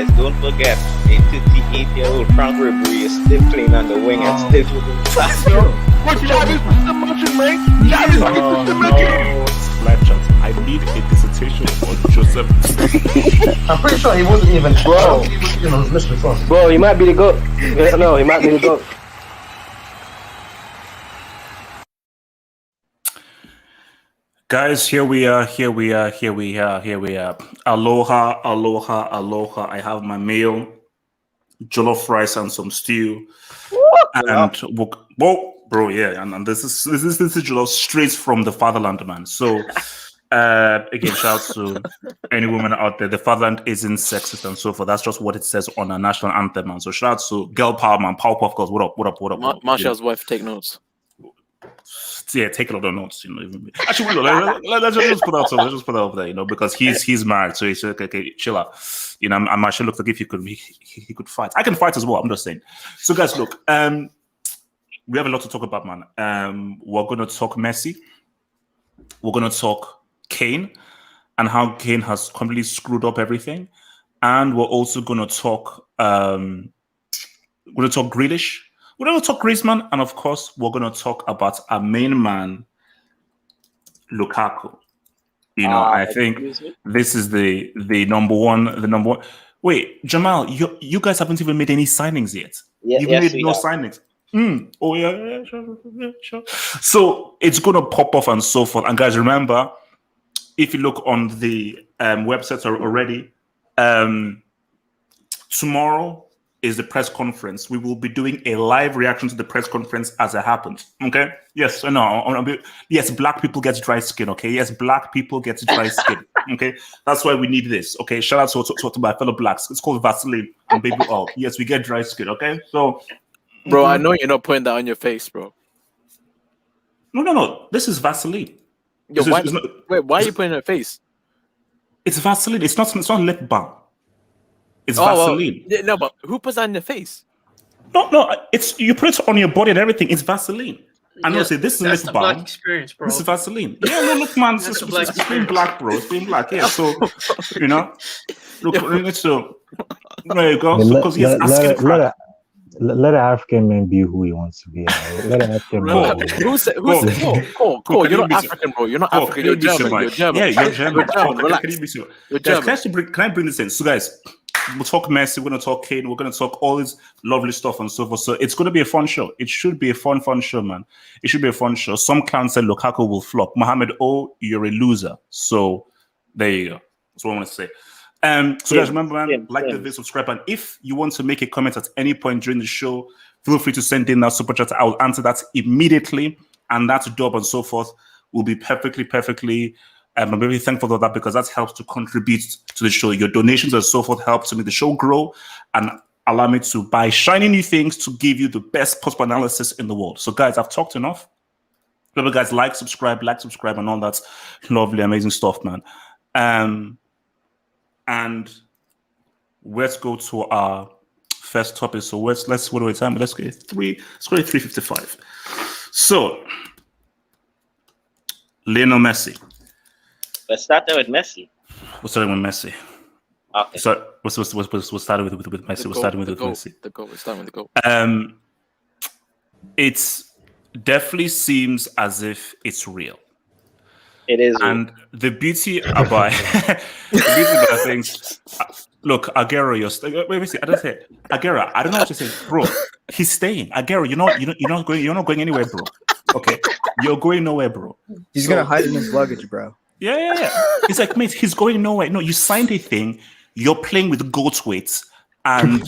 guys, don't forget, a 58-year-old Frank Ribery is still playing on the wing and still moving fast. But Chavis was the motion, man. Chavis was the motion. Snapchat. I need a dissertation on Joseph. I'm pretty sure he wasn't even. Bro, he wasn't even on his list before. Bro, he might be the GOAT. No, he might be the GOAT. Guys, here we are. Aloha. I have my meal, jollof rice and some stew. And whoa, bro, yeah, and this is jollof straight from the fatherland, man. So again, shout out to any woman out there. The fatherland isn't sexist and so forth. That's just what it says on our national anthem, man. So shout out to girl power, man. Powerpuff Girls. What up? Marshall's wife, take notes. Yeah, take a lot of notes. Actually, let's just put out. Let's just put it up there, because he's married, so he's okay. Chill out. And Marshall looks like if he could fight. I can fight as well. I'm just saying. So guys, look, we have a lot to talk about, man. We're gonna talk Messi. We're gonna talk Kane and how Kane has completely screwed up everything, and we're also gonna talk. We're gonna talk Grealish. We're going to talk Griezmann, and of course, we're going to talk about our main man, Lukaku. I think this is the number one. Wait, Jamal, you guys haven't even made any signings yet. You've made no signings. Oh yeah, sure. So it's going to pop off and so forth. And guys, remember, if you look on the website already, tomorrow is the press conference. We will be doing a live reaction to the press conference as it happens. Okay? Yes, yes, black people get dry skin. Okay? Yes, black people get dry skin. Okay? That's why we need this. Okay? Shout out to my fellow blacks. It's called Vaseline and baby oil. Yes, we get dry skin. Okay? So, bro, I know you're not putting that on your face, bro. No. This is Vaseline. Why are you putting it on your face? It's Vaseline. It's not lip balm. It's Vaseline. Well, no, but who puts that in the face? No. It's you put it on your body and everything. It's Vaseline. I know. Say this is lip balm. Experience, bro. This is Vaseline. Yeah, no, look, man. It's being black, bro. It's being black. Yeah. So, look. So there you go. Because he's asking crap. Let an African man be who he wants to be. Let an African man. Who's Cool. You're not African, bro. You're not African. You're German. You're German. Yeah, you're German. Relax. Can I bring this in? So, guys, we'll talk Messi. We're going to talk Kane. We're going to talk all this lovely stuff and so forth. So it's going to be a fun show. It should be a fun show, man. It should be a fun show. Some clowns said Lukaku will flop. Mohammed, you're a loser. So there you go. That's what I want to say. So guys, remember, man, like the video, subscribe, and if you want to make a comment at any point during the show, feel free to send in that super chat. I will answer that immediately, and that's dope and so forth. Will be perfectly. I'm very thankful for that because that helps to contribute to the show. Your donations and so forth help to make the show grow and allow me to buy shiny new things to give you the best possible analysis in the world. So, guys, I've talked enough. Remember, guys, like, subscribe, and all that lovely, amazing stuff, man. And let's go to our first topic. So let's what do we time? Let's go 3:55. So Lionel Messi. Let's start there with Messi. We're starting with Messi. Okay. So we're starting with Messi. We're starting with Messi. We're starting with the goal. It definitely seems as if it's real. It is. And the beauty about things. Look, Aguero, wait, I don't say Aguero. I don't know what to say, bro. He's staying. Aguero, you're not going anywhere, bro. Okay, you're going nowhere, bro. He's gonna hide in his luggage, bro. Yeah. It's like, mate, he's going nowhere. No, you signed a thing. You're playing with goat weights and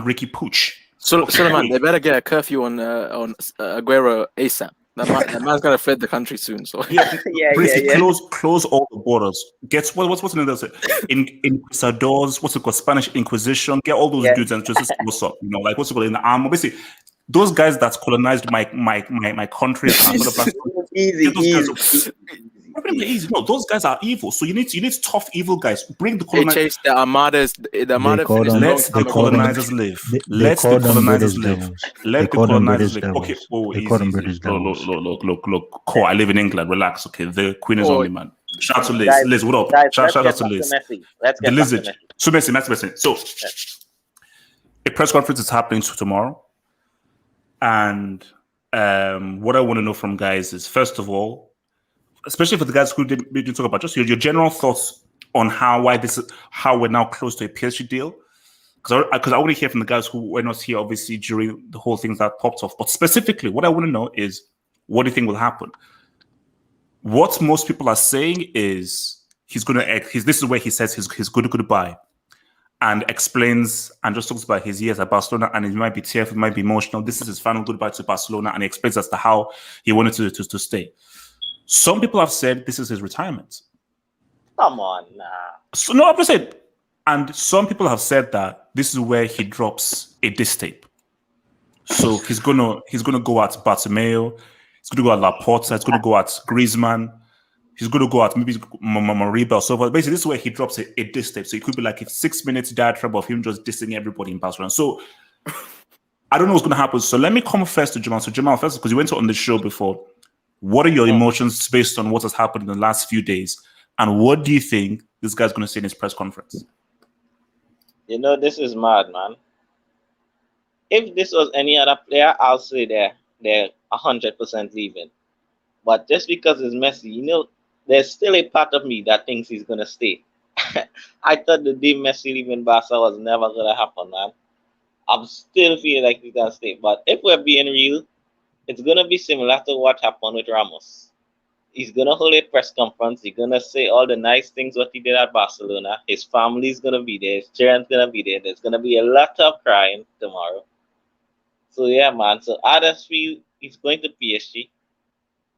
Ricky Pooch. So man, they better get a curfew on Aguero ASAP. That man's gonna flood the country soon. So Close all the borders. Get what's another Inquisidors, what's it called? Spanish Inquisition. Get all those dudes and just close up. Like what's it called in the army. Basically, those guys that colonized my country. Easy. No, those guys are evil. So you need tough, evil guys. Bring the colonizers. They chased the Armadas. The Armada. Let the colonizers live. Let the colonizers live. Let the colonizers live. Okay. Look. Cool. I live in England. Relax. Okay. The Queen is only man. Shout out to Liz. Liz, what up? Shout out to Liz. Let's get the lizard. So, Messi. So, a press conference is happening tomorrow. And what I want to know from guys is, first of all, especially for the guys who didn't talk about, just your general thoughts on how we're now close to a PSG deal. Because I want to hear from the guys who were not here, obviously, during the whole thing that popped off. But specifically, what I want to know is, what do you think will happen? What most people are saying is this is where he says his goodbye, and explains and just talks about his years at Barcelona, and it might be tearful, it might be emotional. This is his final goodbye to Barcelona, and he explains as to how he wanted to stay. Some people have said this is his retirement. Come on, nah. So, no, I'm just saying. And some people have said that this is where he drops a diss tape. So he's gonna go at Bartomeu, he's gonna go at Laporta, he's gonna go at Griezmann, he's gonna go at maybe Mariba or so forth. Basically, this is where he drops a diss tape. So it could be like a 6 minutes diatribe of him just dissing everybody in Barcelona. So I don't know what's gonna happen. So let me come first to Jamal. So Jamal, first, because you went on the show before, what are your emotions based on what has happened in the last few days? And what do you think this guy's gonna say in his press conference? You know, this is mad, man. If this was any other player, I'll say they're 100% leaving. But just because it's Messi, you know, there's still a part of me that thinks he's gonna stay. I thought the day Messi leaving Barca was never gonna happen, man. I'm still feeling like he's gonna stay. But if we're being real, it's gonna be similar to what happened with Ramos. He's gonna hold a press conference. He's gonna say all the nice things what he did at Barcelona. His family's gonna be there. His children's gonna be there. There's gonna be a lot of crying tomorrow. So yeah, man. So I just feel he's going to PSG.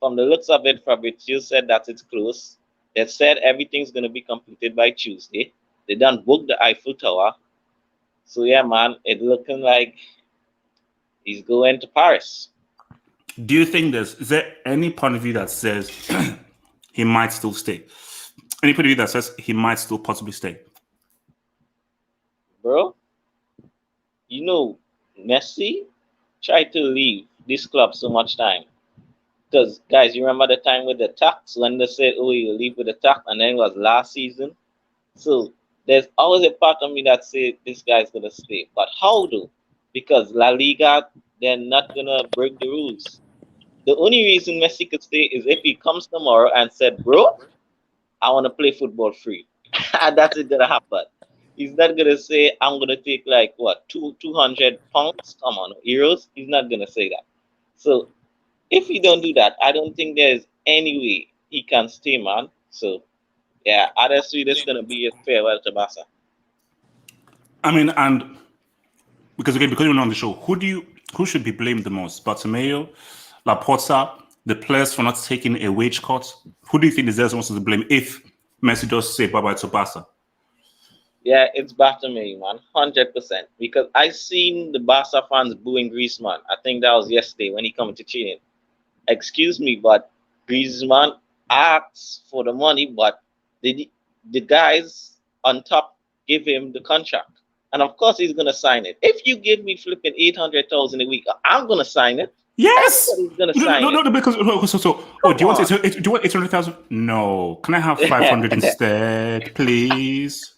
From the looks of it, Fabrizio said that it's close. They said everything's gonna be completed by Tuesday. They done booked the Eiffel Tower. So yeah, man. It's looking like he's going to Paris. Do you think is there any point of view that says he might still stay? Any point of view that says he might still possibly stay? Bro, you know, Messi tried to leave this club so much time. Because, guys, you remember the time with the tax when they said, oh, you'll leave with the tax, and then it was last season? So there's always a part of me that says this guy's going to stay. But how do? Because La Liga, they're not going to break the rules. The only reason Messi could stay is if he comes tomorrow and said, bro, I want to play football free. And that's it going to happen. He's not going to say, I'm going to take like, what, 200 pounds? Come on, euros? He's not going to say that. So if he don't do that, I don't think there's any way he can stay, man. So, yeah, honestly, this is going to be a farewell to Barca. I mean, and because you're on the show, who should be blamed the most? Bartomeu, Laporta, the players for not taking a wage cut? Who do you think deserves most of the blame if Messi does say bye-bye to Barca? Yeah, it's Bartomeu, man, 100%. Because I seen the Barca fans booing Griezmann. I think that was yesterday when he came to Chile. Excuse me, but Griezmann asked for the money, but the guys on top give him the contract. And of course, he's going to sign it. If you give me flipping 800,000 a week, I'm going to sign it. Yes. Gonna sign no, because do you want 800,000? No. Can I have 500 instead, please?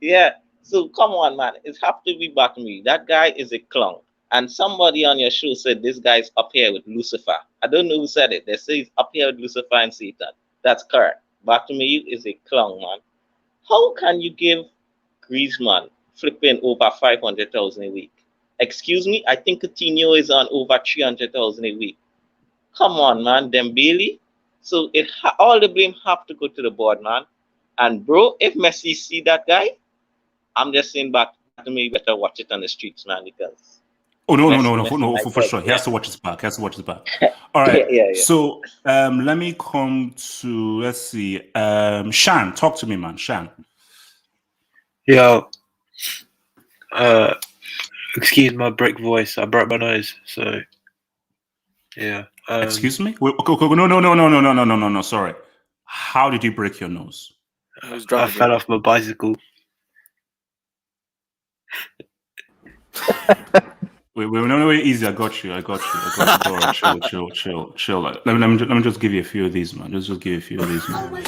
Yeah. So come on, man. It has to be back to me. That guy is a clown. And somebody on your show said this guy's up here with Lucifer. I don't know who said it. They say he's up here with Lucifer and Satan. That's correct. Bartomeu is a clown, man. How can you give Griezmann flipping over 500,000 a week? Excuse me, I think Coutinho is on over 300,000 a week. Come on, man, Dembele. So all the blame have to go to the board, man. And bro, if Messi see that guy, I'm just saying back to me, better watch it on the streets, man, because. Oh no, for sure. He has to watch his back. All right. Yeah. So let me come to let's see. Shan, talk to me, man. Shan. Yo. Excuse my brick voice. I broke my nose, so yeah. Excuse me? No. Sorry. How did you break your nose? I fell off my bicycle. Wait, no, easy. I got you. All right, chill. Let me just give you a few of these, man. Let's just give you a few of these, man.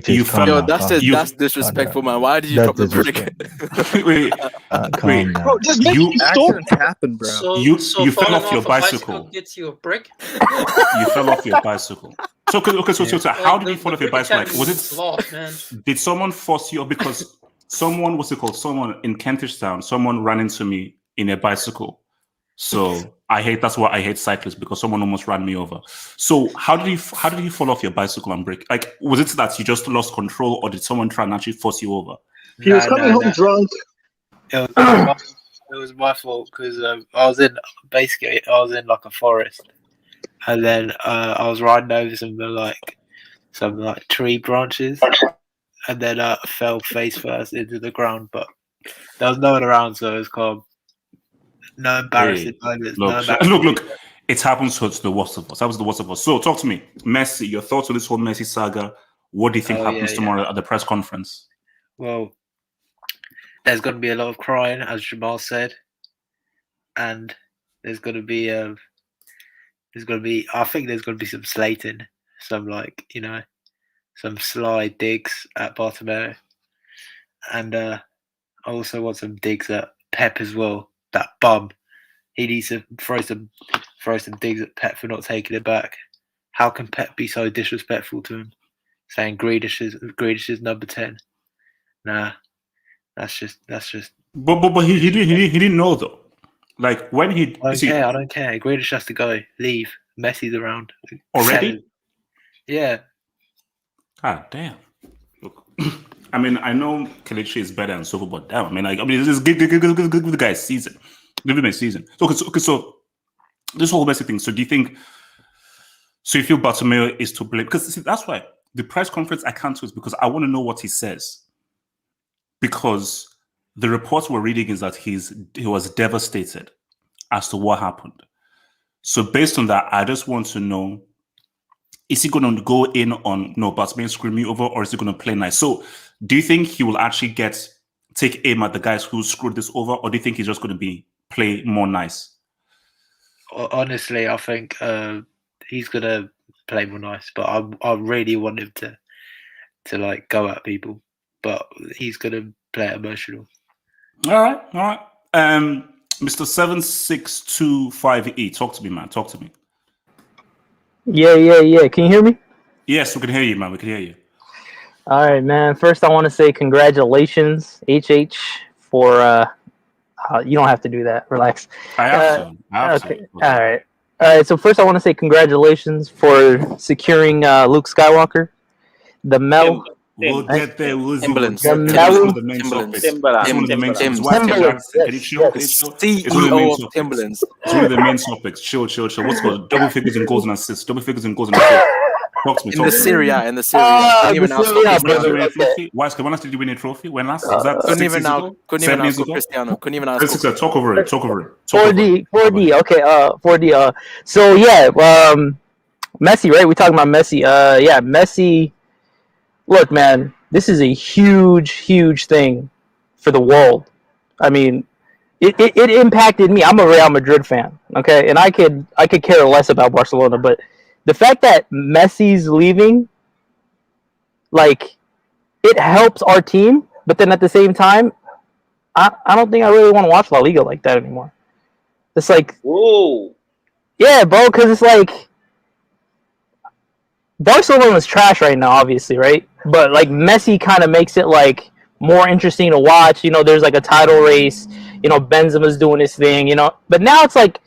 You calm Yo, down, that's calm just down. that's disrespectful, man. Why did you That's drop the brick? disrespect. wait, Calm wait. down. Bro, just make You it stop. accidents happen, bro. So, you so you fell falling off your a bicycle. gets you a brick. You fell off your bicycle. So okay, so how did you fall off your brick bicycle? Like, academy was means it? lost, man. Did someone force you? Because someone, what's it called? Someone in Kentish Town, someone ran into me in a bicycle. So that's why I hate cyclists, because someone almost ran me over. So how did you fall off your bicycle and break? Like, was it that you just lost control, or did someone try and actually force you over? He was coming home drunk. It was my fault because I was in like a forest, and then I was riding over some tree branches, and then I fell face first into the ground. But there was no one around, so it was calm. No embarrassing moments. Look. It happens to the worst of us. So talk to me, Messi. Your thoughts on this whole Messi saga? What do you think happens tomorrow at the press conference? Well, there's going to be a lot of crying, as Jamal said, and there's going to be I think there's going to be some slating, some some sly digs at Bartomeu, and I also want some digs at Pep as well. That bum, he needs to throw some digs at Pep for not taking it back. How can Pep be so disrespectful to him, saying Grealish is number 10? Nah. That's just. But he didn't know though. Like when he. I don't care. Grealish has to go. leave. Messi's around already. Yeah. God damn. Look, I mean, I know Kelechi is better and so forth, but damn, just give the guy a season. Give him a season. So this whole Messi thing. So do you think? So you feel Bartomeu is to blame? Because that's why the press conference I can't do is because I want to know what he says. Because the reports we're reading is that he was devastated as to what happened. So based on that, I just want to know, is he going to go in on Bartomeu screw me over, or is he going to play nice? So do you think he will actually take aim at the guys who screwed this over, or do you think he's just going to play more nice? Honestly, I think he's going to play more nice, but I really want him to like go at people. But he's going to play emotional. All right. Mr. 7625E, talk to me, man. Talk to me. Yeah. Can you hear me? Yes, we can hear you, man. We can hear you. All right, man. First, I want to say congratulations, HH, for. You don't have to do that. Relax. I have to. Okay. All right. So first, I want to say congratulations for securing Luke Skywalker, the Mel. We'll get there. We'll see. Timberlands. One of the main topics. CEO of Timberlands. It's one of the main topics. Chill. What's called double figures in goals and assists. Talk to me. Talk to me. In the Serie. Why? When last did you win a trophy? When last? Couldn't even now. Cristiano. Couldn't even now. Talk over it. 4D. Okay. 4D. So yeah. Messi, right? We're talking about Messi. Yeah, Messi. Look, man, this is a huge thing for the world. I mean, it impacted me. I'm a Real Madrid fan, okay, and I could care less about Barcelona, but the fact that Messi's leaving, like, it helps our team. But then at the same time, I don't think I really want to watch La Liga like that anymore. It's like, whoa, yeah, bro, because it's like. Barcelona's trash right now, obviously, right? But like Messi kind of makes it like more interesting to watch. You know, there's like a title race. You know, Benzema's doing his thing. You know, but now it's like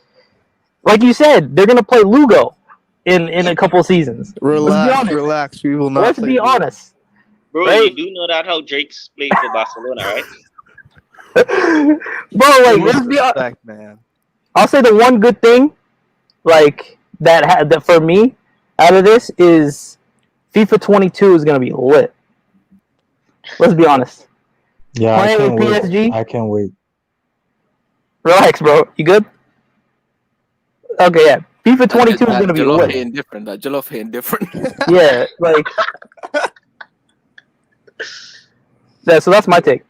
you said, they're gonna play Lugo in a couple of seasons. Relax. We will not. Let's be honest, bro. Right? You do know that how Drake's played for Barcelona, right? Bro, like let's be honest, man. I'll say the one good thing, like that for me. Out of this is FIFA 22 is going to be lit. Let's be honest. Yeah, Playing with PSG. I can't wait. Relax, bro. You good? Okay, yeah. FIFA 22 is going to be lit. That Jollof hitting different. Yeah, like. Yeah, so that's my take.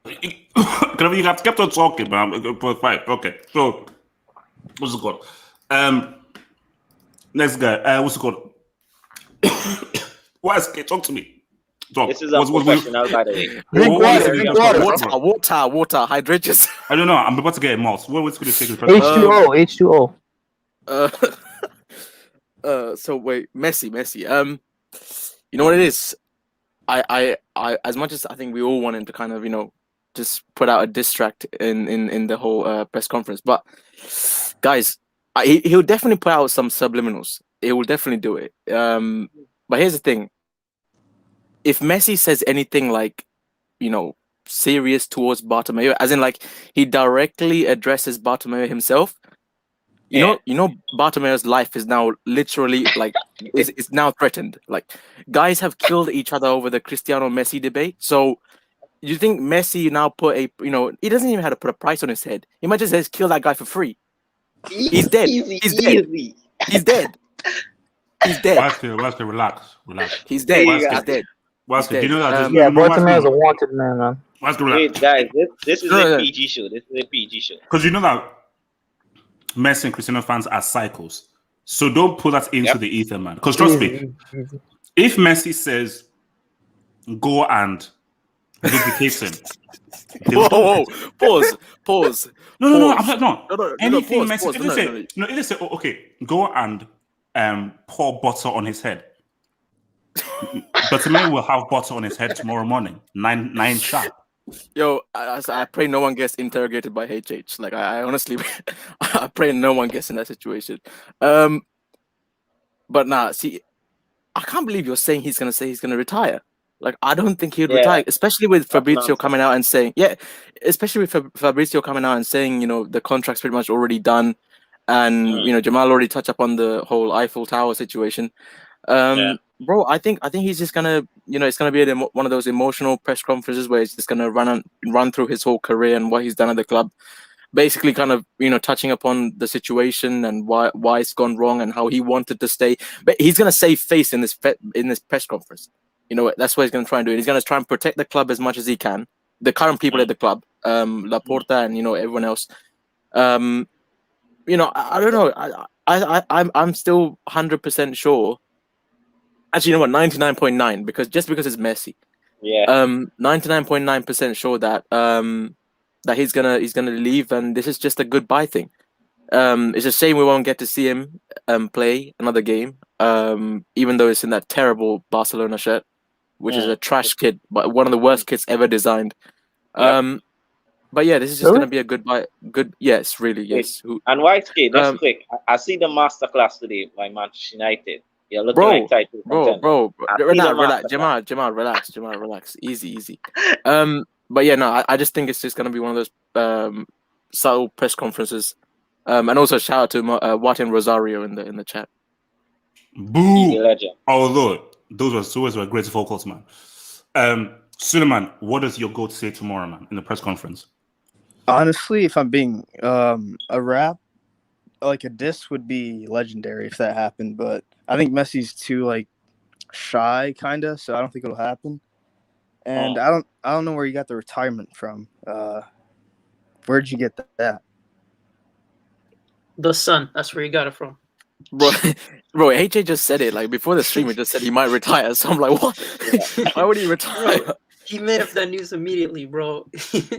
You have kept on talking, man. Okay, so what's it called? Next guy, what's it called? Wise K, talk to me. Talk. This is unprofessional, by the way. Drink water. Drink water. Water, hydrate yourself. I don't know. I'm about to get a mouth. What's going to take the H2O. H2O. So wait, Messi. You know what it is? I as much as I think we all want him to kind of, just put out a diss track in the whole press conference, but guys, he'll definitely put out some subliminals. He will definitely do it. But here's the thing: if Messi says anything like, serious towards Bartomeu, as in like he directly addresses Bartomeu himself, you know, Bartomeu's life is now literally like it's now threatened. Like guys have killed each other over the Cristiano Messi debate. So you think Messi now put he doesn't even have to put a price on his head. He might just kill that guy for free. He's dead. He's dead. He's dead. He's dead. Wesker, relax. He's dead. He's dead. Wesker, do you know that? Bartomeu is a wanted man. Wesker, relax. Wait, guys, this is a PG show. This is a PG show. Because you know that Messi and Cristiano fans are cycles. So don't put that into the ether, man. Because trust me, if Messi says, go and duplicate him. Whoa, pause. No, I'm not. No, anything pause, Messi, if they say, okay, go and pour butter on his head. But man will have butter on his head tomorrow morning, 9 sharp. Yo, I pray no one gets interrogated by HH. Like I honestly, I pray no one gets in that situation. But nah, see, I can't believe you're saying he's gonna retire. Like I don't think he'd retire, especially with Fabrizio coming out and saying, especially with Fabrizio coming out and saying, the contract's pretty much already done, and Jamal already touched up on the whole Eiffel Tower situation. Bro, I think he's just gonna, it's gonna be one of those emotional press conferences where he's just gonna run through his whole career and what he's done at the club, basically kind of touching upon the situation and why it's gone wrong and how he wanted to stay. But he's gonna save face in this press conference. That's what he's gonna try and do. He's gonna try and protect the club as much as he can, the current people at the club, Laporta and everyone else. I don't know. I'm still 100% sure. Actually, you know what? 99.9 because it's Messi. Yeah. 99.9% sure that he's gonna leave, and this is just a goodbye thing. It's a shame we won't get to see him play another game. Even though it's in that terrible Barcelona shirt, which is a trash kit, but one of the worst kits ever designed. But yeah, this is just gonna be a goodbye. Yes, really, yes. And YK, that's quick. I see the masterclass today by Manchester United. You're looking like title contender. Bro. Relax. Jamal, relax. Easy. But yeah, no, I just think it's just gonna be one of those subtle press conferences. And also shout out to Martin Rosario in the chat. Boo! Although those were great vocals, man. Suleiman, what does your goat say tomorrow, man, in the press conference? Honestly, if I'm being a rap, like a diss would be legendary if that happened, but I think Messi's too shy, kinda, so I don't think it'll happen. And I don't know where you got the retirement from. Where'd you get that? The Sun. That's where you got it from. Bro, HJ just said it before the stream. He just said he might retire. So I'm like, what? Why would he retire? Bro, he made up that news immediately, bro.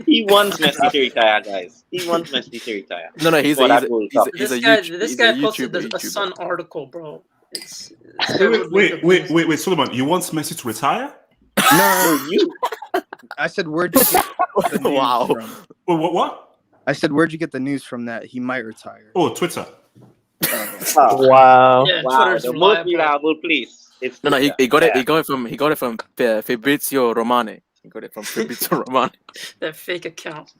He wants Messi to retire, guys. He wants Messi to retire. No, he's this guy posted a Sun article, bro. Wait, Suleiman, you want Messi to retire? No, you. I said, where'd you get the news from? What? I said, where'd you get the news from that he might retire? Oh, Twitter. Wow. Yeah, wow. The most reliable place. No, he got it from Fabrizio Romane. He got it from Fabrizio Romane. That fake account.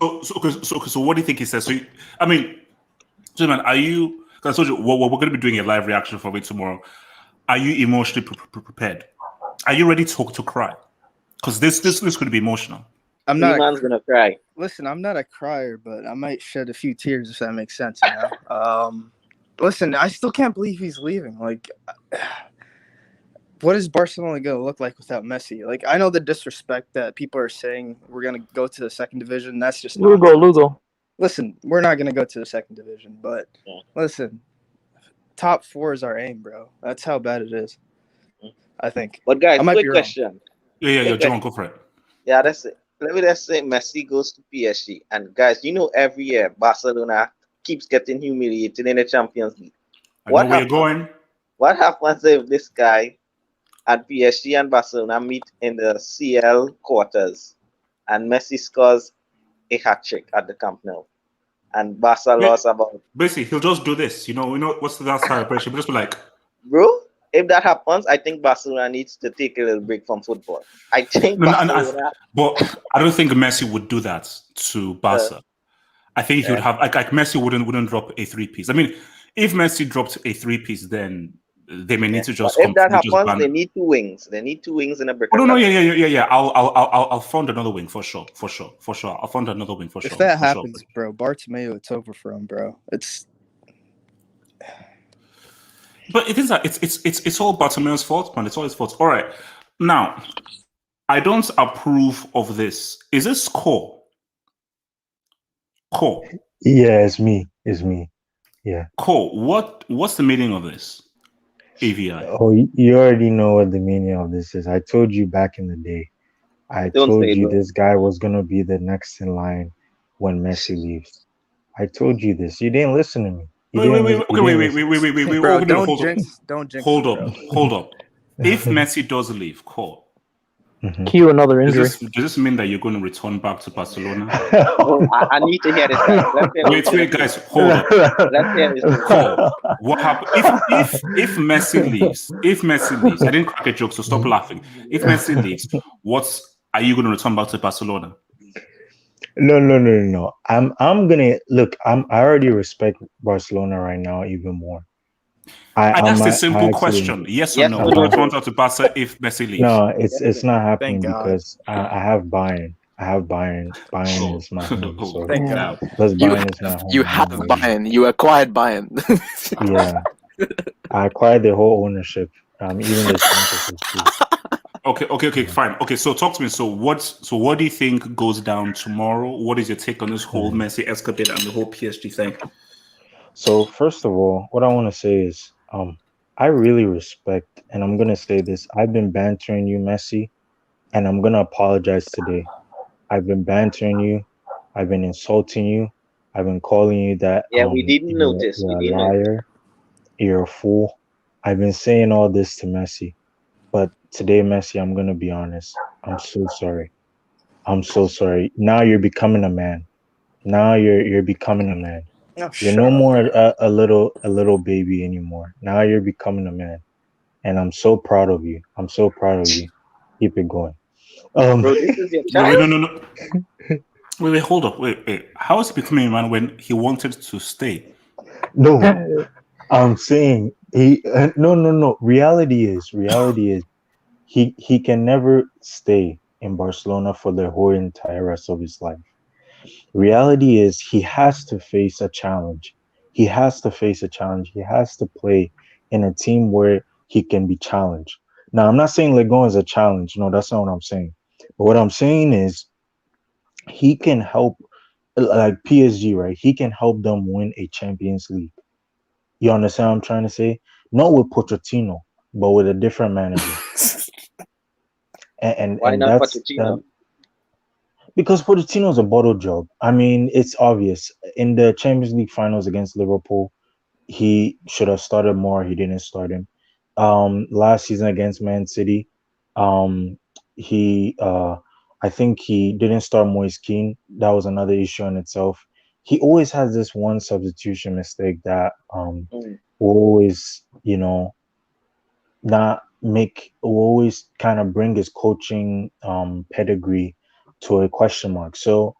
So what do you think he says? So, gentlemen, are you? Because I told you, we're going to be doing a live reaction for it tomorrow. Are you emotionally prepared? Are you ready to cry? Because this could be emotional. I'm not. Man's gonna cry. Listen, I'm not a crier, but I might shed a few tears if that makes sense. Listen, I still can't believe he's leaving. What is Barcelona going to look like without Messi? I know the disrespect that people are saying we're going to go to the second division. That's just Lugo. Listen, we're not going to go to the second division, but listen, top 4 is our aim, bro. That's how bad it is. I think. But guys, I might quick be wrong. question. Yeah, John, go for it. Yeah, that's it. Let me just say Messi goes to PSG. And guys, every year Barcelona keeps getting humiliated in the Champions League. I know where you're going. What happens if this guy and PSG and Barcelona meet in the CL quarters and Messi scores a hat trick at the Camp Nou? And Barca lost about... Basically, he'll just do this. What's the last celebration? He'll just be like... Bro, if that happens, I think Barcelona needs to take a little break from football. I think Barcelona... But I don't think Messi would do that to Barca. I think he would have... Like Messi wouldn't drop a 3-piece. I mean, if Messi dropped a 3-piece, then they may need to just... But if that happens, they need 2 wings. They need 2 wings in a brick. Oh, no, yeah. I'll fund another wing for sure. I'll fund another wing for sure. If that happens, bro, Bartomeu, it's over for him, bro. It's... But it is that it's all Bartomeu's fault, man. It's all his fault. All right. Now, I don't approve of this. Is this core? Core. Yeah, it's me. Yeah. Core. What's the meaning of this? AVI. Oh, you already know what the meaning of this is. I told you back in the day. I told you this guy was gonna be the next in line when Messi leaves. I told you this. You didn't listen to me. Wait. Bro, don't jinx. Hold up. If Messi does leave, Core. Cue another injury. Does this mean that you're going to return back to Barcelona? I need to hear this. Wait, guys, hold up. Let's hear this. Core, what happened if Messi leaves? I didn't crack a joke, so stop laughing. If Messi leaves, are you going to return back to Barcelona? No. I'm gonna look. I already respect Barcelona right now even more. I asked a simple question: yes or no? Would you return to Barca if Messi leaves? No, it's not happening because I have Bayern. Bayern is my home. So because Bayern is my home. You have Bayern. You acquired Bayern. Yeah, I acquired the whole ownership. Even the sponsorship too. Okay, fine. Okay, so talk to me. So what do you think goes down tomorrow? What is your take on this whole Messi escapade and the whole PSG thing? So first of all, what I want to say is, I really respect, and I'm gonna say this. I've been bantering you, Messi, and I'm gonna apologize today. I've been bantering you. I've been insulting you. I've been calling you that. Yeah, we didn't notice. You're a liar. You're a fool. I've been saying all this to Messi. But today, Messi, I'm going to be honest. I'm so sorry. Now you're becoming a man. You're becoming a man. You're no more a little baby anymore. Now you're becoming a man. And I'm so proud of you. Keep it going. Bro, this is your child? No. Wait, hold up. Wait. How is he becoming a man when he wanted to stay? No, I'm saying no. Reality is he can never stay in Barcelona for the whole entire rest of his life. Reality is he has to face a challenge. He has to play in a team where he can be challenged. Now, I'm not saying Ligon is a challenge. No, that's not what I'm saying. But what I'm saying is he can help, like PSG, right? He can help them win a Champions League. You understand what I'm trying to say? Not with Pochettino, but with a different manager. and why not that's Pochettino? Because Pochettino's a bottle job. I mean, it's obvious. In the Champions League finals against Liverpool, he should have started more. He didn't start him. Last season against Man City, I think he didn't start Moise Kean. That was another issue in itself. He always has this one substitution mistake that will always, will always kind of bring his coaching pedigree to a question mark. So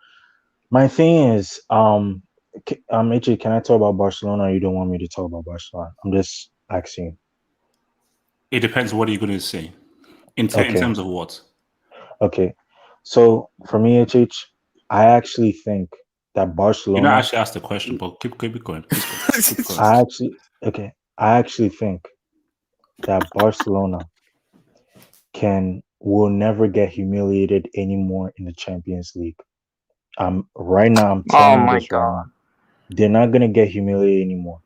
my thing is, AJ, can I talk about Barcelona, or you don't want me to talk about Barcelona? I'm just asking. It depends. What are you going to say? In terms of what? Okay. So for me, I actually think that Barcelona... You know, I actually asked the question, but keep going. Keep going. I actually think that Barcelona will never get humiliated anymore in the Champions League. Right now, I'm telling you this right now. They're not gonna get humiliated anymore.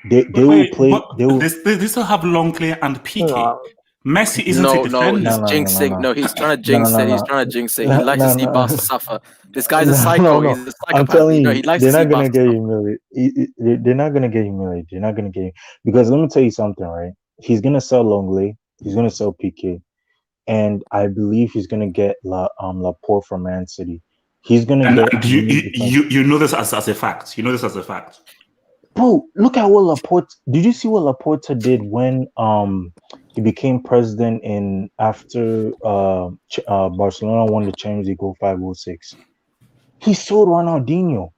They will play. But They will. they still have Longley and PK. No. Messi isn't a No, defender. he's No, no, no, no, jinxing. no. No, he's trying to No, jinx no, it. He's no, trying to jinx it. He no, likes to no, see no, Barca suffer. This guy's a no, psycho. no. He's a I'm psychopath. telling You know, you, he likes they're to see not gonna Barca get suffer. humiliated. They're not gonna get humiliated. They're not gonna get because let me tell you something, right? He's gonna sell Longley. He's gonna sell PK, and I believe he's gonna get Laporte from Man City. He's gonna get And really defensive. you know this as a fact. You know this as a fact. Bro, look at what Laporte. Did you see what Laporte did when he became president in after Barcelona won the Champions League 05-06? He sold Ronaldinho.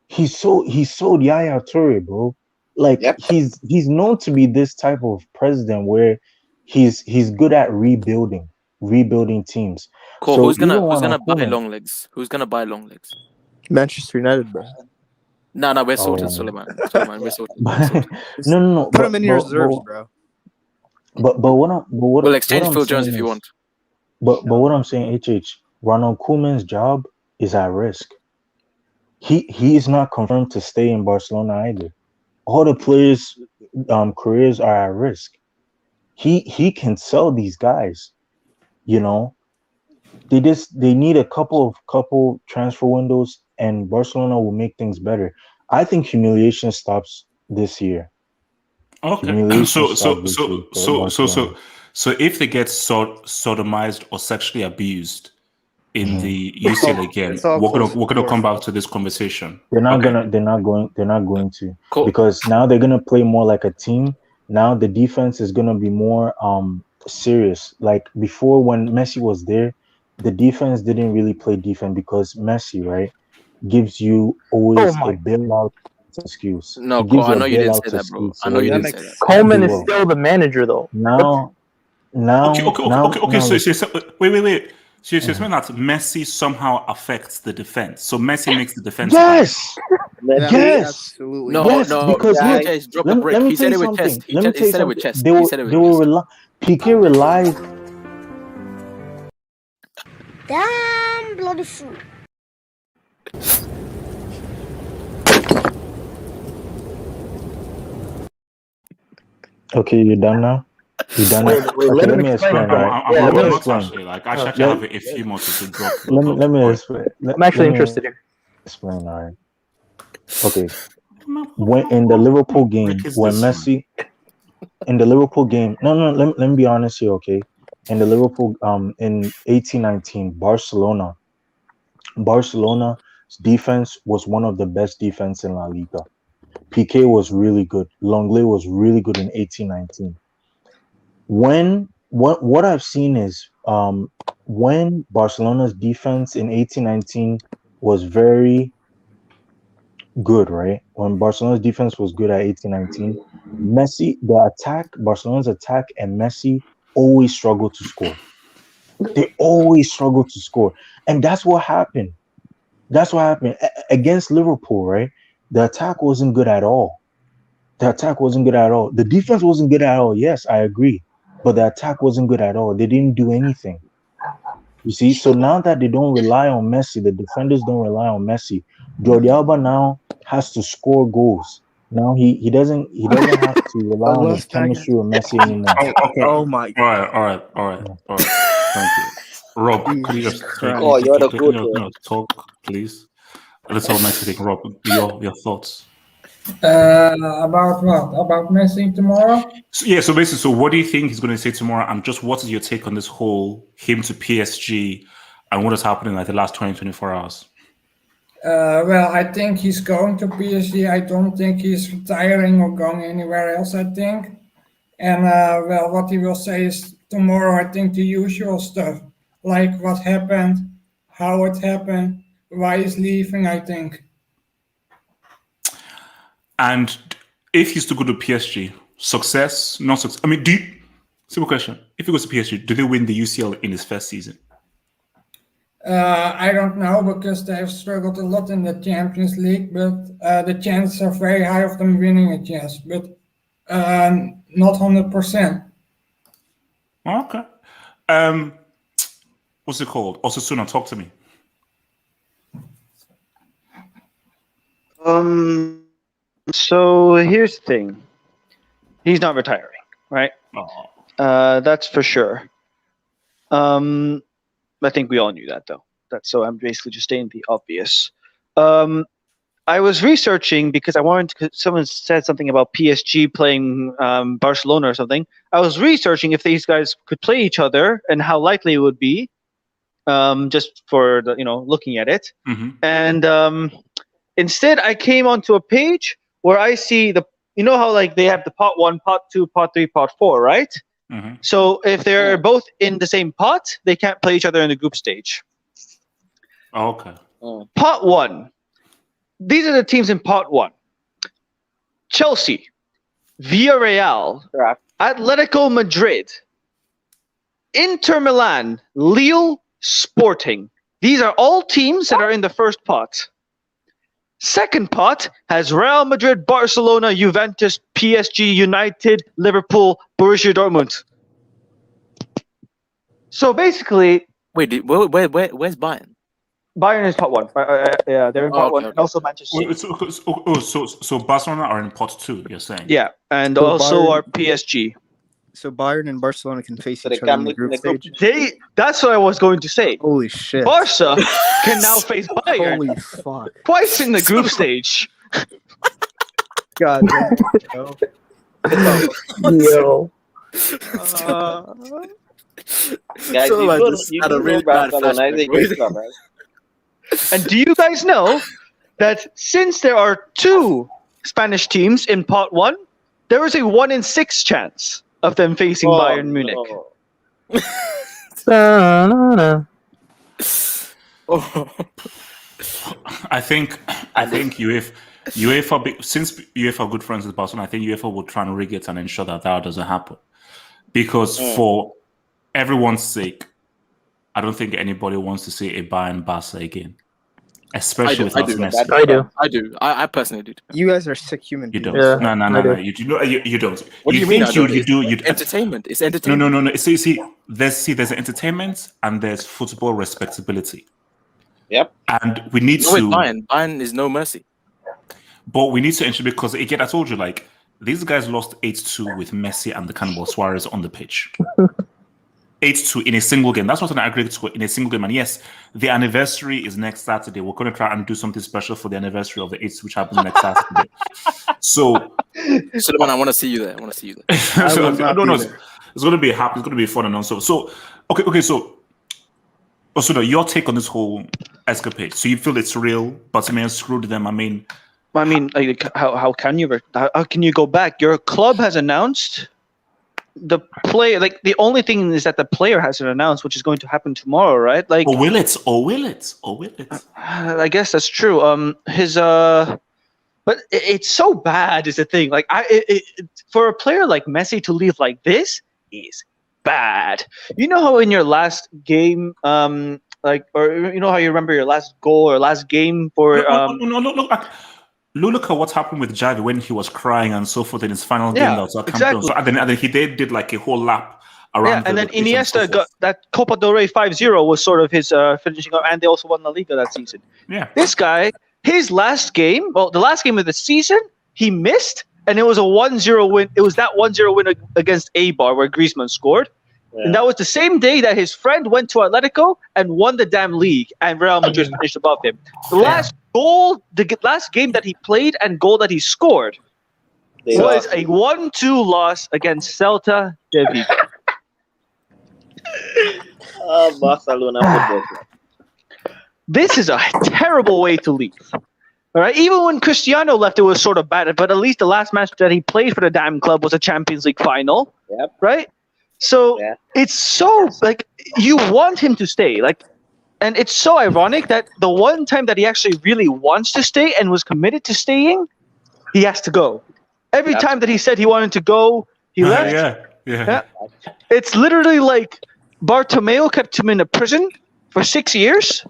He sold Yaya Toure, bro. Like Yep. he's known to be this type of president where he's good at rebuilding teams. Cool. So Who's gonna buy Koeman, long legs? Who's gonna buy long legs? Manchester United, bro. No, we're sorted, oh, Suleiman. We're sorted. no, Put him in your reserves, bro. but We'll what exchange I'm Phil Jones saying if you is, want. but what I'm saying, Ronald Koeman's job is at risk. He is not confirmed to stay in Barcelona either. All the players' careers are at risk. He can sell these guys. You know, they need a couple transfer windows, and Barcelona will make things better. I think humiliation stops this year. Okay. Humiliation stops this year for Barcelona. So if they get sodomized or sexually abused in the UCL again, It's all we're close. gonna come back to this conversation. They're not Okay. going to Cool. because now they're gonna play more like a team. Now the defense is gonna be more serious. Like before when Messi was there, the defense didn't really play defense because Messi, right, gives you Oh always a my. bailout excuse. No, He cool. gives I you a know you didn't bailout say that, bro. excuse. I So know you what didn't you say that. can't Coleman do is well. still the manager though. Now Okay. now So wait. So you're saying that Messi somehow affects the defense. So Messi makes the defense better. yes. Yeah, Yes. absolutely. No, Yes, no. because look, HH dropped a brick. let me He tell said you it with something. chest. Let me He tell you said it with something. chest. They He will said it with they will chest. rely. PK relies. Damn bloody fool. Okay, you done now? You done now? Wait, Okay, let let him me explain, explain. bro. Right? I'm Yeah, Let me not explain. actually like I actually Let, have a few more to drop. let me Go explain. I'm actually Let me interested here. explain. All right. Okay. ahead. When in the Liverpool game, Break is when this, man? Messi in the Liverpool game, no, let me be honest here, okay? In the Liverpool, in 1819, Barcelona's defense was one of the best defense in La Liga. PK was really good. Longley was really good in 1819. What I've seen is when Barcelona's defense in 1819 was very good, right? When Barcelona's defense was good at 1819, Barcelona's attack and Messi always struggled to score. They always struggled to score. And that's what happened. That's what happened against Liverpool, right? The attack wasn't good at all. The attack wasn't good at all. The defense wasn't good at all. Yes, I agree. But the attack wasn't good at all. They didn't do anything. You see, so now that they don't rely on Messi, the defenders don't rely on Messi. Jordi Alba now has to score goals. Now he doesn't have to rely on his chemistry with Messi anymore. Okay. Oh my All right. Thank you. Rob, could you Jesus just Christ. Oh, you're the can good you one. talk, please? Let's all Messi thing. Rob, your thoughts. About what? About Messi tomorrow? So basically, so what do you think he's going to say tomorrow? And just what is your take on this whole him to PSG and what is happening like the last 24 hours? Well, I think he's going to PSG. I don't think he's retiring or going anywhere else, I think. And, well, what he will say is tomorrow, I think the usual stuff, like what happened, how it happened, why he's leaving, I think. And if he's to go to PSG, success, not success. I mean, simple question. If he goes to PSG, do they win the UCL in his first season? I don't know because they've struggled a lot in the Champions League, but the chances are very high of them winning it, yes, but not 100%. Okay. What's it called? Osasuna, talk to me. So here's the thing. He's not retiring, right? Oh. That's for sure. I think we all knew that, though. So I'm basically just stating the obvious. I was researching because I wanted to. Someone said something about PSG playing Barcelona or something. I was researching if these guys could play each other and how likely it would be, just for looking at it. Mm-hmm. And instead, I came onto a page where I see how like they have the pot 1, pot 2, pot 3, pot 4, right? Mm-hmm. So if they're both in the same pot, they can't play each other in the group stage. Oh, okay. Pot 1. These are the teams in pot 1. Chelsea, Villarreal, Atletico Madrid, Inter Milan, Lille, Sporting. These are all teams that are in the first pot. Second pot has Real Madrid, Barcelona, Juventus, PSG, United, Liverpool, Borussia Dortmund. So basically... Wait, where's Bayern? Bayern is pot 1. Yeah, they're in pot 1. Okay. And also Manchester City. So Barcelona are in pot 2, you're saying? Yeah, and So also Bayern- our PSG. So Bayern and Barcelona can face So each they other come in the in group the group stage. That's what I was going to say. Holy shit! Barca can now face Bayern Holy fuck! twice in the group stage. God damn. Yo. Guys, So, you like, do this you had a do really know bad Barcelona is a flashback, great right? club, right? And do you guys know that since there are 2 Spanish teams in pot 1, there is a 1 in 6 chance of them facing Bayern Munich. No. Da-na-na. Oh. I think UEFA, since UEFA are good friends with Barcelona, I think UEFA will try and rig it and ensure that doesn't happen. Because for everyone's sake, I don't think anybody wants to see a Bayern Barca again. Especially without Messi. I do. I personally do. You guys are sick human You beings. don't. Yeah, No. You don't. What do you mean? think you do. It's entertainment. It's entertainment. No. See, there's entertainment and there's football respectability. Yep. And we need No, with to. Bayern is no mercy. But we need to ensure, because again, I told you, like, these guys lost 8-2 with Messi and the Cannibal Suarez on the pitch. 8-2 in a single game. That's not an aggregate score in a single game. And yes, the anniversary is next Saturday. We're going to try and do something special for the anniversary of the 8th, which happens next Saturday. So, Suleiman, I want to see you there. no, it's going to be happy. It's going to be fun and also. So, okay. So, Osuna, your take on this whole escapade. So you feel it's real, but Barcelona screwed them. I mean, like, how can you go back? Your club has announced the player. Like, the only thing is that the player hasn't announced, which is going to happen tomorrow, right? Like, or will it? I guess that's true. But it's so bad is the thing. Like, for a player like Messi to leave like this is bad. You know how in your last game, or you know how you remember your last goal or last game for no. Look at what happened with Javi when he was crying and so forth in his final game. That was exactly. So, and then he did like a whole lap around. Yeah, and then Iniesta got that Copa del Rey 5-0 was sort of his finishing up, and they also won La Liga that season. Yeah, this guy, his last game, the last game of the season, he missed, and it was a 1-0 win. It was that 1-0 win against Eibar where Griezmann scored. Yeah. And that was the same day that his friend went to Atletico and won the damn league, and Real Madrid finished above him. The last goal, the last game that he played and goal that he scored was a 1-2 loss against Celta de Vigo. Barcelona football club. This is a terrible way to leave. All right, even when Cristiano left, it was sort of bad, but at least the last match that he played for the damn club was a Champions League final. Yep. Right? So it's so, like, you want him to stay. Like, and it's so ironic that the one time that he actually really wants to stay and was committed to staying, he has to go. Every time that he said he wanted to go, he left. Yeah. It's literally like Bartomeu kept him in a prison for 6 years,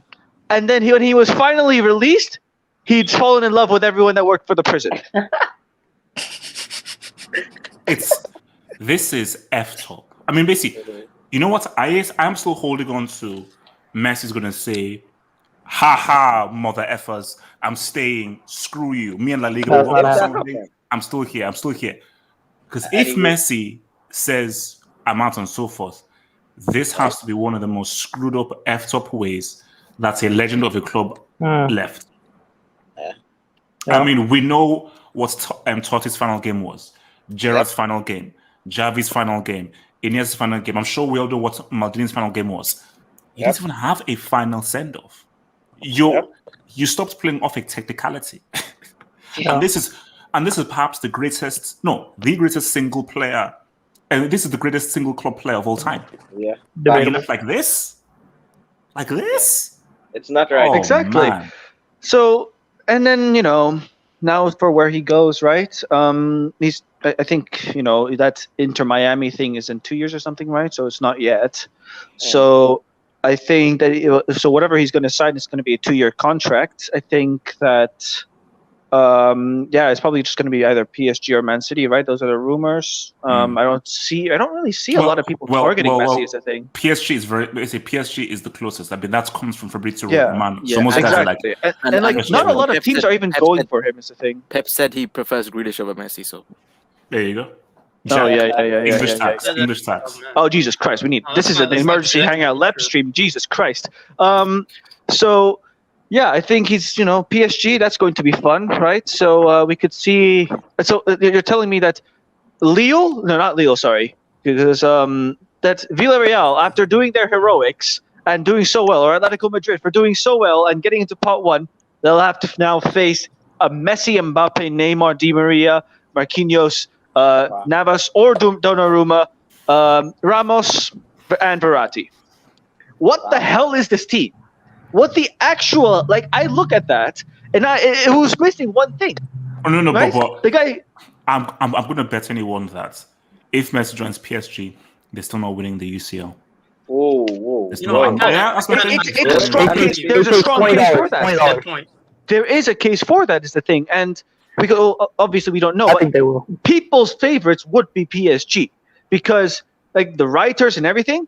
and then when he was finally released, he'd fallen in love with everyone that worked for the prison. This is F-top. I mean, basically, you know what? I'm still holding on to Messi's going to say, ha, mother effers, I'm staying, screw you. Me and La Liga, I'm still here. Because if Messi says I'm out and so forth, this has to be one of the most screwed up, effed up ways that a legend of a club left. I mean, we know what Totti's final game was, Gerrard's final game, Javi's final game, Iniesta's final game. I'm sure we all know what Maldini's final game was. You didn't even have a final send-off. You stopped playing off a technicality. And this is perhaps the greatest single player, and this is the greatest single club player of all time. Yeah. And you left like this? Like this? It's not right. Exactly. Man. So, and then, now for where he goes, right? I think, that Inter Miami thing is in 2 years or something, right? So it's not yet. So I think that, so whatever he's going to sign is going to be a 2-year contract. I think that, it's probably just going to be either PSG or Man City, right? Those are the rumors. I don't really see a lot of people targeting Messi as a thing. PSG is the closest. I mean, that comes from Fabrizio Romano. Yeah, so most guys are like, and not a lot of teams are even going for him as a thing. Pep said he prefers Grealish over Messi, so there you go. Oh yeah. English tax. Oh Jesus Christ! This is an emergency hangout lab stream. Jesus Christ. So yeah, I think he's PSG. That's going to be fun, right? So we could see. So you're telling me that Lille? No, not Lille. Sorry, because that Villarreal, after doing their heroics and doing so well, or Atletico Madrid for doing so well and getting into pot one, they'll have to now face a Messi, Mbappe, Neymar, Di Maria, Marquinhos, Navas, or Donnarumma, Ramos, and Verratti. What the hell is this team? What the actual, I look at that and it was missing one thing. Oh no, right? but the guy. I'm going to bet anyone that if Messi joins PSG, they're still not winning the UCL. Whoa. There's a strong case. There's a strong case for that. There is a case for that, is the thing, and obviously we don't know. I think they will. People's favorites would be PSG because the writers and everything,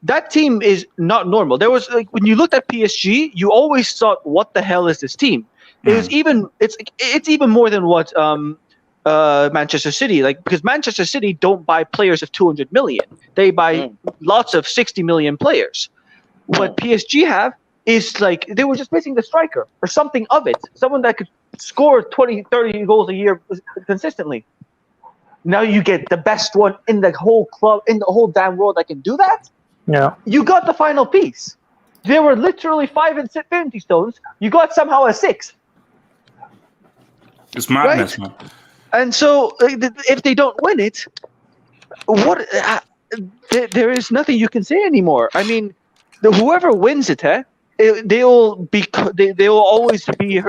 that team is not normal. There was when you looked at PSG, you always thought, "What the hell is this team?" It was it's even more than what Manchester City because Manchester City don't buy players of 200 million. They buy lots of 60 million players. What PSG have is they were just missing the striker or something of it, someone that could score 20, 30 goals a year consistently. Now you get the best one in the whole club, in the whole damn world that can do that. Yeah. You got the final piece. There were literally 5 Infinity Stones. You got somehow a 6th. It's madness, man. And so if they don't win it, there is nothing you can say anymore. I mean, whoever wins it, they will always be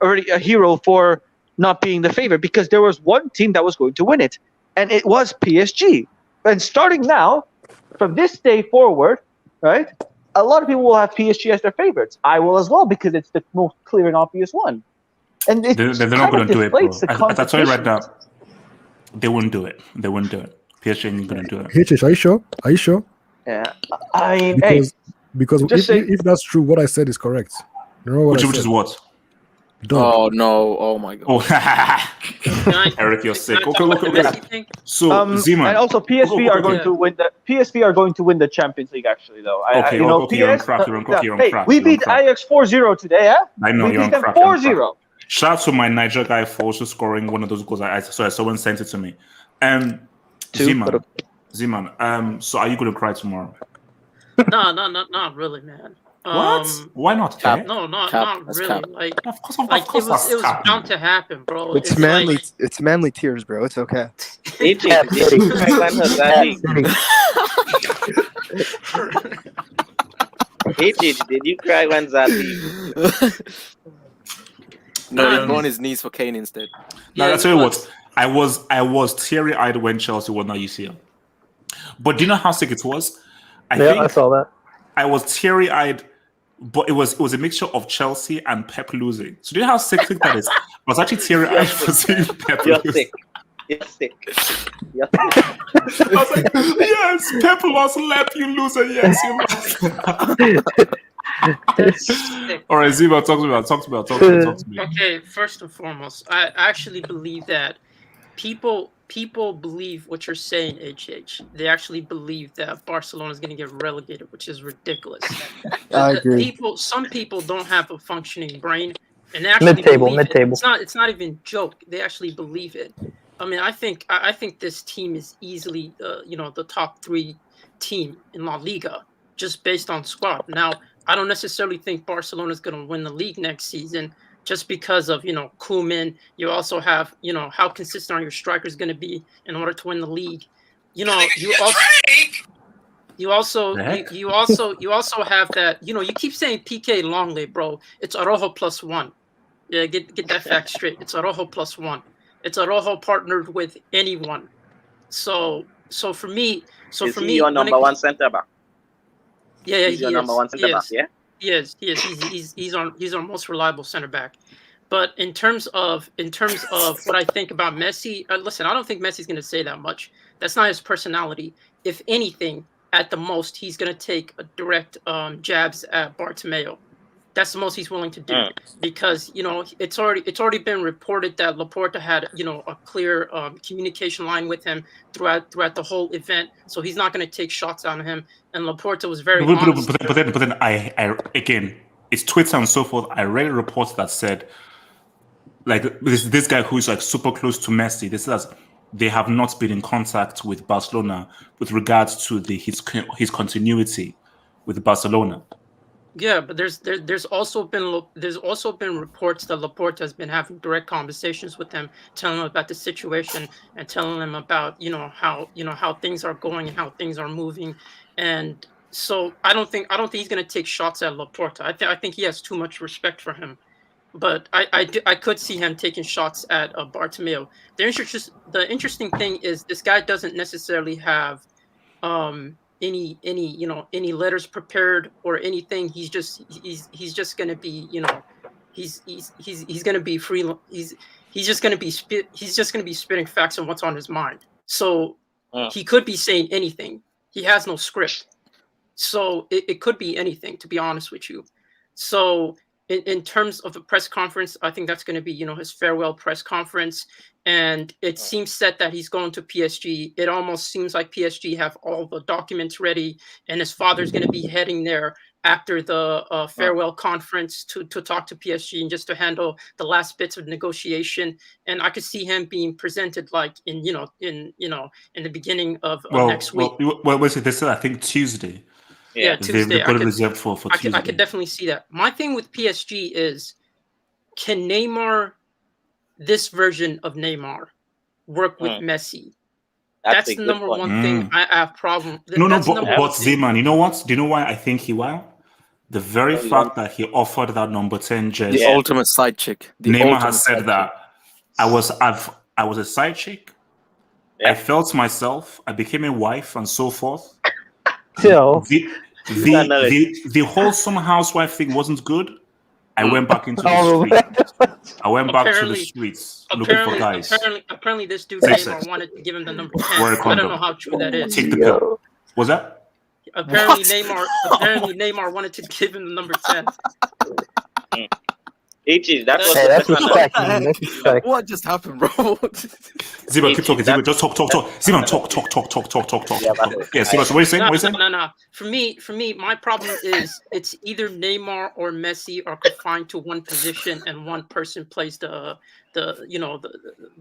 already a hero for not being the favorite because there was one team that was going to win it, and it was PSG. And starting now, from this day forward, right, a lot of people will have PSG as their favorites. I will as well because it's the most clear and obvious one. And they're not going to do it, bro. I tell you right now, they wouldn't do it. They wouldn't do it. PSG ain't going to do it. HH, are you sure? Yeah. I mean, because if that's true, what I said is correct. You know what which is what? Done. Oh no! Oh my god! Oh, Eric, you're sick. Okay. So, Zeman. And also, PSV are going to win the PSV are going to win the Champions League. Actually, though, you're on crack. We beat Ajax 4-0 today. I know we you're beat on them crack. 4-0. Shout out to my Niger guy for also scoring one of those goals. Someone sent it to me. Zeman. So are you going to cry tomorrow? No, not really, man. What? Why not? No, not really. Cap. Of course, it was bound to happen, bro. It's manly. It's manly tears, bro. It's okay. Did you cry when Zati? No, he's on his knees for Kane instead. Now, I'll tell you what. I was teary-eyed when Chelsea won that UCL. But do you know how sick it was? I saw that. I was teary-eyed, but it was a mixture of Chelsea and Pep losing. So do you know how sick that is? I was actually teary-eyed for seeing Pep lose. You're sick. I was like, yes, Pep lost, let you lose, and yes, you lost. All right, Ziva, talk to me. Okay, first and foremost, I actually believe that people people believe what you're saying, HH. They actually believe that Barcelona is going to get relegated, which is ridiculous. I agree. Some people don't have a functioning brain, and they actually believe it. It's not even joke. They actually believe it. I mean, I think this team is easily, the top 3 team in La Liga just based on squad. Now, I don't necessarily think Barcelona is going to win the league next season, just because of Koeman. You also have how consistent are your strikers going to be in order to win the league. You also have that. You keep saying PK Longley, bro. It's Araujo +1. Yeah, get that fact straight. It's Araujo +1. It's Araujo partnered with anyone. So for me, is he your number one centre back? Yeah, he's your number one centre back. Yeah, he is. He's our most reliable center back. But in terms of what I think about Messi, listen, I don't think Messi's going to say that much. That's not his personality. If anything, at the most, he's going to take a direct jabs at Bartomeu. That's the most he's willing to do, because it's already been reported that Laporta had a clear communication line with him throughout the whole event. So he's not going to take shots on him. And Laporta was very honest. But then I again, it's Twitter and so forth. I read reports that said, like, this guy who is like super close to Messi, this is, they have not been in contact with Barcelona with regards to his continuity with Barcelona. Yeah, but there's also been reports that Laporta has been having direct conversations with him, telling him about the situation and telling him about how things are going and how things are moving. And so I don't think he's going to take shots at Laporta. I think he has too much respect for him. But I could see him taking shots at Bartomeu. The interesting thing is this guy doesn't necessarily have any letters prepared or anything. He's just going to be he's going to be free. He's just going to be spitting facts on what's on his mind. So he could be saying anything. He has no script. So it could be anything, to be honest with you. So in terms of the press conference, I think that's going to be, his farewell press conference. And it seems set that he's going to PSG. It almost seems like PSG have all the documents ready, and his father's going to be heading there after the farewell conference to talk to PSG and just to handle the last bits of negotiation. And I could see him being presented like in the beginning of next week. Well, this is, I think, Tuesday. Yeah, Tuesday. They put it reserved for Tuesday. I could definitely see that. My thing with PSG is, can Neymar, this version of Neymar, work with Messi? That's the number one thing I have problem. But Zeman, you know what? Do you know why I think he will? The very fact that he offered that number 10 jersey. The ultimate side chick. Neymar has said that I was a side chick. Yeah. I felt myself. I became a wife and so forth. Still. The wholesome housewife thing wasn't good. I went back into the streets. I went back to the streets looking for guys. Apparently this dude Neymar wanted to give him the number 10. I don't know how true that is. Take the pill. What's that? Apparently Neymar wanted to give him the number 10. That's respect, man. That's respect. What just happened, bro? Zima, keep talking. Zima, just talk. Zima, talk. Yeah, Zima, so what are you saying? No. For me, my problem is it's either Neymar or Messi are confined to one position, and one person plays the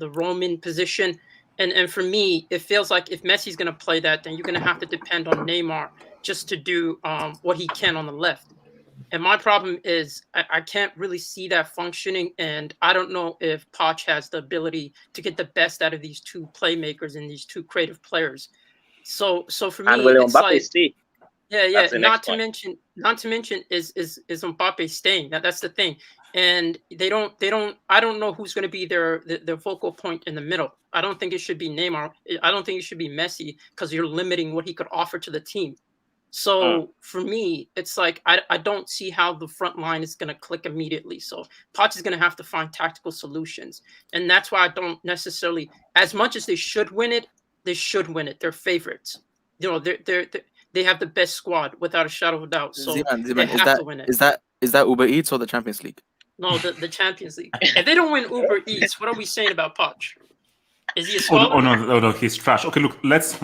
Roman position. And for me, it feels like if Messi's going to play that, then you're going to have to depend on Neymar just to do what he can on the left. And my problem is I can't really see that functioning, and I don't know if Poch has the ability to get the best out of these two playmakers and these two creative players. So for me, it's like, yeah. Not to mention is Mbappe staying. That's the thing, and they don't. I don't know who's going to be their focal point in the middle. I don't think it should be Neymar. I don't think it should be Messi, because you're limiting what he could offer to the team. So for me, it's like I don't see how the front line is going to click immediately. So Poch is going to have to find tactical solutions, and that's why I don't necessarily, as much as they should win it. They're favorites. They have the best squad without a shadow of a doubt. So Zeman, they have to win it. Is that Uber Eats or the Champions League? No, the Champions League. If they don't win Uber Eats, what are we saying about Poch? Is he a Oh squad? no, oh no, oh no, he's trash. Okay, look, let's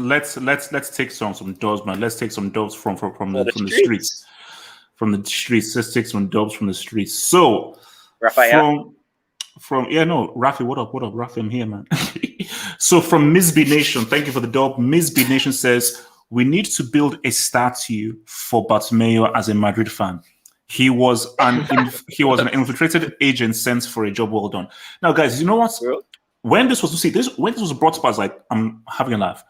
take some dubs, man. Let's take some dubs from the streets. From the streets. Let's take some dubs from the streets. So Raphael. from Rafi, what up, Rafi? I'm here, man. So from Miss B Nation, thank you for the dub. Miss B Nation says we need to build a statue for Bartomeu as a Madrid fan. He was an infiltrated agent sent for a job well done. Now, guys, you know what? When this was brought up, I was like, I'm having a laugh.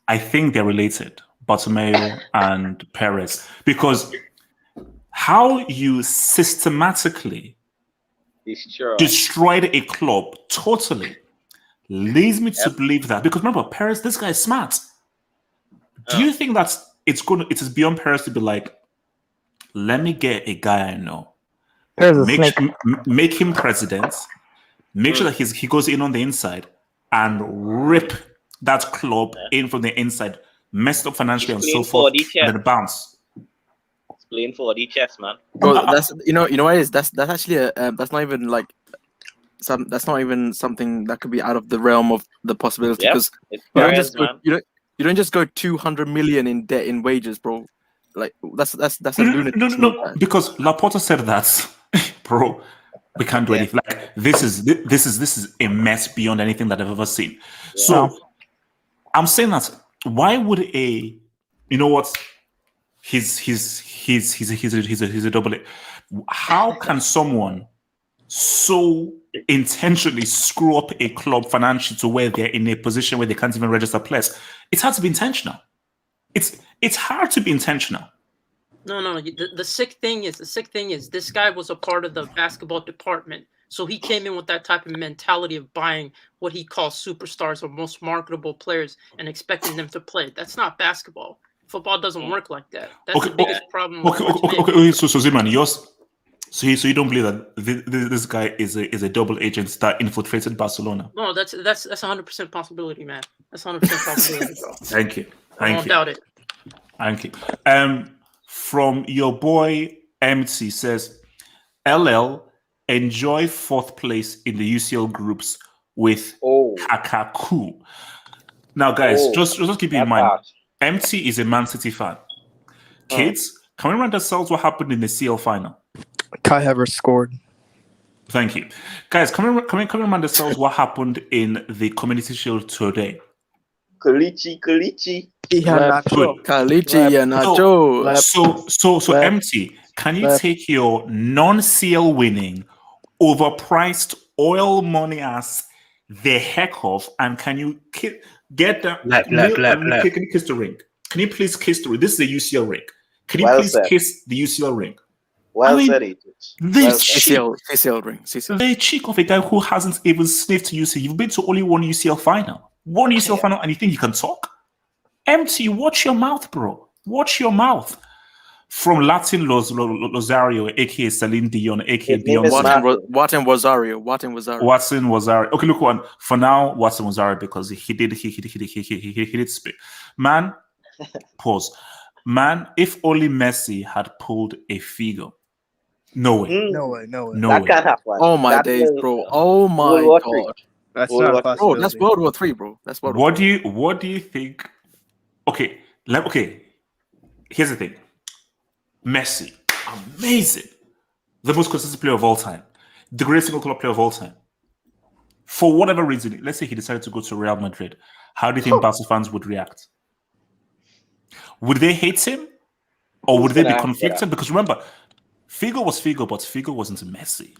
I think they're related, Bartomeu and Perez, because how you systematically destroyed a club totally leads me to believe that. Because remember, Perez, this guy is smart. Do you think that it is beyond Perez to be like, let me get a guy I know, make him president, make sure that he goes in on the inside and rip that club in from the inside, messed up financially and so forth, and then bounce. It's playing 4D chess, man. Bro, that's you know what it is. That's actually that's not even like that's not even something that could be out of the realm of the possibility, because you don't just go 200 million in debt in wages, bro. Like that's a lunatic. No, because Laporta said that, bro. We can't do anything. Like this is a mess beyond anything that I've ever seen. Yeah. So I'm saying that why would you know what? He's a double A. How can someone so intentionally screw up a club financially to where they're in a position where they can't even register players? It's hard to be intentional. It's hard to be intentional. No. The sick thing is this guy was a part of the basketball department, so he came in with that type of mentality of buying what he calls superstars or most marketable players and expecting them to play. That's not basketball. Football doesn't work like that. That's the biggest problem. Okay. So Ziman, so you don't believe that this guy is a double agent that infiltrated Barcelona? No, that's 100% possibility, man. That's 100% possibility, bro. Thank you. I don't doubt it. Thank you. From your boy MT says, LL, enjoy 4th place in the UCL groups with Kakaku. Now, guys, just keep in mind, MT is a Man City fan. Kids, can we remind ourselves what happened in the CL final? Kai Havertz scored. Thank you. Guys, can we remind ourselves what happened in the Community Shield today? Kalichi. So MT, can you take your non-CL winning, overpriced oil money ass the heck off, and can you get that? Can you kiss the ring? Can you please kiss the ring? This is a UCL ring. Can you please kiss the UCL ring? Said. CCL ring. The cheek of a guy who hasn't even sniffed UCL. You've been to only one UCL final. Final, and you think you can talk? MT, watch your mouth, bro. Watch your mouth. From Latin Rosario, aka Celine Dion, aka Beyonce. Watson Rosario. Okay, look one for now. Watson Rosario, because he did spit. Man, pause. Man, if only Messi had pulled a Figo. No way. No way. That can't happen. Oh my days, bro. Oh my god. That's not a possibility. Bro, that's World War III, bro. That's World War III. What do you think? Okay, here's the thing. Messi, amazing. The most consistent player of all time. The greatest single club player of all time. For whatever reason, let's say he decided to go to Real Madrid. How do you think Barca fans would react? Would they hate him? Or would they be conflicted? Because remember, Figo was Figo, but Figo wasn't a Messi.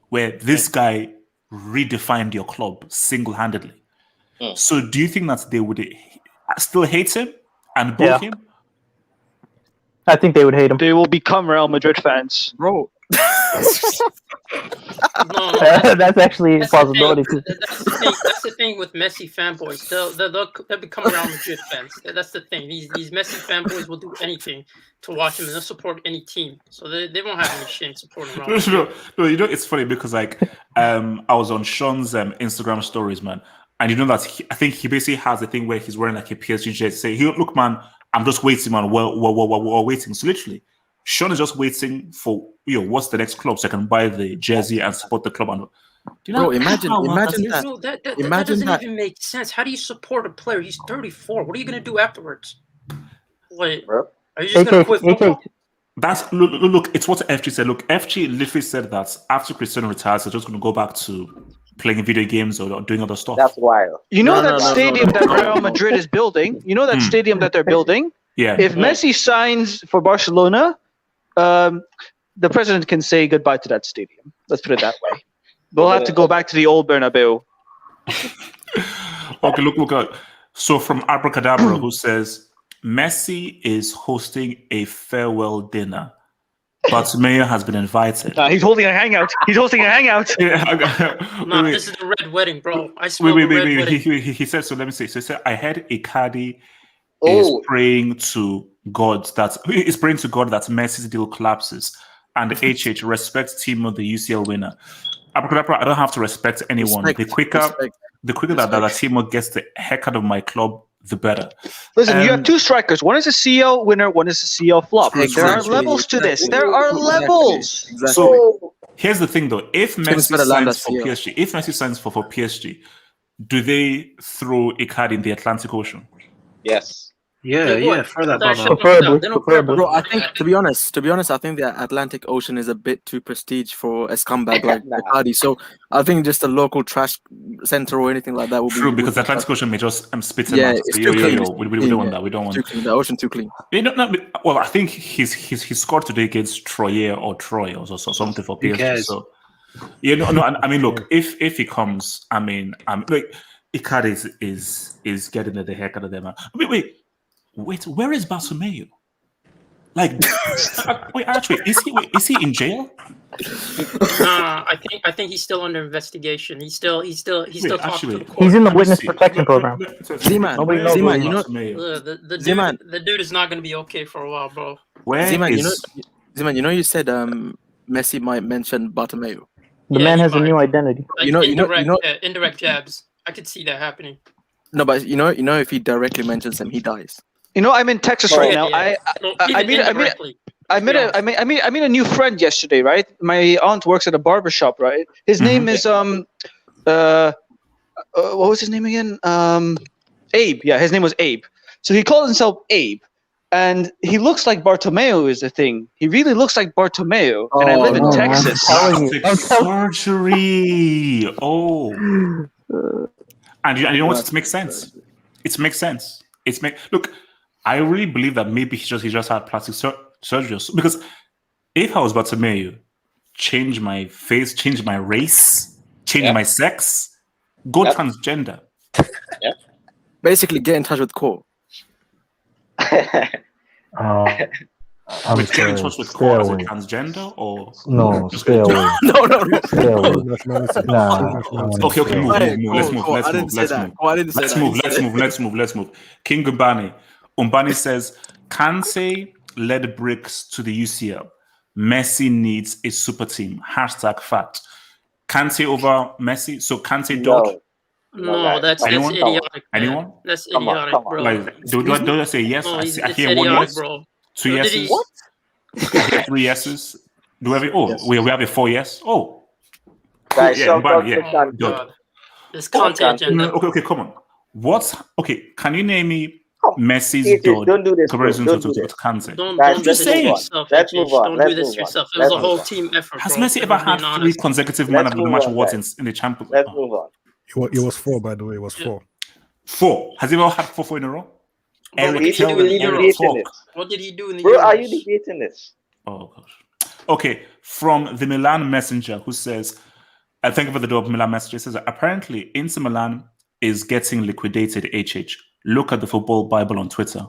Where this guy redefined your club single-handedly. So do you think that they would still hate him and boo him? I think they would hate him. They will become Real Madrid fans. Bro. That's actually a possibility. That's the thing with Messi fanboys. They'll become Real Madrid fans. That's the thing. These Messi fanboys will do anything to watch him, and they'll support any team. So they won't have any shame supporting Real Madrid. No, you know, it's funny because I was on Sean's Instagram stories, man, and you know that I think he basically has a thing where he's wearing like a PSG jersey. Say, look, man, I'm just waiting, man. We're waiting. So literally, Sean is just waiting for what's the next club so I can buy the jersey and support the club. And Bro, imagine that. No, that Imagine doesn't that. even make sense. How do you support a player? He's 34. What are you gonna do afterwards? Like, are you just gonna quit football? That's look. It's what FG said. Look, FG literally said that after Cristiano retires, they're just going to go back to playing video games or doing other stuff. That's wild. You know that stadium that Real Madrid is building? You know that stadium that they're building? Yeah. If Messi signs for Barcelona, the president can say goodbye to that stadium. Let's put it that way. They'll have to go back to the old Bernabeu. Okay, look. So from Abracadabra, who says Messi is hosting a farewell dinner, but Mayor has been invited. He's holding a hangout. He's hosting a hangout. Nah, this is the red wedding, bro. I smell the red wedding. He said, so let me say. So he said, I heard Icardi is praying to God that Messi's deal collapses and HH respects Timo, the UCL winner. Abracadabra, I don't have to respect anyone. The quicker that Timo gets the heck out of my club, the better. Listen, you have two strikers. One is a CL winner, one is a CL flop. There are levels to this. There are levels. Exactly. So here's the thing, though. If Messi signs for PSG, do they throw Icardi in the Atlantic Ocean? Yes. Yeah, throw that bomb out. Bro, I think to be honest, I think the Atlantic Ocean is a bit too prestige for a scumbag like Icardi. So I think just a local trash center or anything like that will be true, because the Atlantic Ocean may just spit him out. It's We don't want that. We don't want the ocean too clean. Well, I think he scored today against Troy or something for PSG. So I mean, look, if he comes, I mean, like Icardi is getting the heck out of them. Wait, where is Bartomeu? Like, wait, actually, is he in jail? I think he's still under investigation. He's still talking to the court. He's in the witness protection program. Z-Man, you know, the dude is not going to be okay for a while, bro. Z-Man, you said Messi might mention Bartomeu. The man has a new identity. Like indirect jabs. I could see that happening. No, but you know, if he directly mentions him, he dies. You know, I'm in Texas right now. I met a new friend yesterday, right? My aunt works at a barbershop, right? His name is what was his name again? Abe. Yeah, his name was Abe. So he called himself Abe. And he looks like Bartomeu is the thing. He really looks like Bartomeu. And I live in Texas. Surgery. Oh. And you know what? It makes sense. Look, I really believe that maybe he just had plastic surgery. Because if I was Bartomeu, change my face, change my race, change my sex, go transgender. Yeah. Basically, get in touch with Core. I'm stay in touch with Core as a transgender or no? Stay away. No. Stay away. Okay. Let's move. King Umbani says, Kante led bricks to the UCL. Messi needs a super team. #fact. Kante over Messi. So Kante dog. No, that's idiotic. Anyone? That's idiotic, bro. Like, do I say yes? No, I hear idiotic, 1 yes, bro. 2 yeses. What? 3 yeses. Do we have we have a 4 yes? Oh, guys, this content agenda. Okay, come on. Can you name me Messi's dog? Don't do this. Comparison to Kante. Don't Guys, do this yourself. Let's move on. Don't do this yourself. It was a whole team effort. Has bro. Messi ever had 3 consecutive man of the match awards in the Champions League? Let's move on. It was 4, by the way. It was 4. 4. Has he ever had 4 in a row? What did he do in the Bro, are you debating this? Oh gosh. Okay, from the Milan Messenger, who says, I thank you for the door of Milan Messenger. Says apparently Inter Milan is getting liquidated. HH. Look at the football Bible on Twitter.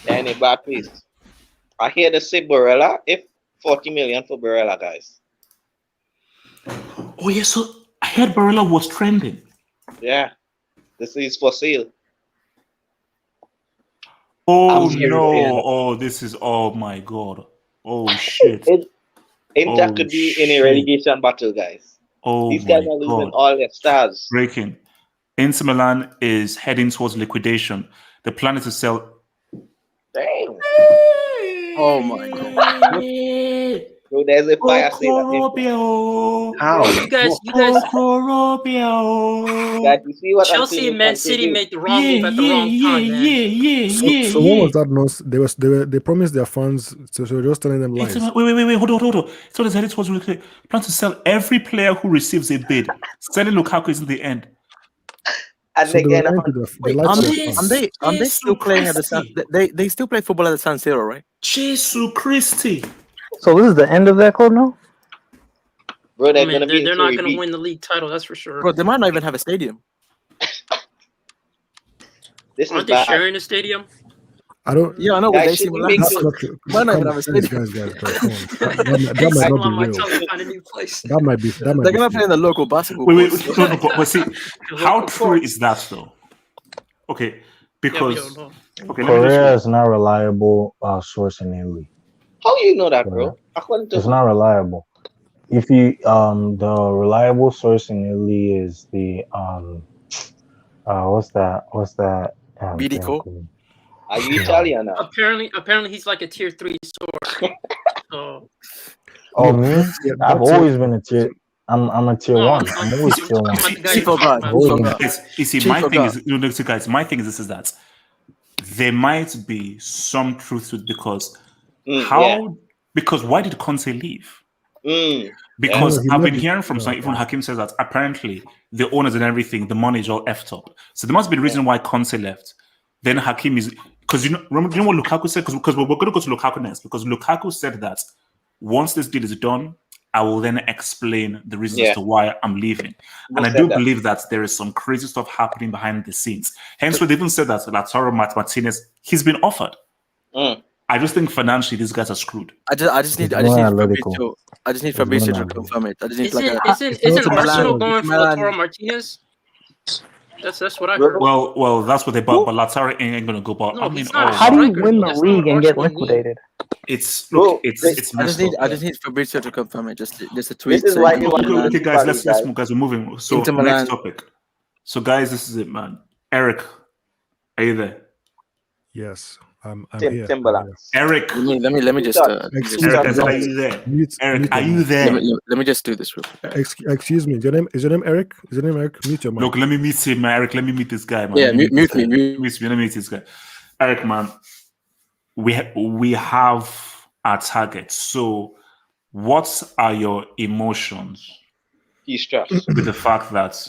Any bad please. I hear the say Barella. If 40 million for Barella, guys. Oh yeah, so I heard Barella was trending. Yeah, this is for sale. Oh no! Oh, this is my god! Oh shit! Inter could be in a relegation battle, guys. Oh, these guys are losing all their stars. Breaking. Inter Milan is heading towards liquidation. The plan is to sell. Dang. Oh my god! Bro, there's a fire sale at this. How? Bro, you guys, That you see what Chelsea Antonio and Man Conte City did? made the wrong move at the wrong time, man. So what was that nonsense? They promised their fans, so they were just telling them lies. Wait, hold on. So the edit was really clear. Plan to sell every player who receives a bid. Selling Lukaku is in the end. And So again, they lied to their fans. They still playing at the San? They still play football at the San Siro, right? Jesus Christi. So this is the end of that club now? bro, they're I mean, gonna be. they're not going to win the league title, that's for sure. Bro, they might not even have a stadium. This Aren't they sharing a stadium? I don't. Yeah, I know. Guys, AC should we Milan. make That's sure- not true. Why not even have a Guys, stadium? guys, come on. That might not be real. Find a new place. That might be. That might They're be. gonna play in the local basketball. Wait, courts. no, but see, how true is that though? Okay, because Okay, Korea is not reliable source in Italy. How you know that, bro? According to It's not reliable. If you the reliable source in Italy is the what's that Bidico. Are you Italian now? Apparently, he's like a tier 3 source. So, Oh me? Yeah, I've that's always been a tier. I'm a tier No, one. I'm always tier one. You see, my thing is, guys, my thing is this: is that there might be some truth to it because because why did Conte leave? Because I've been hearing from some, even Hakim says that apparently the owners and everything, the money is all effed up. So there must be a reason why Conte left. Then Hakim is because remember what Lukaku said, because we're going to go to Lukaku next, because Lukaku said that once this deal is done, I will then explain the reasons as to why I'm leaving. And I do believe that there is some crazy stuff happening behind the scenes. Hence, we even said that Lautaro Martinez, he's been offered. I just think financially these guys are screwed. I just need Fabrizio to confirm it. I just need isn't Arsenal going for Lautaro Martinez? That's what I heard. Well, that's what they bought, but Lautaro ain't gonna go. But No, I mean, he's not a How do you striker. win the That's league not and get Arsenal need. liquidated? it's I just need Fabrizio to confirm it. Just a tweet. This is why you want okay, guys. Let's move, guys. We're moving. So Inter Milan. next topic. So guys, this is it, man. Eric, are you there? Yes, I'm here. Timberland. Eric, let me just. Eric, are you there? Eric, are you there? Let me just do this real quick. Excuse me. Is your name Eric? Is your name Eric? Mute your mic. Look, let me meet him, Eric. Let me meet this guy, man. Yeah, Let me mute me. Let me meet this guy. Eric, man, we have our target. So, what are your emotions He's stressed with the fact that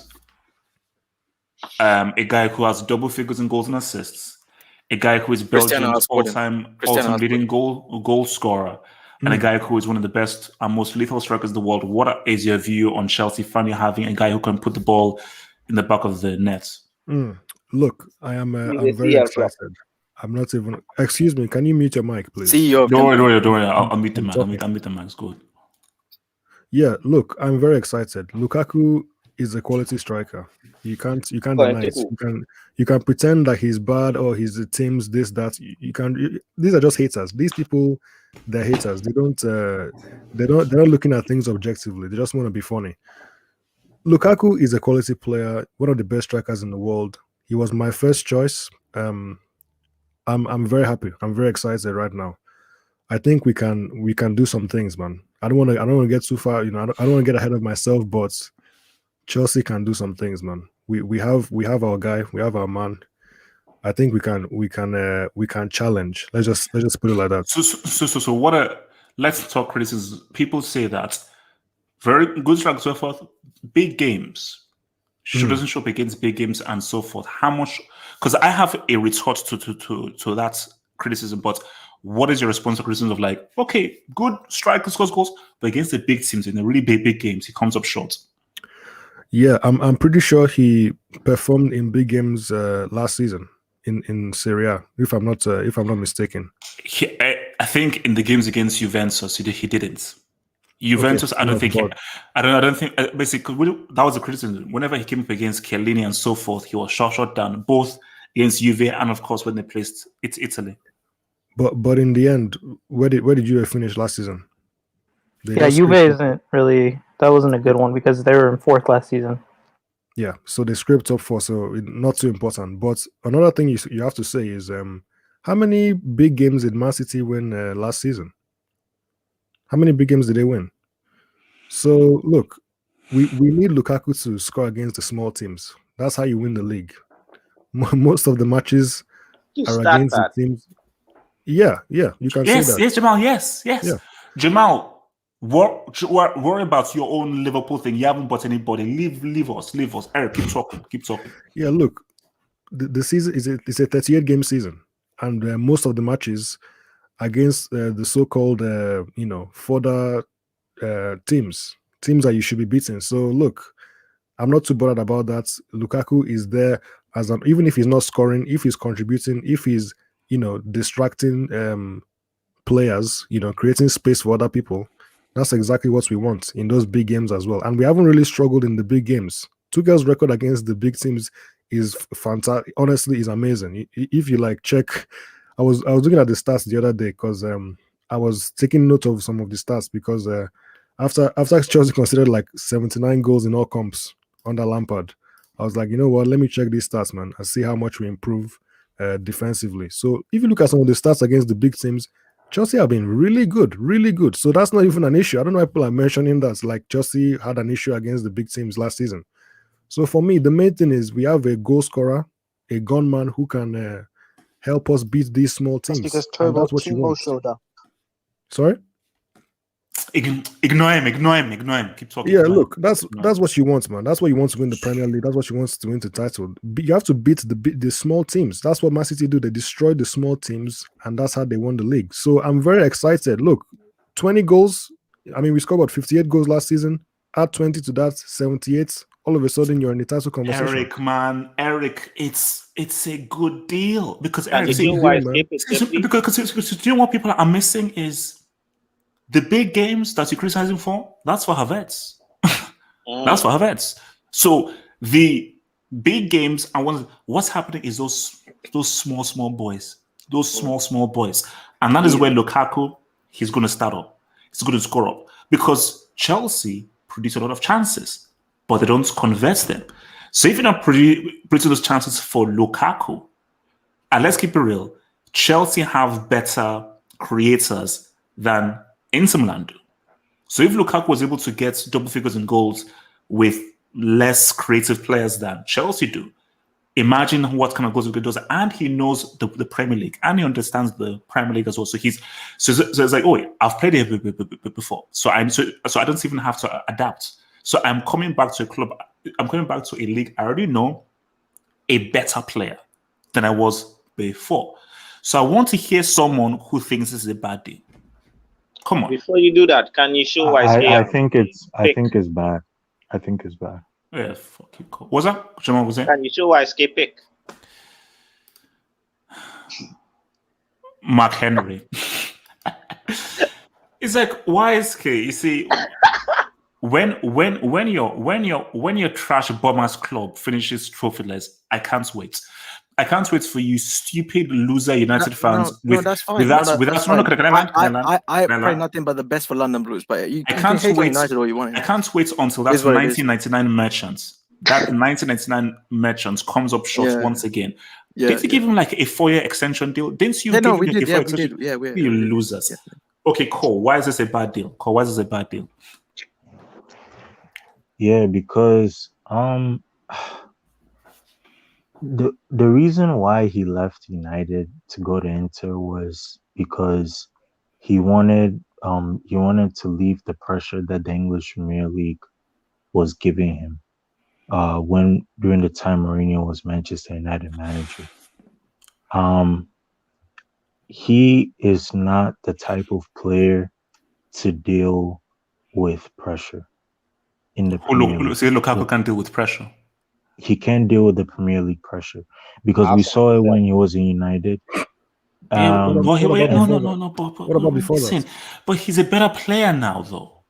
a guy who has double figures in goals and assists, a guy who is Belgium's all-time leading goal scorer, and a guy who is one of the best and most lethal strikers in the world? What is your view on Chelsea finally having a guy who can put the ball in the back of the net? Look, I'm very excited. I'm not even. Excuse me. Can you mute your mic, please? Don't worry. I'll meet the man. I'll meet the man. It's good. Yeah. Look, I'm very excited. Lukaku is a quality striker. You can't deny it. You can pretend that he's bad or he's the team's this that. These are just haters. These people, they're haters. They're not looking at things objectively. They just want to be funny. Lukaku is a quality player, one of the best strikers in the world. He was my first choice. I'm very happy. I'm very excited right now. I think we can do some things, man. I don't want to get too far. I don't want to get ahead of myself, but Chelsea can do some things, man. We have our guy. We have our man. I think we can challenge. Let's just put it like that. So let's talk criticism. People say that very good strike so forth. Big games doesn't show up against big games and so forth. How much? Because I have a retort to that criticism, but what is your response to criticism of like, okay, good striker scores goals, but against the big teams in the really big games, he comes up short. Yeah, I'm pretty sure he performed in big games last season in Serie, if I'm not mistaken. I think in the games against Juventus, he didn't. Juventus, okay, I don't think. Basically, that was a criticism. Whenever he came up against Chiellini and so forth, he was shot down, both against Juve and of course when they placed Italy. But in the end, where did Juve finish last season? Juve isn't really. That wasn't a good one because they were in fourth last season. Yeah, so they scraped top four, so not too important. But another thing you have to say is how many big games did Man City win last season? How many big games did they win? So look, we need Lukaku to score against the small teams. That's how you win the league. Most of the matches are against the teams. Yeah, you can say that. Yes, Jamal. Yes. Yeah. Jamal, worry about your own Liverpool thing. You haven't bought anybody. Leave us. Eric, keep talking. Yeah, look, the season is a 38 game season, and most of the matches against the so-called further teams that you should be beating. So look, I'm not too bothered about that. Lukaku is there as even if he's not scoring, if he's contributing, if he's distracting players, creating space for other people. That's exactly what we want in those big games as well. And we haven't really struggled in the big games. Tuchel's record against the big teams is fantastic. Honestly, is amazing. If you check, I was looking at the stats the other day because I was taking note of some of the stats because after Chelsea considered 79 goals in all comps under Lampard, I was like, you know what? Let me check these stats, man, and see how much we improve defensively. So if you look at some of the stats against the big teams, Chelsea have been really good. So that's not even an issue. I don't know why people are mentioning that Chelsea had an issue against the big teams last season. So for me, the main thing is we have a goal scorer, a gunman who can help us beat these small teams. That's because And Turbo that's what you Timo want. showed up. Sorry? Ignore him. Keep talking. Yeah, look, that's what you want, man. That's what you want to win the Premier League. That's what you want to win the title. You have to beat the small teams. That's what Man City do. They destroy the small teams, and that's how they won the league. So I'm very excited. Look, 20 goals. I mean, we scored about 58 goals last season. Add 20 to that, 78. All of a sudden, you're in the title conversation. Eric, it's a good deal because And Eric, you know why I skip it, because you know what people are missing is the big games that you're criticizing for. That's for Havertz. That's for Havertz. So the big games and what's happening is those small boys, those small boys, and that is where Lukaku he's going to start up. He's going to score up because Chelsea produce a lot of chances, but they don't convert them. So if you're not producing those chances for Lukaku, and let's keep it real, Chelsea have better creators than Inter Milan do. So if Lukaku was able to get double figures in goals with less creative players than Chelsea do, imagine what kind of goals he does. And he knows the Premier League, and he understands the Premier League as well. So it's like, oh, I've played here before, so I don't even have to adapt. So I'm coming back to a club. I'm coming back to a league. I already know a better player than I was before. So I want to hear someone who thinks this is a bad deal. Come on. Before you do that, can you show why I think it's bad. I think it's bad. Yeah, fuck you. What's that? Jamal was saying? Can you show why SK pick? Mark Henry. It's like, why is K? You see, when your trash bombers club finishes trophyless, I can't wait. I can't wait for you stupid loser United fans. That's fine. I pray nothing but the best for London Blues, but you can't hate wait. United all you want. I can't wait until that 1999 merchants. That 1999 merchants comes up short once again. Did you give him like a 4-year extension deal? Didn't you? Yeah, we did. Yeah, we did. Yeah, you losers. Yeah. Okay, cool. Why is this a bad deal? Cool. Why is this a bad deal? Yeah, because the reason why he left United to go to Inter was because he wanted to leave the pressure that the English Premier League was giving him when during the time Mourinho was Manchester United manager. He is not the type of player to deal with pressure in the Premier League. So Lukaku can't deal with pressure. He can't deal with the Premier League pressure because we saw it when he was in United. No. What about before that? But he's a better player now, though.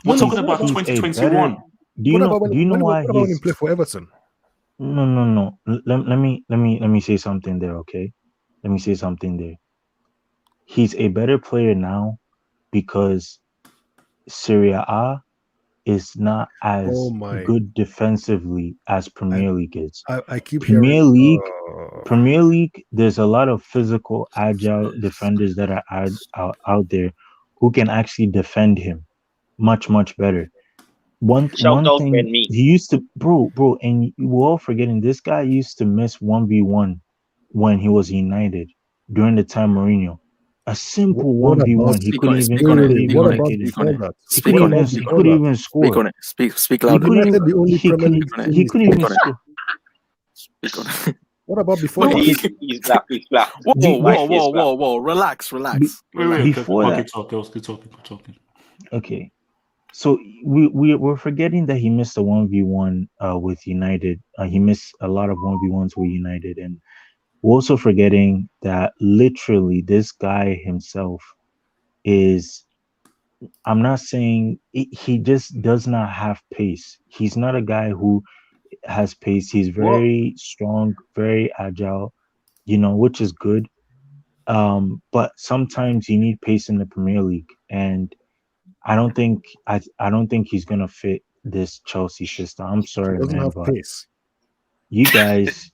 We're talking about 2021. Do you know why he played for Everton? No. Let me say something there, okay? Let me say something there. He's a better player now because Serie A is not as good defensively as Premier League is. I keep Premier League, there's a lot of physical, agile defenders that are out there who can actually defend him much better. Shout One out thing Ben Me. he used to, bro, and we're all forgetting this guy used to miss 1v1 when he was United during the time Mourinho. A simple What about 1v1, he Speak on couldn't it. even Speak he on wait, it. wait, couldn't wait, Speak even what on it. make about it in. Speak on before it. that? He Speak couldn't on What it. even about he Speak before on couldn't it. that? even Speak score. on it. Speak He loud. couldn't United even the only he Premier couldn't League Speak on it. he team. couldn't Speak even on it. score. Speak on it. What about before What that? is He's black. He's black. Whoa, Be, whoa, whoa, whoa, whoa. Relax, be, relax, Wait, relax. okay, before okay, that, keep talking. okay. So we're forgetting that he missed a 1v1 with United. He missed a lot of 1v1s with United, and we're also forgetting that literally this guy himself is, I'm not saying he just does not have pace. He's not a guy who has pace. He's What? very strong, very agile, which is good. But sometimes you need pace in the Premier League, and I don't think he's gonna fit this Chelsea system. I'm He sorry, doesn't man, have but pace. you guys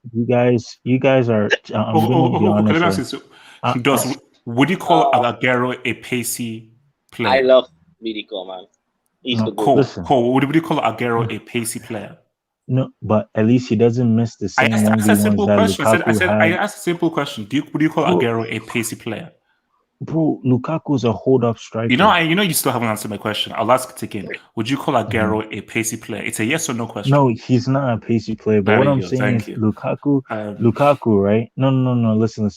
are. I'm gonna be Okay, let honest, me ask right? you. So, Uh, uh, would you call Aguero a pacey I player? love Vidico, man. He's no, the goat. listen, Would you call Aguero a pacey player? no, but at least he doesn't miss the I same asked, one v a ones simple that question. Lukaku I had, asked a simple question. Would you call bro. Aguero a pacey player? Bro, Lukaku's a hold up striker. You still haven't answered my question. I'll ask it again. Would you call Mhm. Aguero a pacey player? It's a yes or no No, question. he's not a pacey player. But what Very I'm good. saying Thank is you. Lukaku, right? No. Listen.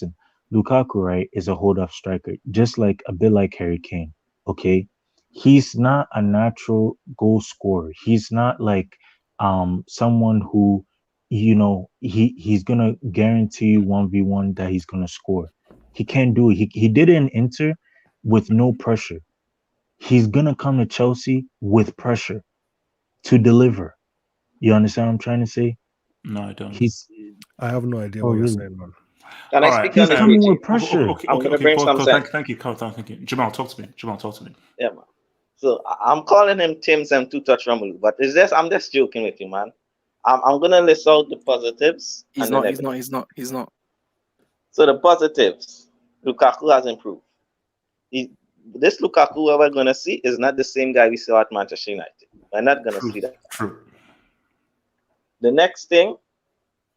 Lukaku, right, is a hold up striker, just like a bit like Harry Kane. Okay, he's not a natural goal scorer. He's not like someone who, he's gonna guarantee you 1v1 that he's gonna score. He can't do it. He did it in Inter with no pressure. He's gonna come to Chelsea with pressure to deliver. You understand what I'm trying to say? No, I don't. He's I have no idea Oh what you're really? saying, man. Can I All right. speak He's on it, coming Richie? with pressure. I'm gonna Okay. bring some sense. Thank you, Carl. Thank you. Jamal, talk to me. Yeah, man. So I'm calling him Tim's and two touch Romelu, but I'm just joking with you, man. I'm gonna list out the positives He's and the not. He's negatives. not. He's not. He's not. So the positives, Lukaku has improved. This Lukaku we're gonna see is not the same guy we saw at Manchester United. We're not gonna see that. True. The next thing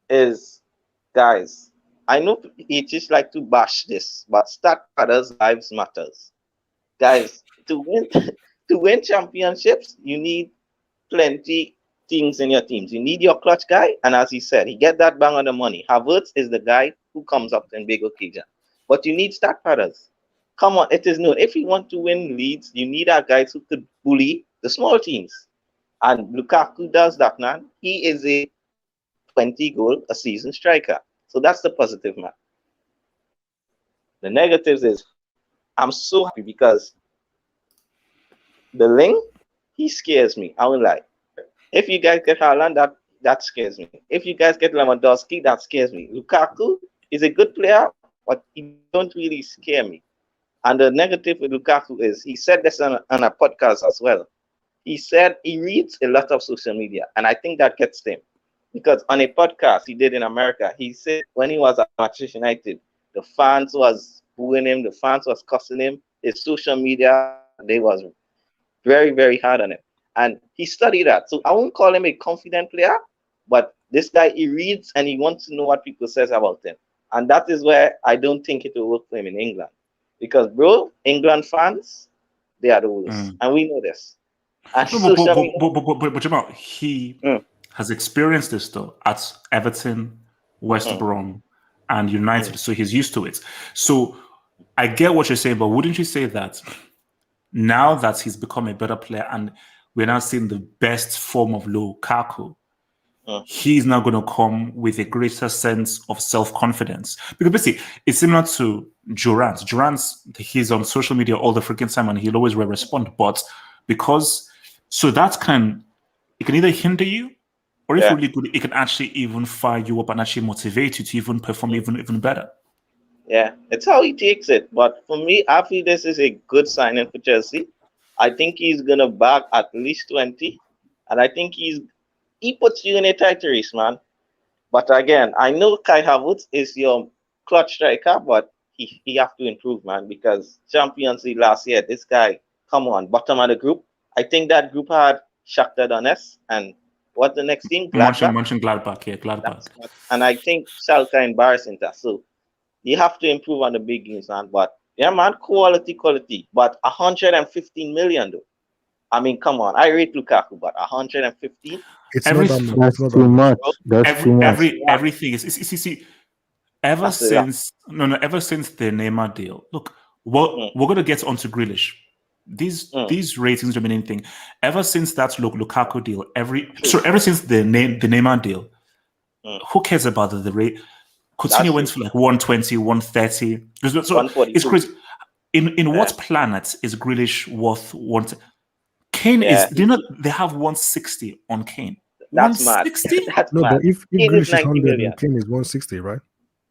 is, guys, I know it just like to bash this, but stat others' lives matters. Guys, to win to win championships, you need plenty things in your teams. You need your clutch guy, and as he said, he get that bang on the money. Havertz is the guy who comes up in big occasion. But you need stat padders. Come on, it is known. If you want to win leads, you need our guys who could bully the small teams. And Lukaku does that, man. He is a 20 goal a season striker. So that's the positive, man. The negatives is I'm so happy because the Ling, he scares me. I won't lie. If you guys get Haaland, that scares me. If you guys get Lewandowski, that scares me. Lukaku is a good player, but he don't really scare me. And the negative with Lukaku is he said this on a podcast as well. He said he reads a lot of social media, and I think that gets him. Because on a podcast he did in America, he said when he was at Manchester United, the fans was booing him, the fans was cussing him, his social media, they was very, very hard on him. And he studied that. So I won't call him a confident player, but this guy, he reads and he wants to know what people says about him. And that is where I don't think it will work for him in England. Because, bro, England fans, they are the worst. And we know this. And No, social media. but Jamal, he has experienced this though at Everton, West Brom, and United, so he's used to it. So I get what you're saying, but wouldn't you say that now that he's become a better player and we're now seeing the best form of Lukaku, he's now going to come with a greater sense of self-confidence? Because basically, it's similar to Durant. He's on social media all the freaking time and he'll always respond, but so that it can either hinder you, or if really good, it can actually even fire you up and actually motivate you to even perform even better. Yeah, it's how he takes it. But for me, I feel this is a good signing for Chelsea. I think he's gonna bag at least 20, and I think he puts you in a tight race, man. But again, I know Kai Havertz is your clutch striker, but he have to improve, man, because Champions League last year, this guy, come on, bottom of the group. I think that group had Shakhtar Donetsk and what's the next team? Gladbach. Gladbach, yeah, Gladbach. And I think Schalke embarrassing that. So you have to improve on the big games, man. But yeah, man, quality. But 115 million though. I mean, come on. I rate Lukaku, but 115. It's not that much. That's too much. That's too much. Everything is see. Ever since the Neymar deal, look, we're gonna get onto Grealish. These ratings don't mean anything. Ever since that Lukaku deal, ever since the Neymar deal, who cares about the rate? Coutinho went for like 120, 130. So it's crazy. In what planet is Grealish worth 1? Kane is. Do you know they have 160 on Kane? That's 160? mad. That's No, mad. but if Grealish is 100 million. and Kane is 160, right?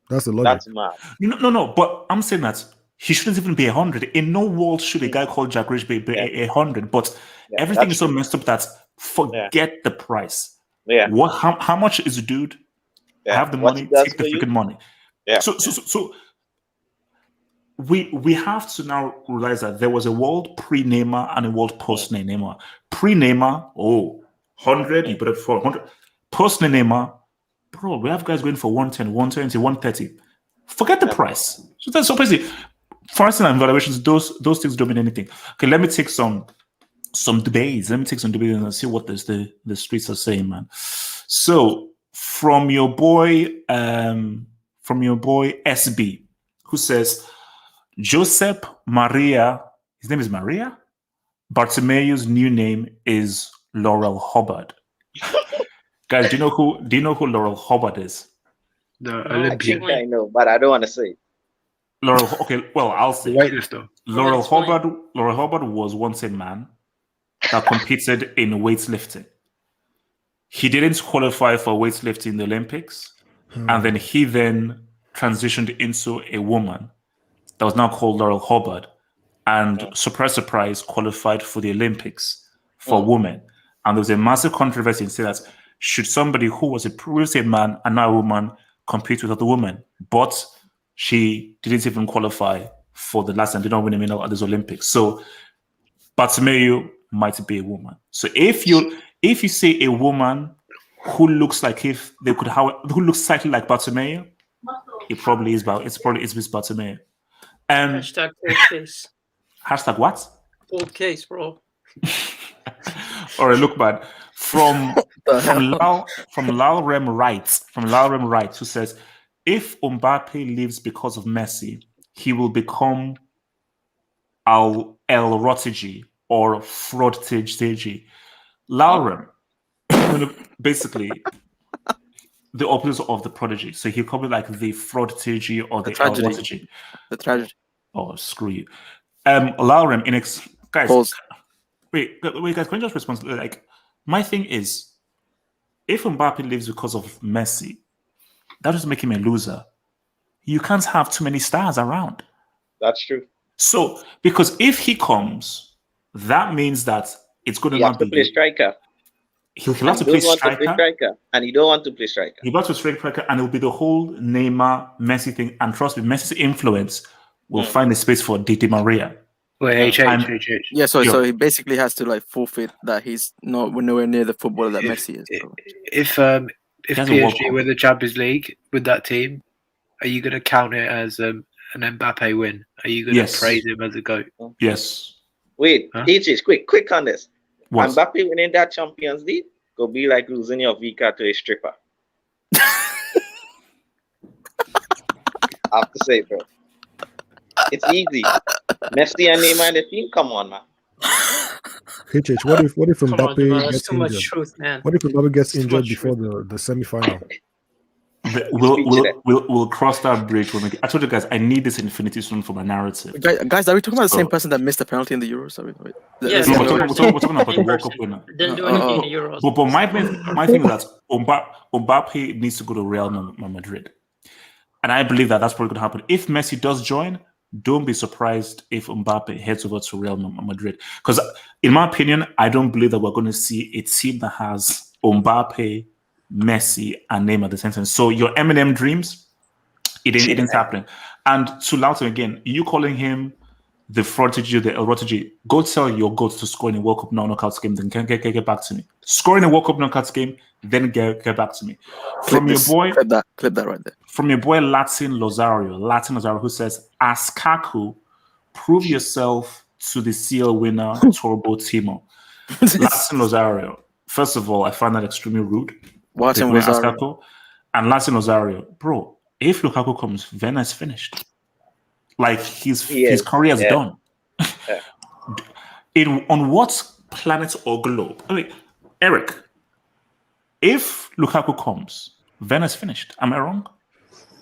That's the logic. That's mad. No. But I'm saying that he shouldn't even be 100. In no world should a guy called Jack Grealish be 100. But everything is so messed up that forget the price. Yeah. How much is the dude? I have the money. Take the freaking money. Yeah. So we have to now realize that there was a world pre-Neymar and a world post-Neymar. Pre-Neymar, 100, you put it for 100. Post-Neymar, bro, we have guys going for 110, 120, 130. Forget the price. So that's so crazy. Pricing and valuations, those things don't mean anything. Okay, let me take some debates. Let me take some debates and see what the streets are saying, man. So from your boy SB, who says Josep Maria, his name is Maria? Bartomeu's new name is Laurel Hubbard. Guys, do you know who Laurel Hubbard is? The Olympian. I know, but I don't want to say. Laurel, okay, well, I'll say. Weightlifter. Laurel Hubbard was once a man that competed in weightlifting. He didn't qualify for weightlifting in the Olympics, and then he transitioned into a woman that was now called Laurel Hubbard, and surprise, surprise, qualified for the Olympics for women. And there was a massive controversy in saying that should somebody who was a previously a man and now a woman compete with other women, but she didn't even qualify for the last and did not win a medal at the Olympics. So Bartomeu might be a woman. So if you say a woman who looks like who looks slightly like Bartomeu, it probably is Miss Bartomeu. Hashtag cold case. Hashtag what? Cold case, bro. All right, look, man. From Lal Rem writes, who says, if Mbappe leaves because of Messi, he will become El Rotigi or Fraudtigi. Lal Rem, basically the opposite of the prodigy. So he'll probably like the Fraudtigi or the El Rotigi. The tragedy. Oh, screw you. Lal Rem, guys. Pause. Wait, guys, can you just respond? Like, my thing is, if Mbappe leaves because of Messi, that doesn't make him a loser. You can't have too many stars around. That's true. So, because if he comes, that means that it's going to not be. Play striker. He'll have to play striker. And he don't want to play striker. He'll have to play striker, and it'll be the whole Neymar, Messi thing. And trust me, Messi's influence will find a space for Di Maria. Wait, Yeah, so he basically has to like forfeit that he's nowhere near the footballer that Messi is. If PSG win the Champions League with that team, are you going to count it as an Mbappe win? Are you going to praise him as a GOAT? Yes. Wait, HH, quick on this. What? Mbappe winning that Champions League go be like losing your Vika to a stripper. I have to say, bro. It's easy. Messi and Neymar in the team. Come on, man. HH, what if Mbappe gets too much injured? truth, man. What if Mbappe gets injured before the semi-final? We'll cross that bridge when we get. I told you guys I need this Infinity Stone for my narrative. Guys, are we talking about the same person that missed the penalty in the Euros? Wait. Yes, we're talking about the World Cup winner. Didn't do anything in the Euros. But my thing is that Mbappe needs to go to Real Madrid, and I believe that that's probably going to happen. If Messi does join, don't be surprised if Mbappe heads over to Real Madrid. Because in my opinion, I don't believe that we're going to see a team that has Mbappe, Messi, and Neymar at the same time. So your Eminem dreams, it ain't happening. And to Loughton again, you calling him the Frotigi, the El Rotigi, go tell your goats to score in a World Cup knockouts game, then get back to me. Score in a World Cup knockouts game, then get back to me. From your boy, clip that right there. From your boy Latin Lozario, who says, "As Kaku, prove yourself to the CL winner Turbo Timo." Latin Lozario. First of all, I find that extremely rude. Latin Lozario. And Latin Lozario, bro. If Lukaku comes, Werner is finished. Like his career is done. On what planet or globe? I mean, Eric, if Lukaku comes, Werner is finished. Am I wrong?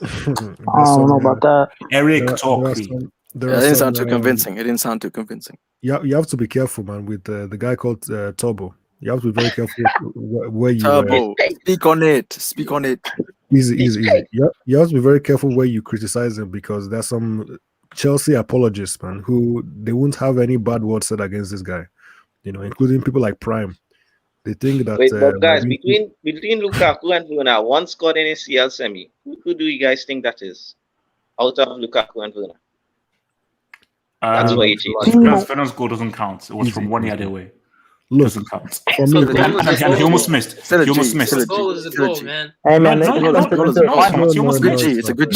I don't know about that. Eric, talk. It didn't sound too convincing. It didn't sound too convincing. Yeah, you have to be careful, man, with the guy called Turbo. You have to be very careful where you. Turbo, speak on it. Easy. You have to be very careful where you criticize him, because there's some Chelsea apologists, man, who they won't have any bad words said against this guy. You know, including people like Prime. They think that. Wait, but guys, between Lukaku and Werner, one scored in a CL semi. Who do you guys think that is? Out of Lukaku and Werner. That's why you change. Werner's goal doesn't count. It was from 1 yard away. Look, doesn't count. He almost missed. He almost missed. The goal is a goal, man. Hey, man, It's a good G. It's a good